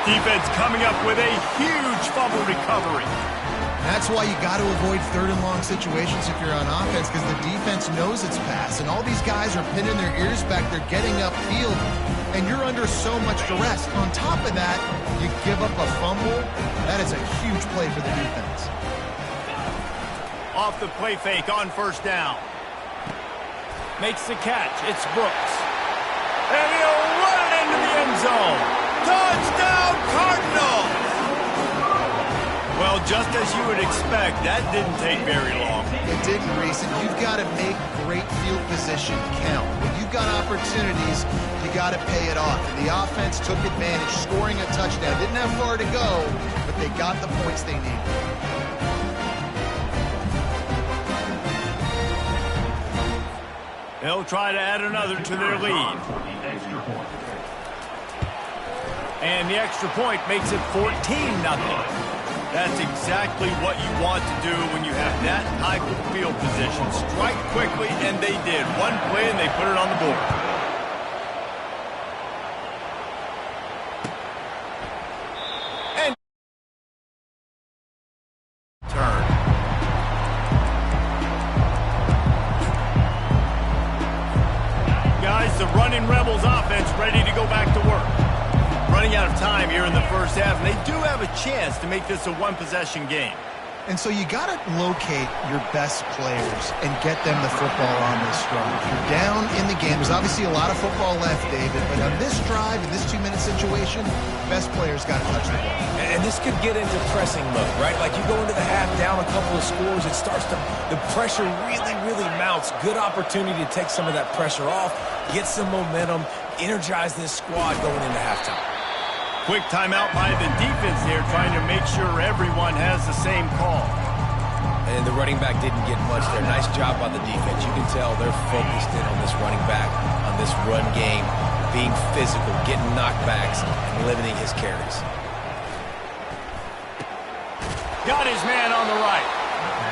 Defense coming up with a huge fumble recovery. That's why you got to avoid 3rd and long situations if you're on offense, because the defense knows it's pass, and all these guys are pinning their ears back. They're getting upfield, and you're under so much duress. On top of that, you give up a fumble. That is a huge play for the defense. Off the play fake on first down. Makes the catch. It's Brooks. And he'll run it into the end zone. Touchdown, Cardinals! Well, just as you would expect, that didn't take very long. It didn't, Reese, and you've got to make great field position count. When you've got opportunities, you got to pay it off. And the offense took advantage, scoring a touchdown. Didn't have far to go, but they got the points they needed. They'll try to add another to their lead. And the extra point makes it 14-0. That's exactly what you want to do when you have that type of field position. Strike quickly, and they did. One play, and they put it on the board. And turn. Guys, the running Rebels offense ready to go back to work. Running out of time here in the first half, and they do have a chance to make this a one-possession game. And so you got to locate your best players and get them the football on this drive. You're down in the game. There's obviously a lot of football left, David, but on this drive, in this 2-minute situation, best players got to touch the ball. And this could get into pressing mode, right? Like you go into the half down a couple of scores, it starts to, the pressure really, really mounts. Good opportunity to take some of that pressure off, get some momentum, energize this squad going into halftime. Quick timeout by the defense there, trying to make sure everyone has the same call. And the running back didn't get much there. Nice job by the defense. You can tell they're focused in on this running back, on this run game, being physical, getting knockbacks, and limiting his carries. Got his man on the right.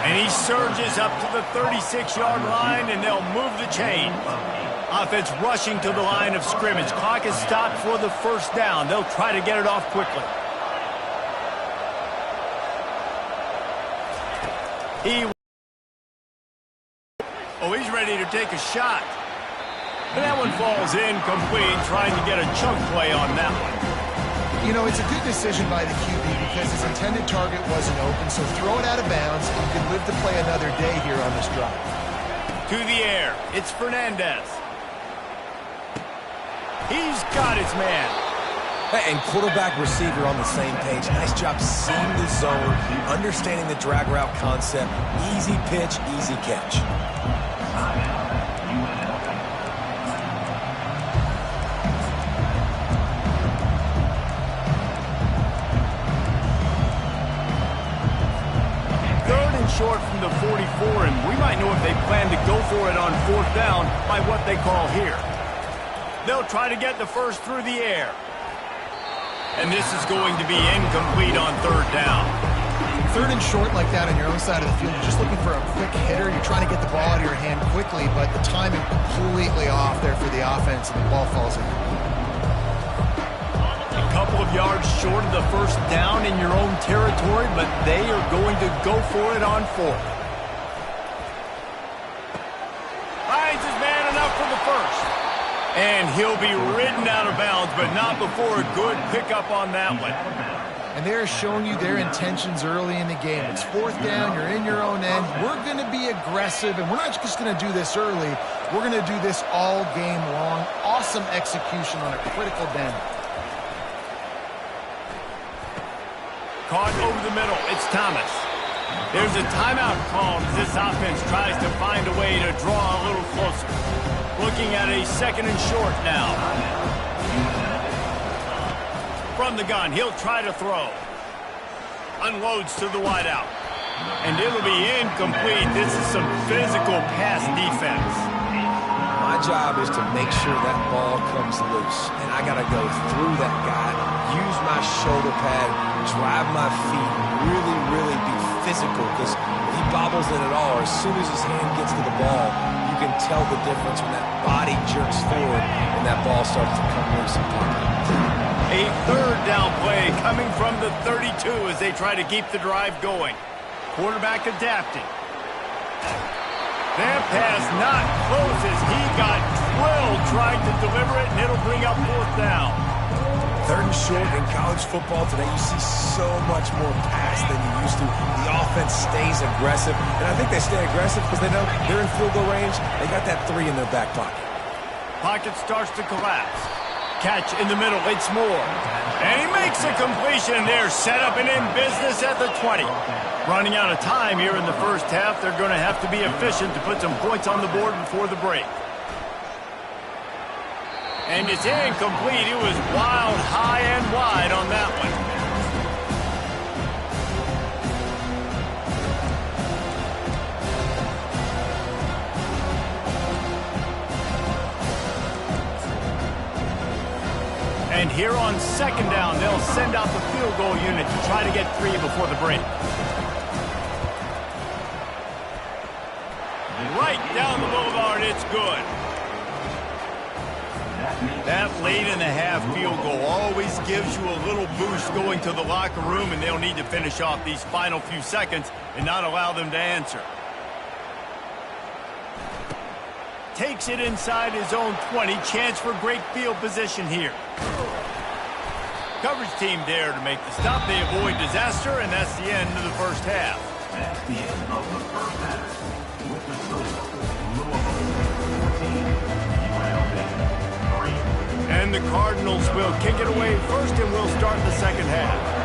And he surges up to the 36-yard line, and they'll move the chains. Offense rushing to the line of scrimmage. Clock is stopped for the first down. They'll try to get it off quickly. He's ready to take a shot. And that one falls incomplete, trying to get a chunk play on that one. You know, it's a good decision by the QB because his intended target wasn't open, so throw it out of bounds, and you can live to play another day here on this drive. To the air, it's Fernandez. He's got his man. Hey, and quarterback receiver on the same page. Nice job seeing the zone, understanding the drag route concept. Easy pitch, easy catch. short from the 44, and we might know if they plan to go for it on 4th down by what they call here. They'll try to get the first through the air. And this is going to be incomplete on 3rd down. 3rd and short like that on your own side of the field, you're just looking for a quick hitter. You're trying to get the ball out of your hand quickly, but the timing completely off there for the offense, and the ball falls in. A couple of yards short of the 1st down in your own territory, but they are going to go for it on 4th. Finds his man enough for the first. And he'll be ridden out of bounds, but not before a good pickup on that one. And they're showing you their intentions early in the game. It's 4th down, you're in your own end. We're going to be aggressive, and we're not just going to do this early. We're going to do this all game long. Awesome execution on a critical down. Caught over the middle. It's Thomas. There's a timeout called as this offense tries to find a way to draw a little closer. Looking at a 2nd and short now. From the gun, he'll try to throw. Unloads to the wideout. And it'll be incomplete. This is some physical pass defense. My job is to make sure that ball comes loose. And I got to go through that guy, use my shoulder pad, drive my feet, really be physical. Because if he bobbles it at all, or as soon as his hand gets to the ball, you can tell the difference when that body jerks forward and that ball starts to come loose and pop. A 3rd down play coming from the 32 as they try to keep the drive going. Quarterback adapting. That pass not close as he got drilled trying to deliver it, and it'll bring up 4th down. 3rd and short in college football today, you see so much more pass than you used to. The offense stays aggressive, and I think they stay aggressive because they know they're in field goal range. They got that 3 in their back pocket. Pocket starts to collapse. Catch in the middle, it's Moore. And he makes a completion there, set up and in business at the 20. Running out of time here in the 1st half, they're going to have to be efficient to put some points on the board before the break. And it's incomplete. It was wild, high and wide on that one. And here on 2nd down, they'll send out the field goal unit to try to get 3 before the break. Right down the boulevard, it's good. That late in the half field goal always gives you a little boost going to the locker room, and they'll need to finish off these final few seconds and not allow them to answer. Takes it inside his own 20. Chance for great field position here. Coverage team there to make the stop. They avoid disaster, and that's the end of the 1st half. That's the end of the 1st half. With the score, Louisville 14, UNLV 3. And the Cardinals will kick it away first, and we'll start the 2nd half.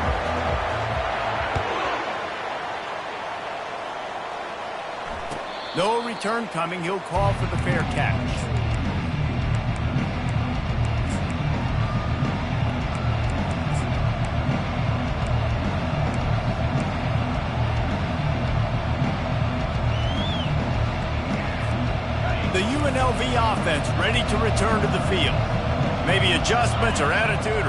No return coming. He'll call for the fair catch. The UNLV offense ready to return to the field. Maybe adjustments or attitude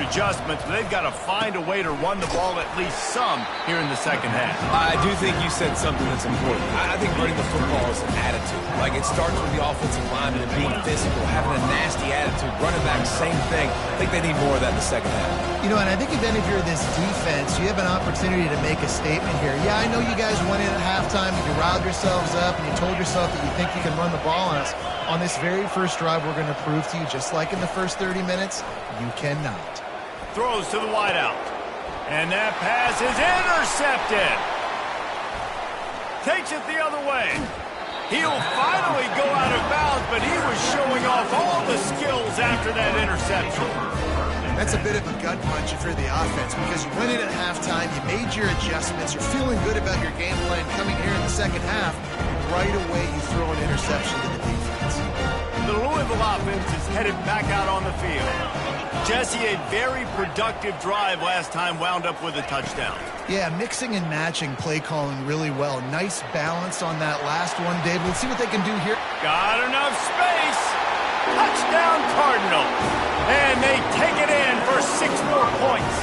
adjustments, but they've got to find a way to run the ball at least some here in the 2nd half. I do think you said something that's important. I think running the football is an attitude. Like, it starts with the offensive lineman and being physical, having a nasty attitude. Running back, same thing. I think they need more of that in the 2nd half. You know, and I think if any of you are this defense, you have an opportunity to make a statement here. Yeah, I know you guys went in at halftime and you riled yourselves up and you told yourself that you think you can run the ball on us. On this very first drive, we're going to prove to you, just like in the first 30 minutes, you cannot. Throws to the wideout. And that pass is intercepted. Takes it the other way. He'll finally go out of bounds, but he was showing off all the skills after that interception. That's a bit of a gut punch if you're the offense, because you went in at halftime, you made your adjustments, you're feeling good about your game plan coming here in the 2nd half. Right away, you throw an interception to the defense. The Louisville offense is headed back out on the field. Jesse, a very productive drive last time wound up with a touchdown. Yeah, mixing and matching play calling really well. Nice balance on that last one, Dave. Let's see what they can do here. Got enough space. Touchdown Cardinals. And they take it in for 6 more points.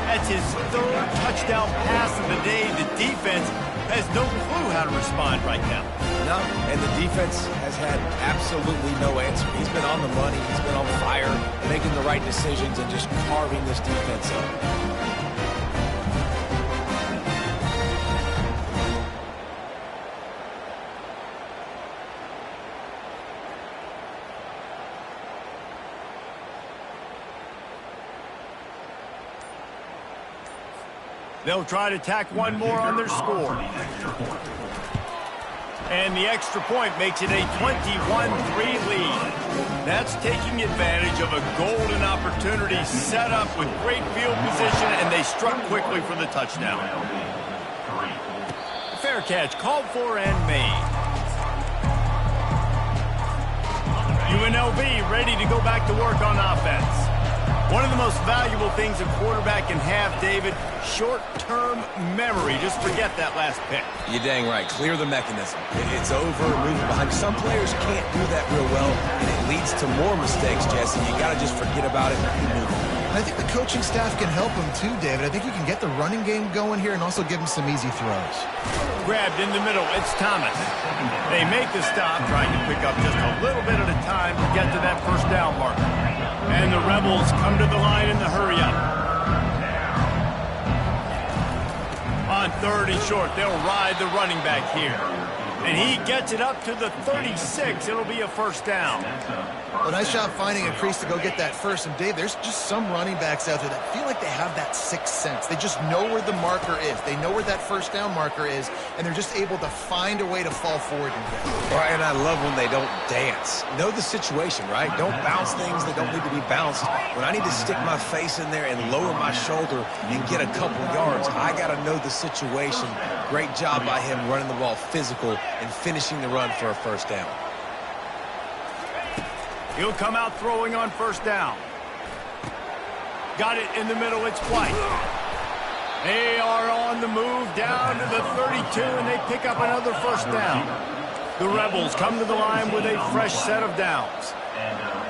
That's his 3rd touchdown pass of the day. The defense has no clue how to respond right now. No, and the defense has had absolutely no answer. He's been on the money. He's been on fire, making the right decisions and just carving this defense up. They'll try to tack one more on their score. And the extra point makes it a 21-3 lead. That's taking advantage of a golden opportunity set up with great field position, and they struck quickly for the touchdown. Fair catch called for and made. UNLV ready to go back to work on offense. One of the most valuable things a quarterback can have, David, short-term memory. Just forget that last pick. You're dang right. Clear the mechanism. It's over, moving behind. Some players can't do that real well, and it leads to more mistakes, Jesse. You got to just forget about it and keep moving. I think the coaching staff can help him too, David. I think you can get the running game going here and also give him some easy throws. Grabbed in the middle. It's Thomas. They make the stop, trying to pick up just a little bit at a time to get to that first down marker. And the Rebels come to the line in the hurry-up. On 3rd and short, they'll ride the running back here. And he gets it up to the 36. It'll be a first down. Well, nice job finding a crease to go get that first. And, Dave, there's just some running backs out there that feel like they have that sixth sense. They just know where the marker is. They know where that first down marker is, and they're just able to find a way to fall forward and get it. Right, and I love when they don't dance. Know the situation, right? Don't bounce things that don't need to be bounced. When I need to stick my face in there and lower my shoulder and get a couple yards, I got to know the situation. Great job by him running the ball physical and finishing the run for a first down. He'll come out throwing on first down. Got it in the middle. It's White. They are on the move down to the 32, and they pick up another first down. The Rebels come to the line with a fresh set of downs.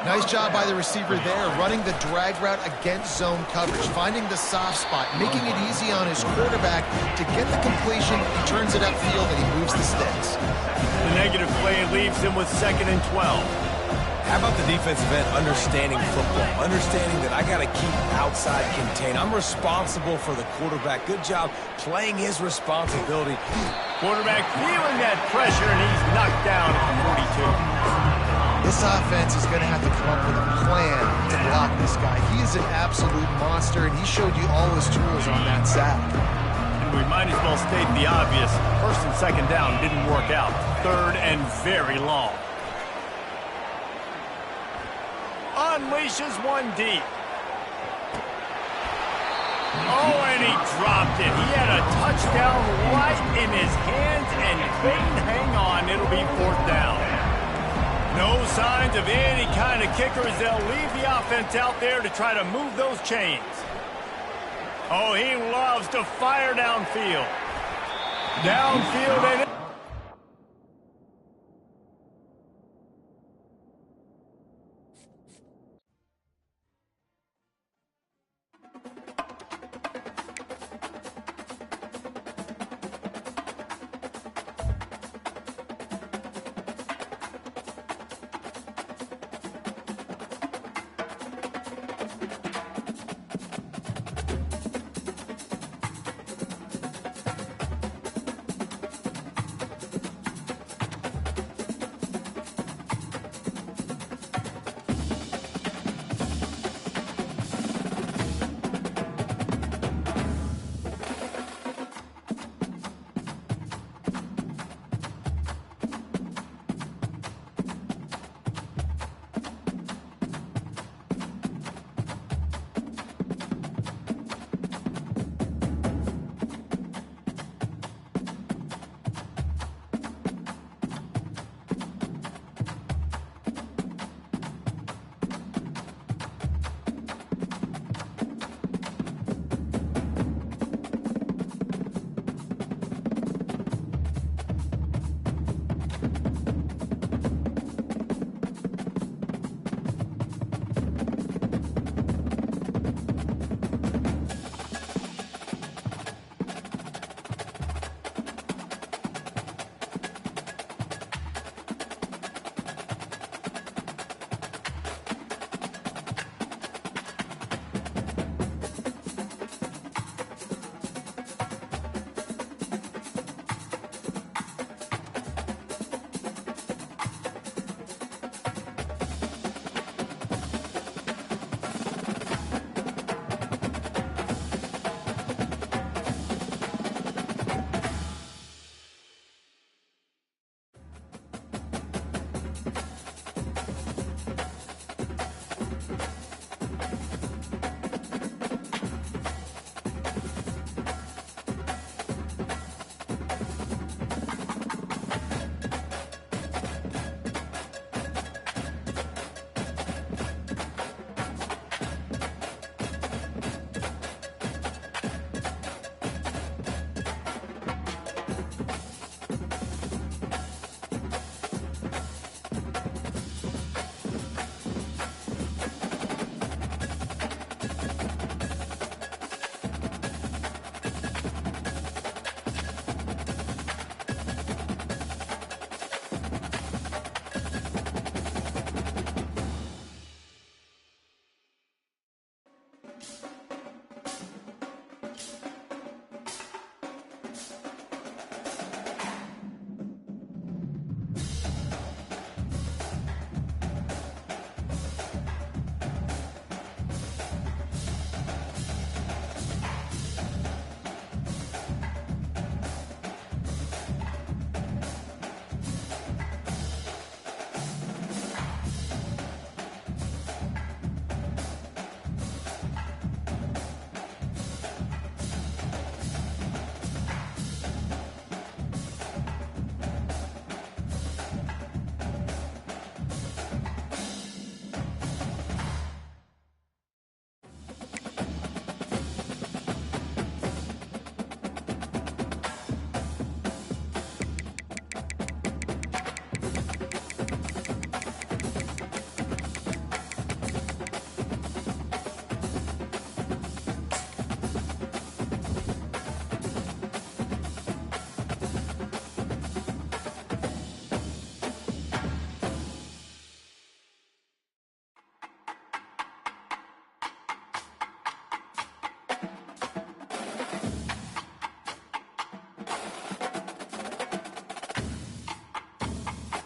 Nice job by the receiver there, running the drag route against zone coverage, finding the soft spot, making it easy on his quarterback to get the completion. He turns it upfield, and he moves the sticks. The negative play leaves him with 2nd and 12. How about the defensive end understanding football, understanding that I got to keep outside contained. I'm responsible for the quarterback. Good job playing his responsibility. Quarterback feeling that pressure, and he's knocked down at the 42. This offense is going to have to come up with a plan to block this guy. He is an absolute monster, and he showed you all his tools on that sack. And we might as well state the obvious. 1st and 2nd down didn't work out. 3rd and very long. Unleashes one deep. Oh, and he dropped it. He had a touchdown right in his hands and couldn't hang on. It'll be 4th down. No signs of any kind of kickers. They'll leave the offense out there to try to move those chains. Oh, he loves to fire downfield. Downfield and